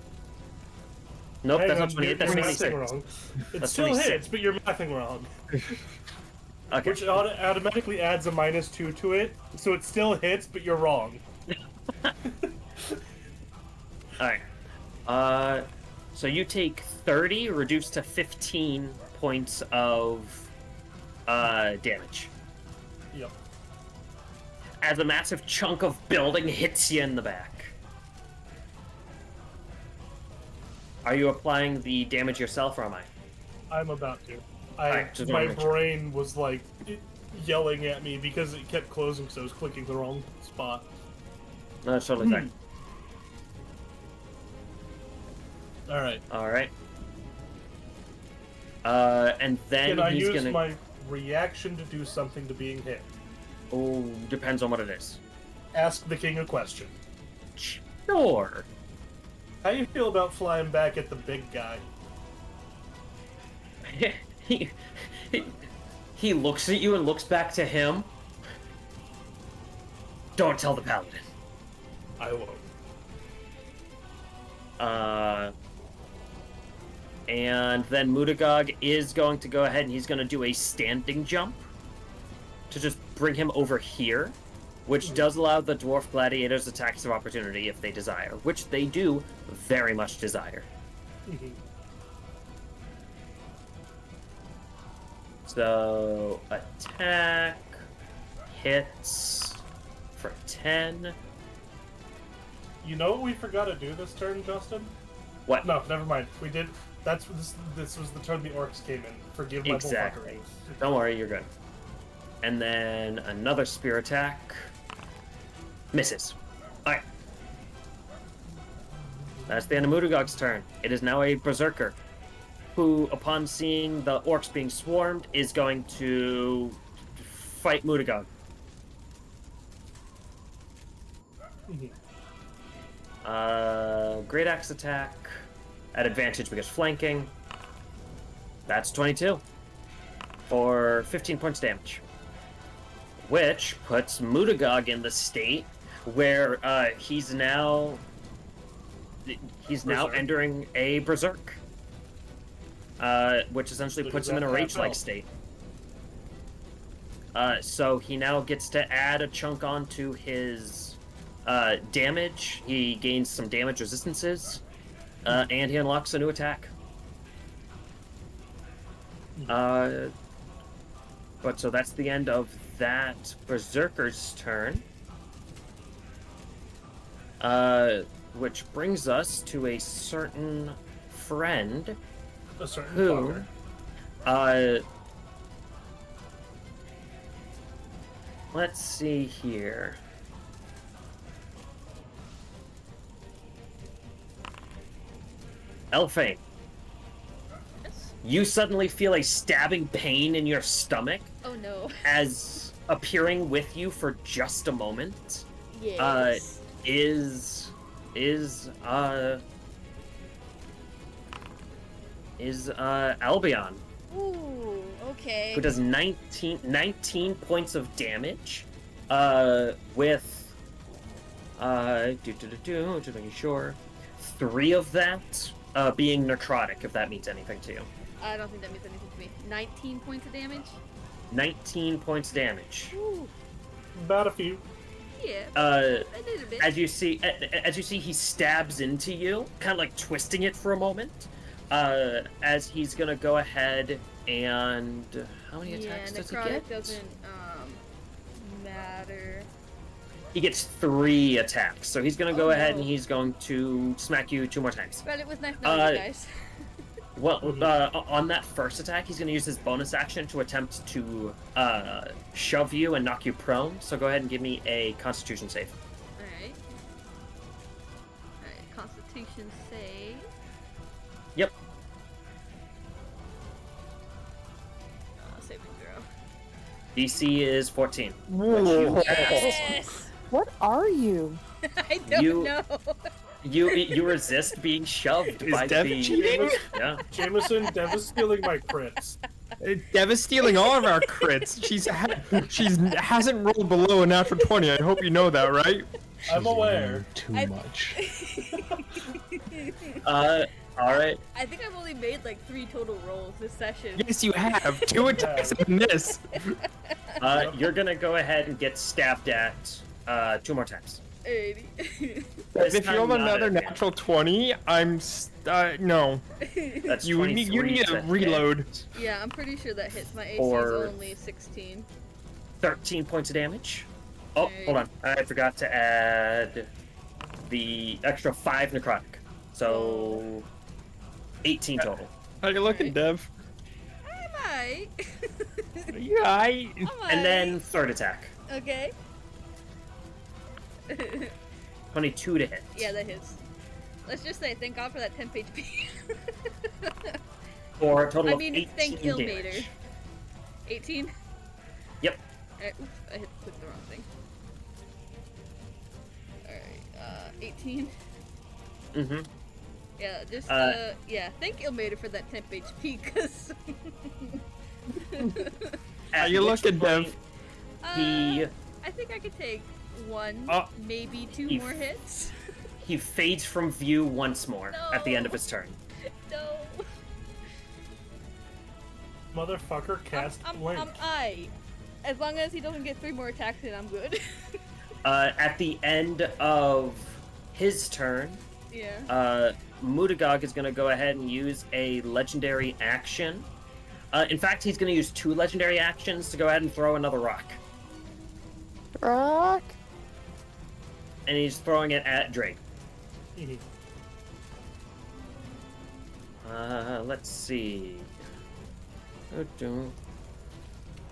Nope, Hang that's on, not 28. That's you're 26. mathing wrong. It That's still 26. hits, but you're mathing wrong. Okay. Which automatically adds a -2 to it, so it still hits, but you're wrong. Alright. So you take 30 reduced to 15 points of damage. Yep. As a massive chunk of building hits you in the back. Are you applying the damage yourself, or am I? I'm about to. Alright, just My wanna make sure. brain was like yelling at me because it kept closing, so I was clicking the wrong spot. No, that's totally fine. Alright. Alright. And then Can I he's use gonna... my reaction to do something to being hit? Oh, depends on what it is. Ask the king a question. Sure. How you feel about flying back at the big guy? he, he looks at you and looks back to him. Don't tell the paladin. I won't. And then Mutagog is going to go ahead and he's going to do a standing jump to just bring him over here, which does allow the dwarf gladiators attacks of opportunity if they desire, which they do very much desire. So, attack, hits for 10. You know what we forgot to do this turn, Justin? What? No, never mind. We did. This was the turn the orcs came in. Forgive my Exactly. bullfuckery. Don't worry, you're good. And then another spear attack. Misses. Alright. That's the end of Mudagog's turn. It is now a berserker, who, upon seeing the orcs being swarmed, is going to fight Mudagog. Great axe attack at advantage because flanking. That's 22 for 15 points damage, which puts Mudagog in the state where he's now Berserk. entering a berserk, which essentially So puts does him in that a half rage-like health? state. So he now gets to add a chunk onto his damage. He gains some damage resistances, and he unlocks a new attack. But so that's the end of that berserker's turn. Which brings us to a certain friend A certain who, fucker. let's see here. Elfain, Yes. you suddenly feel a stabbing pain in your stomach Oh no. as appearing with you for just a moment Yes. is Albion, Ooh, okay. who does 19 points of damage, with just making sure, 3 of that being necrotic, if that means anything to you. I don't think that means anything to me. 19 points of damage? 19 points of damage. Ooh, About a few. yeah. I did a bit. As you see, he stabs into you, kind of like twisting it for a moment. As he's gonna go ahead and how many attacks does he necrotic get? doesn't matter. He gets 3 attacks, so he's gonna go Oh, ahead no. and he's going to smack you 2 more times. But it was nice knowing you guys. Well, on that first attack, he's gonna use his bonus action to attempt to shove you and knock you prone. So go ahead and give me a Constitution save. Alright. Alright, Constitution save. Yep. Saving throw. DC is 14. Yes! What are you? I don't You- know. You resist being shoved Is by Dev the cheating? Yeah. Jameson, Dev is stealing my crits. Dev is stealing all of our crits. She's hasn't rolled below a natural 20. I hope you know that, right? I'm aware. Too I- much. All right. I think I've only made like 3 total rolls this session. Yes, you have 2 attacks in this. You're gonna go ahead and get stabbed at 2 more times. 80. This If you time roll not another at natural 20, no. That's You need 23 to hit. reload. Yeah, I'm pretty sure that hits. My AC Or- is only 16. 13 points of damage. Oh, Okay. hold on. I forgot to add the extra 5 necrotic. So 18 total. How you looking, Dev? I Yeah, I. might. And then third attack. Okay. 22 to hit. Yeah, that hits. Let's just say thank God for that 10 HP. For a total I of mean, 18 thank Illmater. damage. 18? Yep. Alright, oops, I clicked the wrong thing. Alright, 18. Mm-hmm. Yeah, just, Uh, yeah, thank Illmater for that 10 HP, cause... How you looking, Dev? He I think I could take 1, Oh. maybe 2 He more hits. he fades from view once more at the end of his turn. No. Motherfucker cast Blink. I. As long as he doesn't get 3 more attacks, then I'm good. At the end of his turn, Yeah. Mutagog is going to go ahead and use a legendary action. In fact, he's going to use 2 legendary actions to go ahead and throw another rock. Rock. And he's throwing it at Draig. Let's see.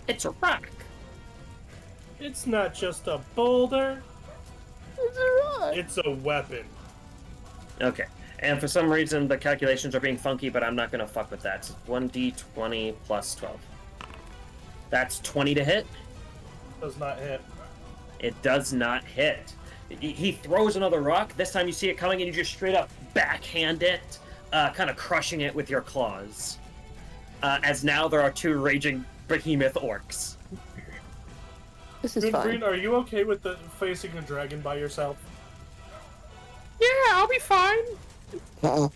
It's a rock. It's not just a boulder. It's a rock. It's a weapon. Okay. And for some reason, the calculations are being funky, but I'm not going to fuck with that. It's 1d20 plus 12. That's 20 to hit. Does not hit. It does not hit. He throws another rock. This time you see it coming and you just straight up backhand it, kind of crushing it with your claws. As now there are 2 raging behemoth orcs. This is Kun'Brin, fine. are you okay with facing a dragon by yourself? Yeah, I'll be fine. I'm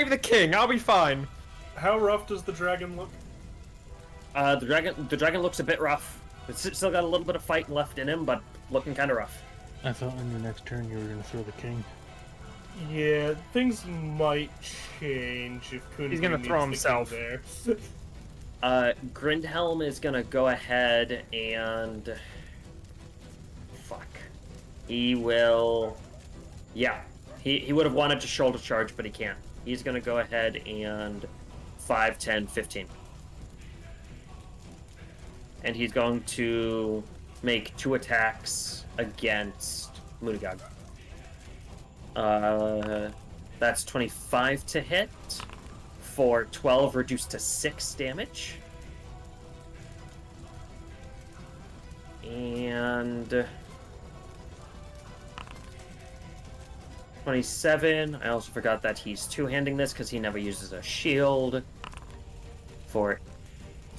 the king. I'll be fine. How rough does the dragon look? The dragon looks a bit rough. It's still got a little bit of fight left in him, but looking kind of rough. I thought on your next turn you were going to throw the king. Yeah, things might change if Kun'Brin He's gonna throw needs to go himself. there. Grindhelm is gonna go ahead and... Fuck. He will... Yeah. He would have wanted to shoulder charge, but he can't. He's gonna go ahead and 5, 10, 15. And he's going to make 2 attacks against Mutagog. That's 25 to hit for 12 reduced to 6 damage. And 27. I also forgot that he's two-handing this because he never uses a shield. For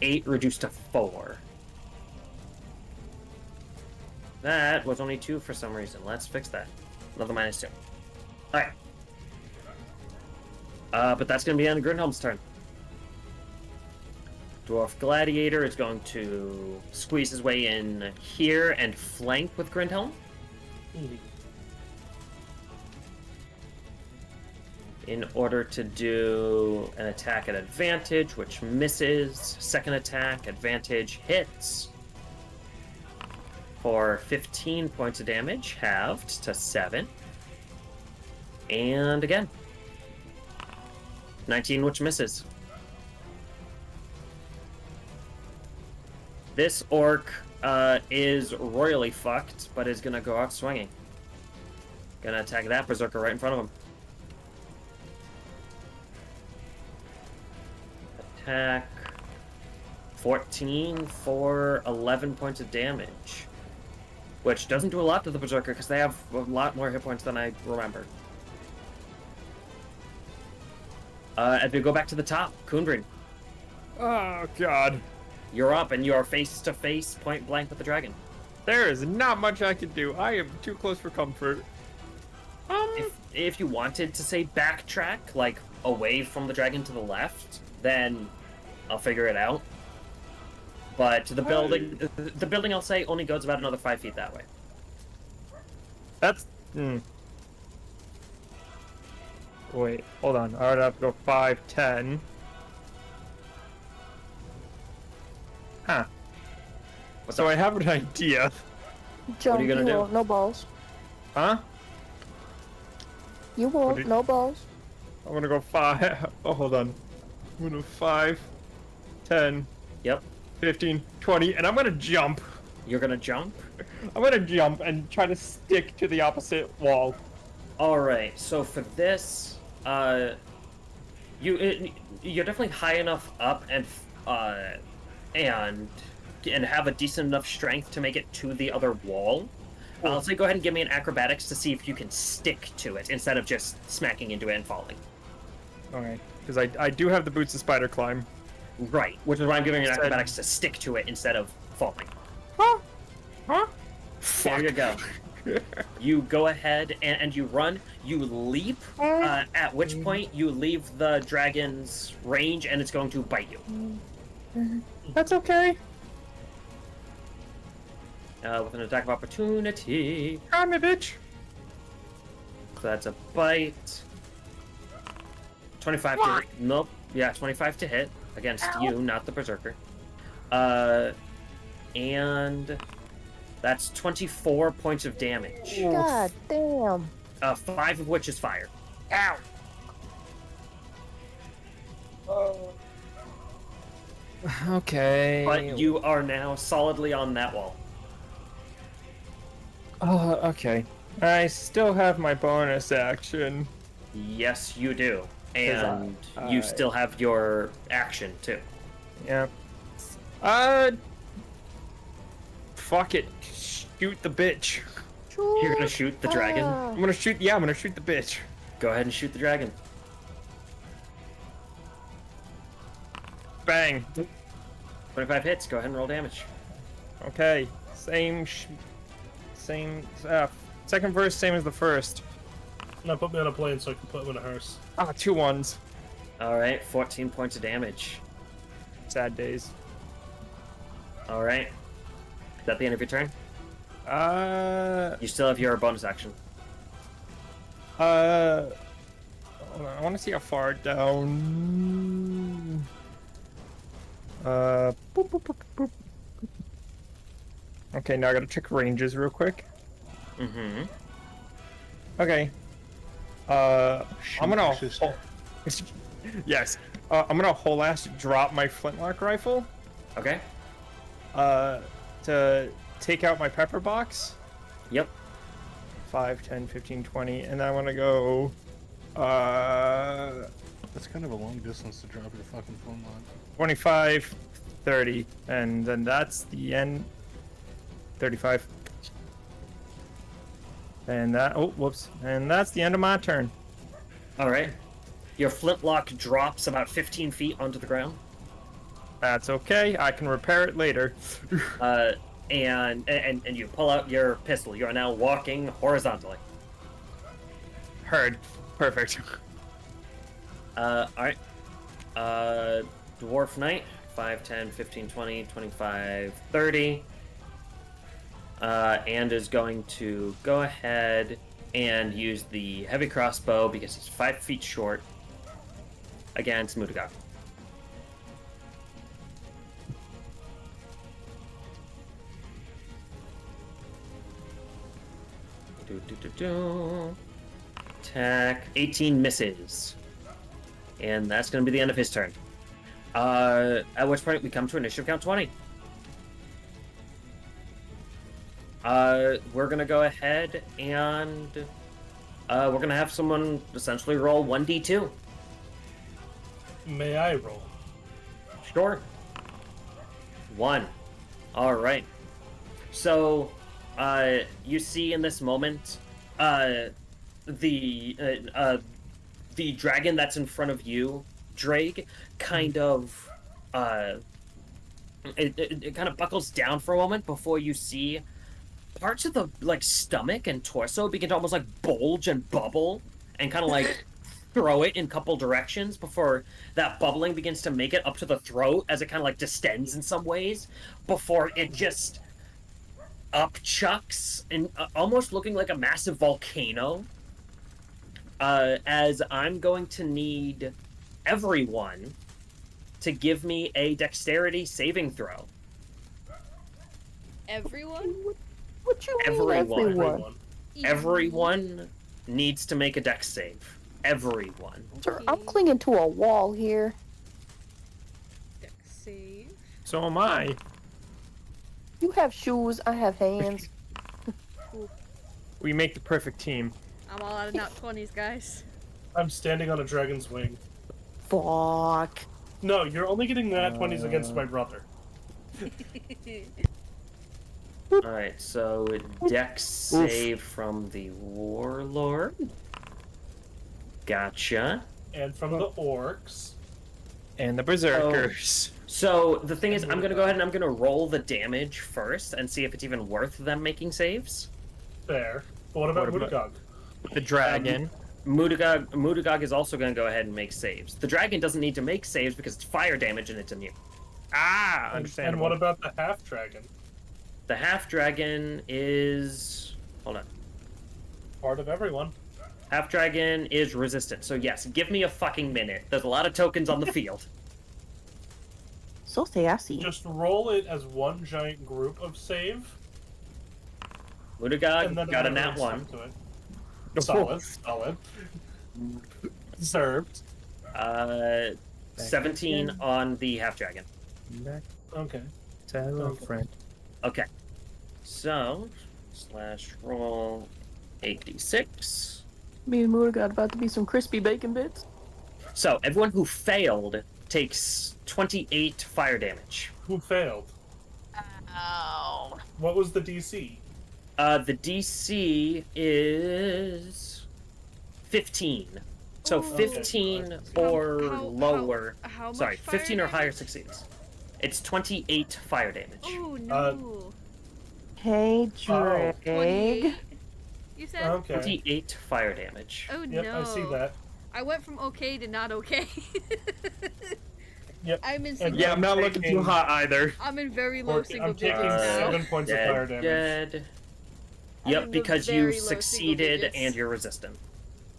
8 reduced to 4. That was only 2 for some reason. Let's fix that. Another -2. Alright. But that's going to be on Grindhelm's turn. Dwarf Gladiator is going to squeeze his way in here and flank with Grindhelm. In order to do an attack at advantage, which misses. Second attack, advantage, hits. For 15 points of damage, halved to 7. And again. 19, which misses. This orc is royally fucked, but is gonna go out swinging. Gonna attack that berserker right in front of him. Attack. 14 for 11 points of damage. Which doesn't do a lot to the berserker, because they have a lot more hit points than I remember. As we go back to the top, Kun'Brin, Oh, God. you're up, and you're face-to-face, point-blank with the dragon. There is not much I can do. I am too close for comfort. If you wanted to say backtrack, like, away from the dragon to the left, then I'll figure it out. But the building, I'll say, only goes about another 5 feet that way. That's... Wait, hold on. I would have to go 5, 10. Huh. So I have an idea. Jump, you gonna do? won't, no balls. Huh? You won't, do you- no balls. I'm gonna go 5. Oh, hold on. I'm gonna 5, 10, Yep. 15, 20, and I'm gonna jump. You're gonna jump? I'm gonna jump and try to stick to the opposite wall. Alright, so for this, you're definitely high enough up and have a decent enough strength to make it to the other wall. I'll say go ahead and give me an acrobatics to see if you can stick to it instead of just smacking into it and falling. Okay, because I do have the boots of spider climb. Right, which is why I'm giving you an Said- acrobatics to stick to it instead of falling. Huh? Huh? There you go. You go ahead and you run, you leap, at which point you leave the dragon's range and it's going to bite you. That's okay. with an attack of opportunity. Come here, bitch. So that's a bite. 25 to hit. Nope. Yeah, 25 to hit against you, not the berserker. And that's 24 points of damage. God damn. 5 of which is fire. Ow. Okay. But you are now solidly on that wall. Okay. I still have my bonus action. Yes, you do. And I- you still have your action, too. Yeah. Fuck it. Shoot the bitch. You're gonna shoot the dragon? Ah. I'm gonna shoot the bitch. Go ahead and shoot the dragon. Bang. 25 hits, go ahead and roll damage. Okay. Same, second verse, same as the first. Now put me on a plane so I can put him in a hearse. 2 1s. Alright, 14 points of damage. Sad days. Alright. Is that the end of your turn? You still have your bonus action. Hold on, I want to see how far down. Boop, boop, boop, boop. Okay, now I gotta check ranges real quick. Mm-hmm. Okay. I'm gonna. sister. Yes. I'm gonna whole ass drop my flintlock rifle. Okay. To take out my pepper box. Yep. 5, 10, 15, 20, and I want to go. That's kind of a long distance to drop your fucking phone line. 25, 30, and then that's the end. 35. And that. Oh, whoops. And that's the end of my turn. Alright. Your flintlock drops about 15 feet onto the ground. That's okay. I can repair it later. And you pull out your pistol. You are now walking horizontally. Heard. Perfect. Alright. Dwarf Knight. 5, 10, 15, 20, 25, 30. And is going to go ahead and use the heavy crossbow because he's 5 feet short against Mutagak. Attack. 18 misses. And that's going to be the end of his turn. At which point we come to initiative count 20. We're going to go ahead and we're going to have someone essentially roll 1d2. May I roll? Sure. 1. All right. So, you see in this moment, the dragon that's in front of you, Draig, kind of, it kind of buckles down for a moment before you see parts of the stomach and torso begin to almost bulge and bubble and kind of throw it in a couple directions before that bubbling begins to make it up to the throat as it kind of distends in some ways before it just upchucks and almost looking like a massive volcano. As I'm going to need everyone to give me a dexterity saving throw. Everyone? What you mean, Everyone. everyone? Everyone needs to make a dex save. Everyone. Sir, I'm clinging to a wall here. Dex save. So am I. You have shoes, I have hands. We make the perfect team. I'm all out of nat 20s, guys. I'm standing on a dragon's wing. Fuck. No, you're only getting nat 20s against my brother. Alright, so dex save from the warlord. Gotcha. And from the orcs. And the berserkers. So the thing is, I'm gonna go ahead and I'm gonna roll the damage first and see if it's even worth them making saves. Fair. But what about What about- Mutagog? The dragon. Mutagog is also gonna go ahead and make saves. The dragon doesn't need to make saves because it's fire damage and it's immune. Ah, And understandable. what about the half dragon? The half dragon is. Hold on. Part of everyone. Half dragon is resistant. So yes, give me a fucking minute. There's a lot of tokens on the field. So sassy. Just roll it as one giant group of save. Mudagog And then got a everyone nat one. stuck to it. Solid. Solid. Deserved. 17 on the half dragon. Back Okay. to hello, friend. Okay. So, slash roll 8d6. Me and Moore got about to be some crispy bacon bits. So, everyone who failed takes 28 fire damage. Who failed? Ow. What was the DC? The DC is 15. So Ooh. 15 Okay. or How- lower. how much Sorry, fire 15 or higher damage? succeeds. It's 28 fire damage. Oh no. Hey, Draig. 28? You said? Okay. 28 fire damage. Oh Yep, no. I see that. I went from okay to not okay. Yep. I'm in And single. Yeah, I'm not looking too hot either. I'm in very low single I'm taking digits now. 7 points of fire damage. Dead. I'm Yep, in the because very you low single succeeded digits. and you're resistant.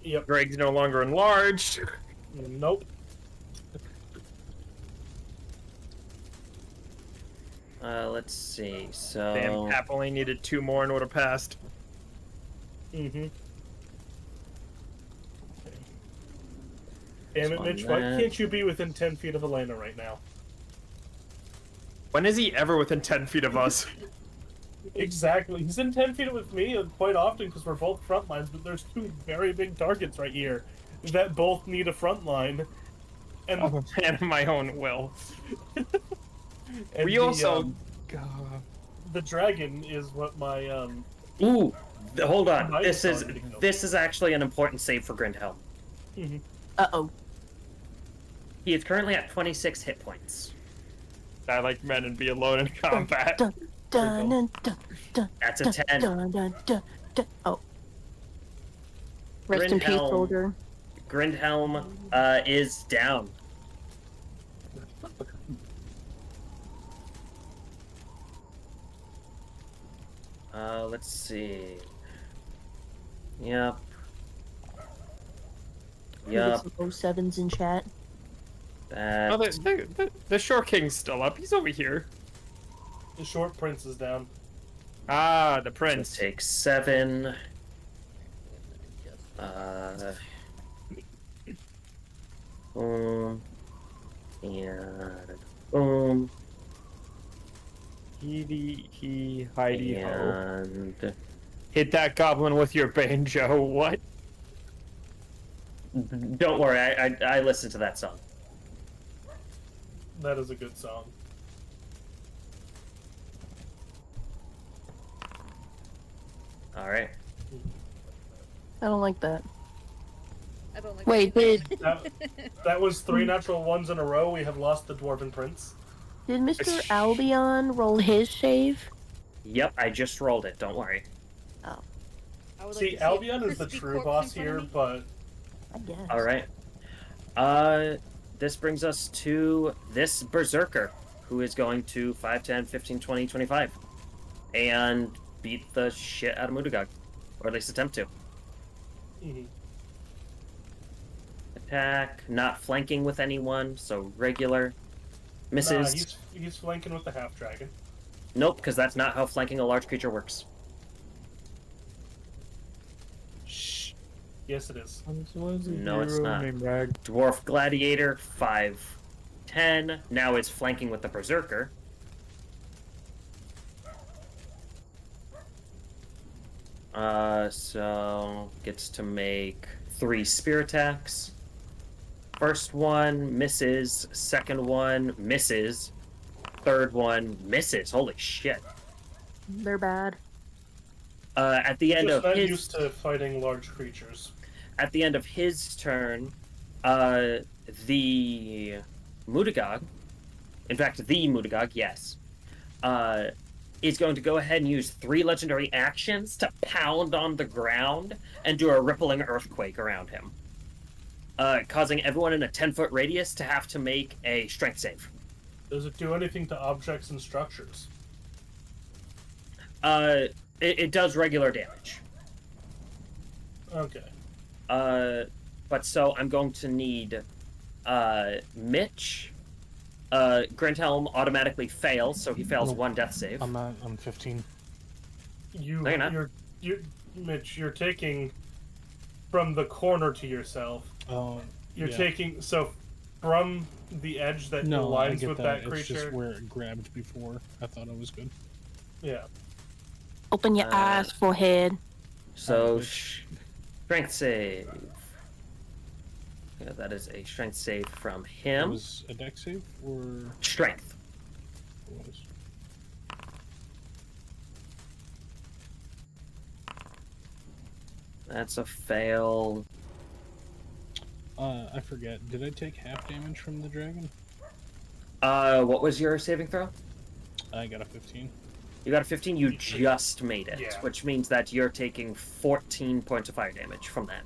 Yep. Greg's no longer enlarged. Nope. Let's see. So Damn, Cap only needed 2 more and would have passed. Mm-hmm. Damn it, on Mitch. Why that. can't you be within 10 feet of Elena right now? When is he ever within 10 feet of us? Exactly. He's in 10 feet with me quite often because we're both front lines, but there's 2 very big targets right here that both need a front line. And, I'm a man of my own will. and We the, also... the dragon is what my Ooh, hold on. Might This is targeting them. this is actually an important save for Grindhelm. Uh-oh. He is currently at 26 hit points. I like men and be alone in combat. Dun, dun, dun, dun, dun, That's a dun, 10. dun, dun, dun, dun. Oh. Rest in peace, Grindhelm. soldier. Grindhelm is down. Let's see. Yep. Can we get Yep. some 07s in chat. That. Oh, the Shore King's still up. He's over here. the short prince is down. Ah, the Let's prince. take 7. Boom. And boom. He, Heidi, ho. And Hit that goblin with your banjo. What? don't worry, I listened to that song. That is a good song. Alright. I don't like that. I don't like Wait, that. That was 3 natural ones in a row. We have lost the dwarven prince. Did Mr. Albion roll his save? Yep, I just rolled it, don't worry. I would like See, to see a Albion is the crispy true corpse boss in front of here, me. but I guess. Alright. This brings us to this Berserker, who is going to 5, 10, 15, 20, 25. And beat the shit out of Mudagog. Or at least attempt to. mhm. Attack, not flanking with anyone, so regular. Misses. Nah, he's flanking with the half dragon. Nope, because that's not how flanking a large creature works. Shh. Yes, it is. No, it's not. Dwarf Gladiator, 5, 10. Now is flanking with the Berserker. So gets to make 3 spear attacks. First one misses. Second one misses. Third one misses. Holy shit! They're bad. At the end Just of not his used to fighting large creatures. at the end of his turn, the Mudagog, in fact, the Mudagog, yes, is going to go ahead and use 3 legendary actions to pound on the ground and do a rippling earthquake around him, causing everyone in a 10-foot radius to have to make a strength save. Does it do anything to objects and structures? It does regular damage. Okay. But so I'm going to need Mitch. Grinthelm automatically fails, so he fails Nope. one death save. I'm 15. You, No, you're not. Mitch, you're taking from the corner to yourself. Oh, You're yeah. taking so from the edge that No, I aligns get with that. that It's just creature. where it grabbed before. I thought I was good. Yeah. Open your eyes, forehead. So Which- strength save. Yeah, that is a strength save from It him. was a deck save or Strength. what was? That's a fail. I forget. Did I take half damage from the dragon? What was your saving throw? I got a 15. You got a 15. You just made it, Yeah. which means that you're taking 14 points of fire damage from that.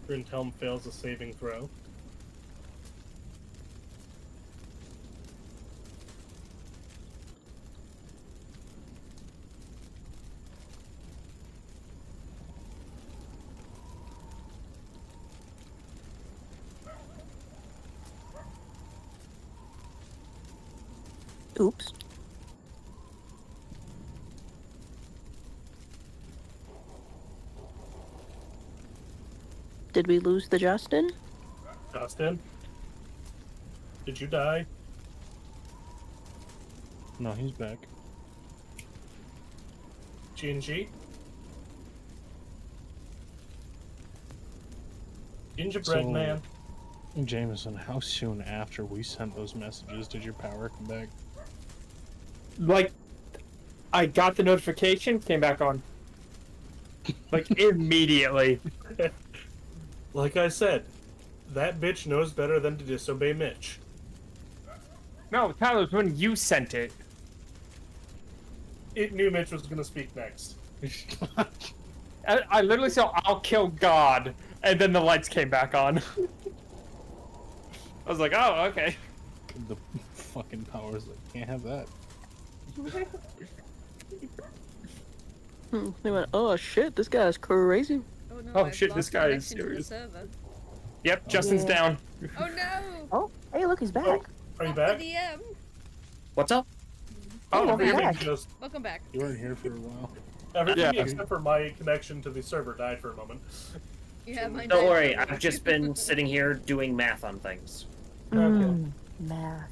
Grinthelm fails a saving throw. Oops. Did we lose the Justin? Justin, did you die? No, he's back. G&G? Gingerbread So- man. Jameson, how soon after we sent those messages did your power come back? Like, I got the notification, came back on. Like, immediately. Like I said, that bitch knows better than to disobey Mitch. No, Tyler, it was when you sent it. It knew Mitch was gonna speak next. I literally said, I'll kill God, and then the lights came back on. I was like, oh, okay. The fucking powers that can't have that. They went, oh shit, this guy's crazy. Oh no! Oh, I've shit, this lost guy is connection to the serious. server. Yep, Justin's Yeah. down. Oh no! Oh, hey, look, he's back. Oh, are you Not back? the DM. What's up? Oh, welcome everything back. just Welcome back. You weren't here for a while. everything Yeah. except for my connection to the server died for a moment. Yeah, mine Don't died worry, for a I've just been sitting here doing math on things. Math.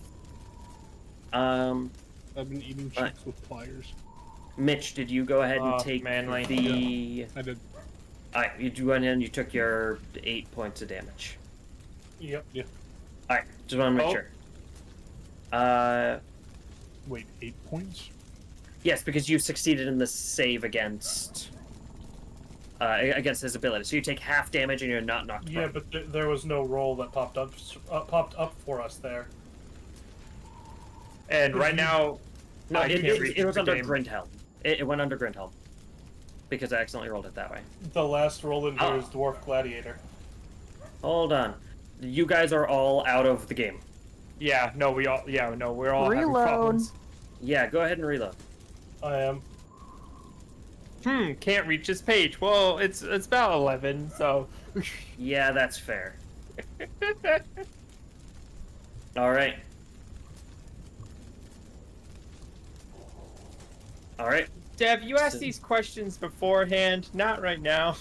I've been eating Right. chips with pliers. Mitch, did you go ahead and Oh, take manly. the... I did. Alright, you went in and you took your 8 points of damage. Yep. Alright, just want to make Oh. sure. Wait, 8 points? Yes, because you succeeded in the save against his ability. So you take half damage and you're not knocked Yeah, prone. but there was no roll that popped up for us there. And right now, No, I it can't read was the under game. Grinthelm. It went under Grinthelm. Because I accidentally rolled it that way. The last roll in here Oh. is Dwarf Gladiator. Hold on. You guys are all out of the game. yeah, no, we're all having Reload. problems. Yeah, go ahead and reload. I am. Can't reach this page. Well, it's about 11, so. Yeah, that's fair. Alright. Alright. Dev, you asked So- these questions beforehand, not right now.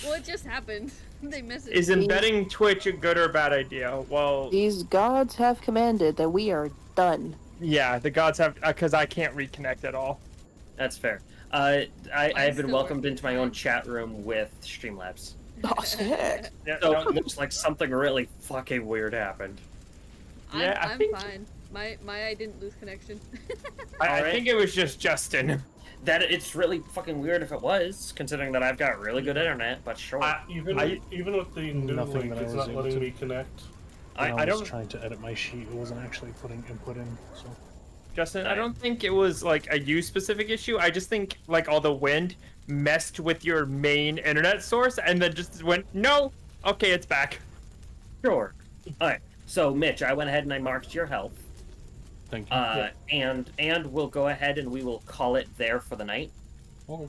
Well, it just happened. They messaged Is me. embedding Twitch a good or bad idea? Well, These gods have commanded that we are done. yeah, the gods have, because I can't reconnect at all. That's fair. I have been still welcomed working into my fine. own chat room with Streamlabs. Oh, sick. Yeah, So no, it looks like something really fucking weird happened. Yeah, I I'm think- fine. I didn't lose connection. I Alright. think it was just Justin. That it's really fucking weird if it was, considering that I've got really good internet, but sure. Even with the new Nothing link, that I it's was not able letting to- me connect. I When I was don't- trying to edit my sheet. It wasn't actually putting input in. So Justin, I don't think it was like a you specific issue. I just think like all the wind messed with your main internet source and then just went, no, okay, it's back. Sure. Alright. So, Mitch, I went ahead and I marked your health. Thank you. And we'll go ahead and we will call it there for the night. Okay.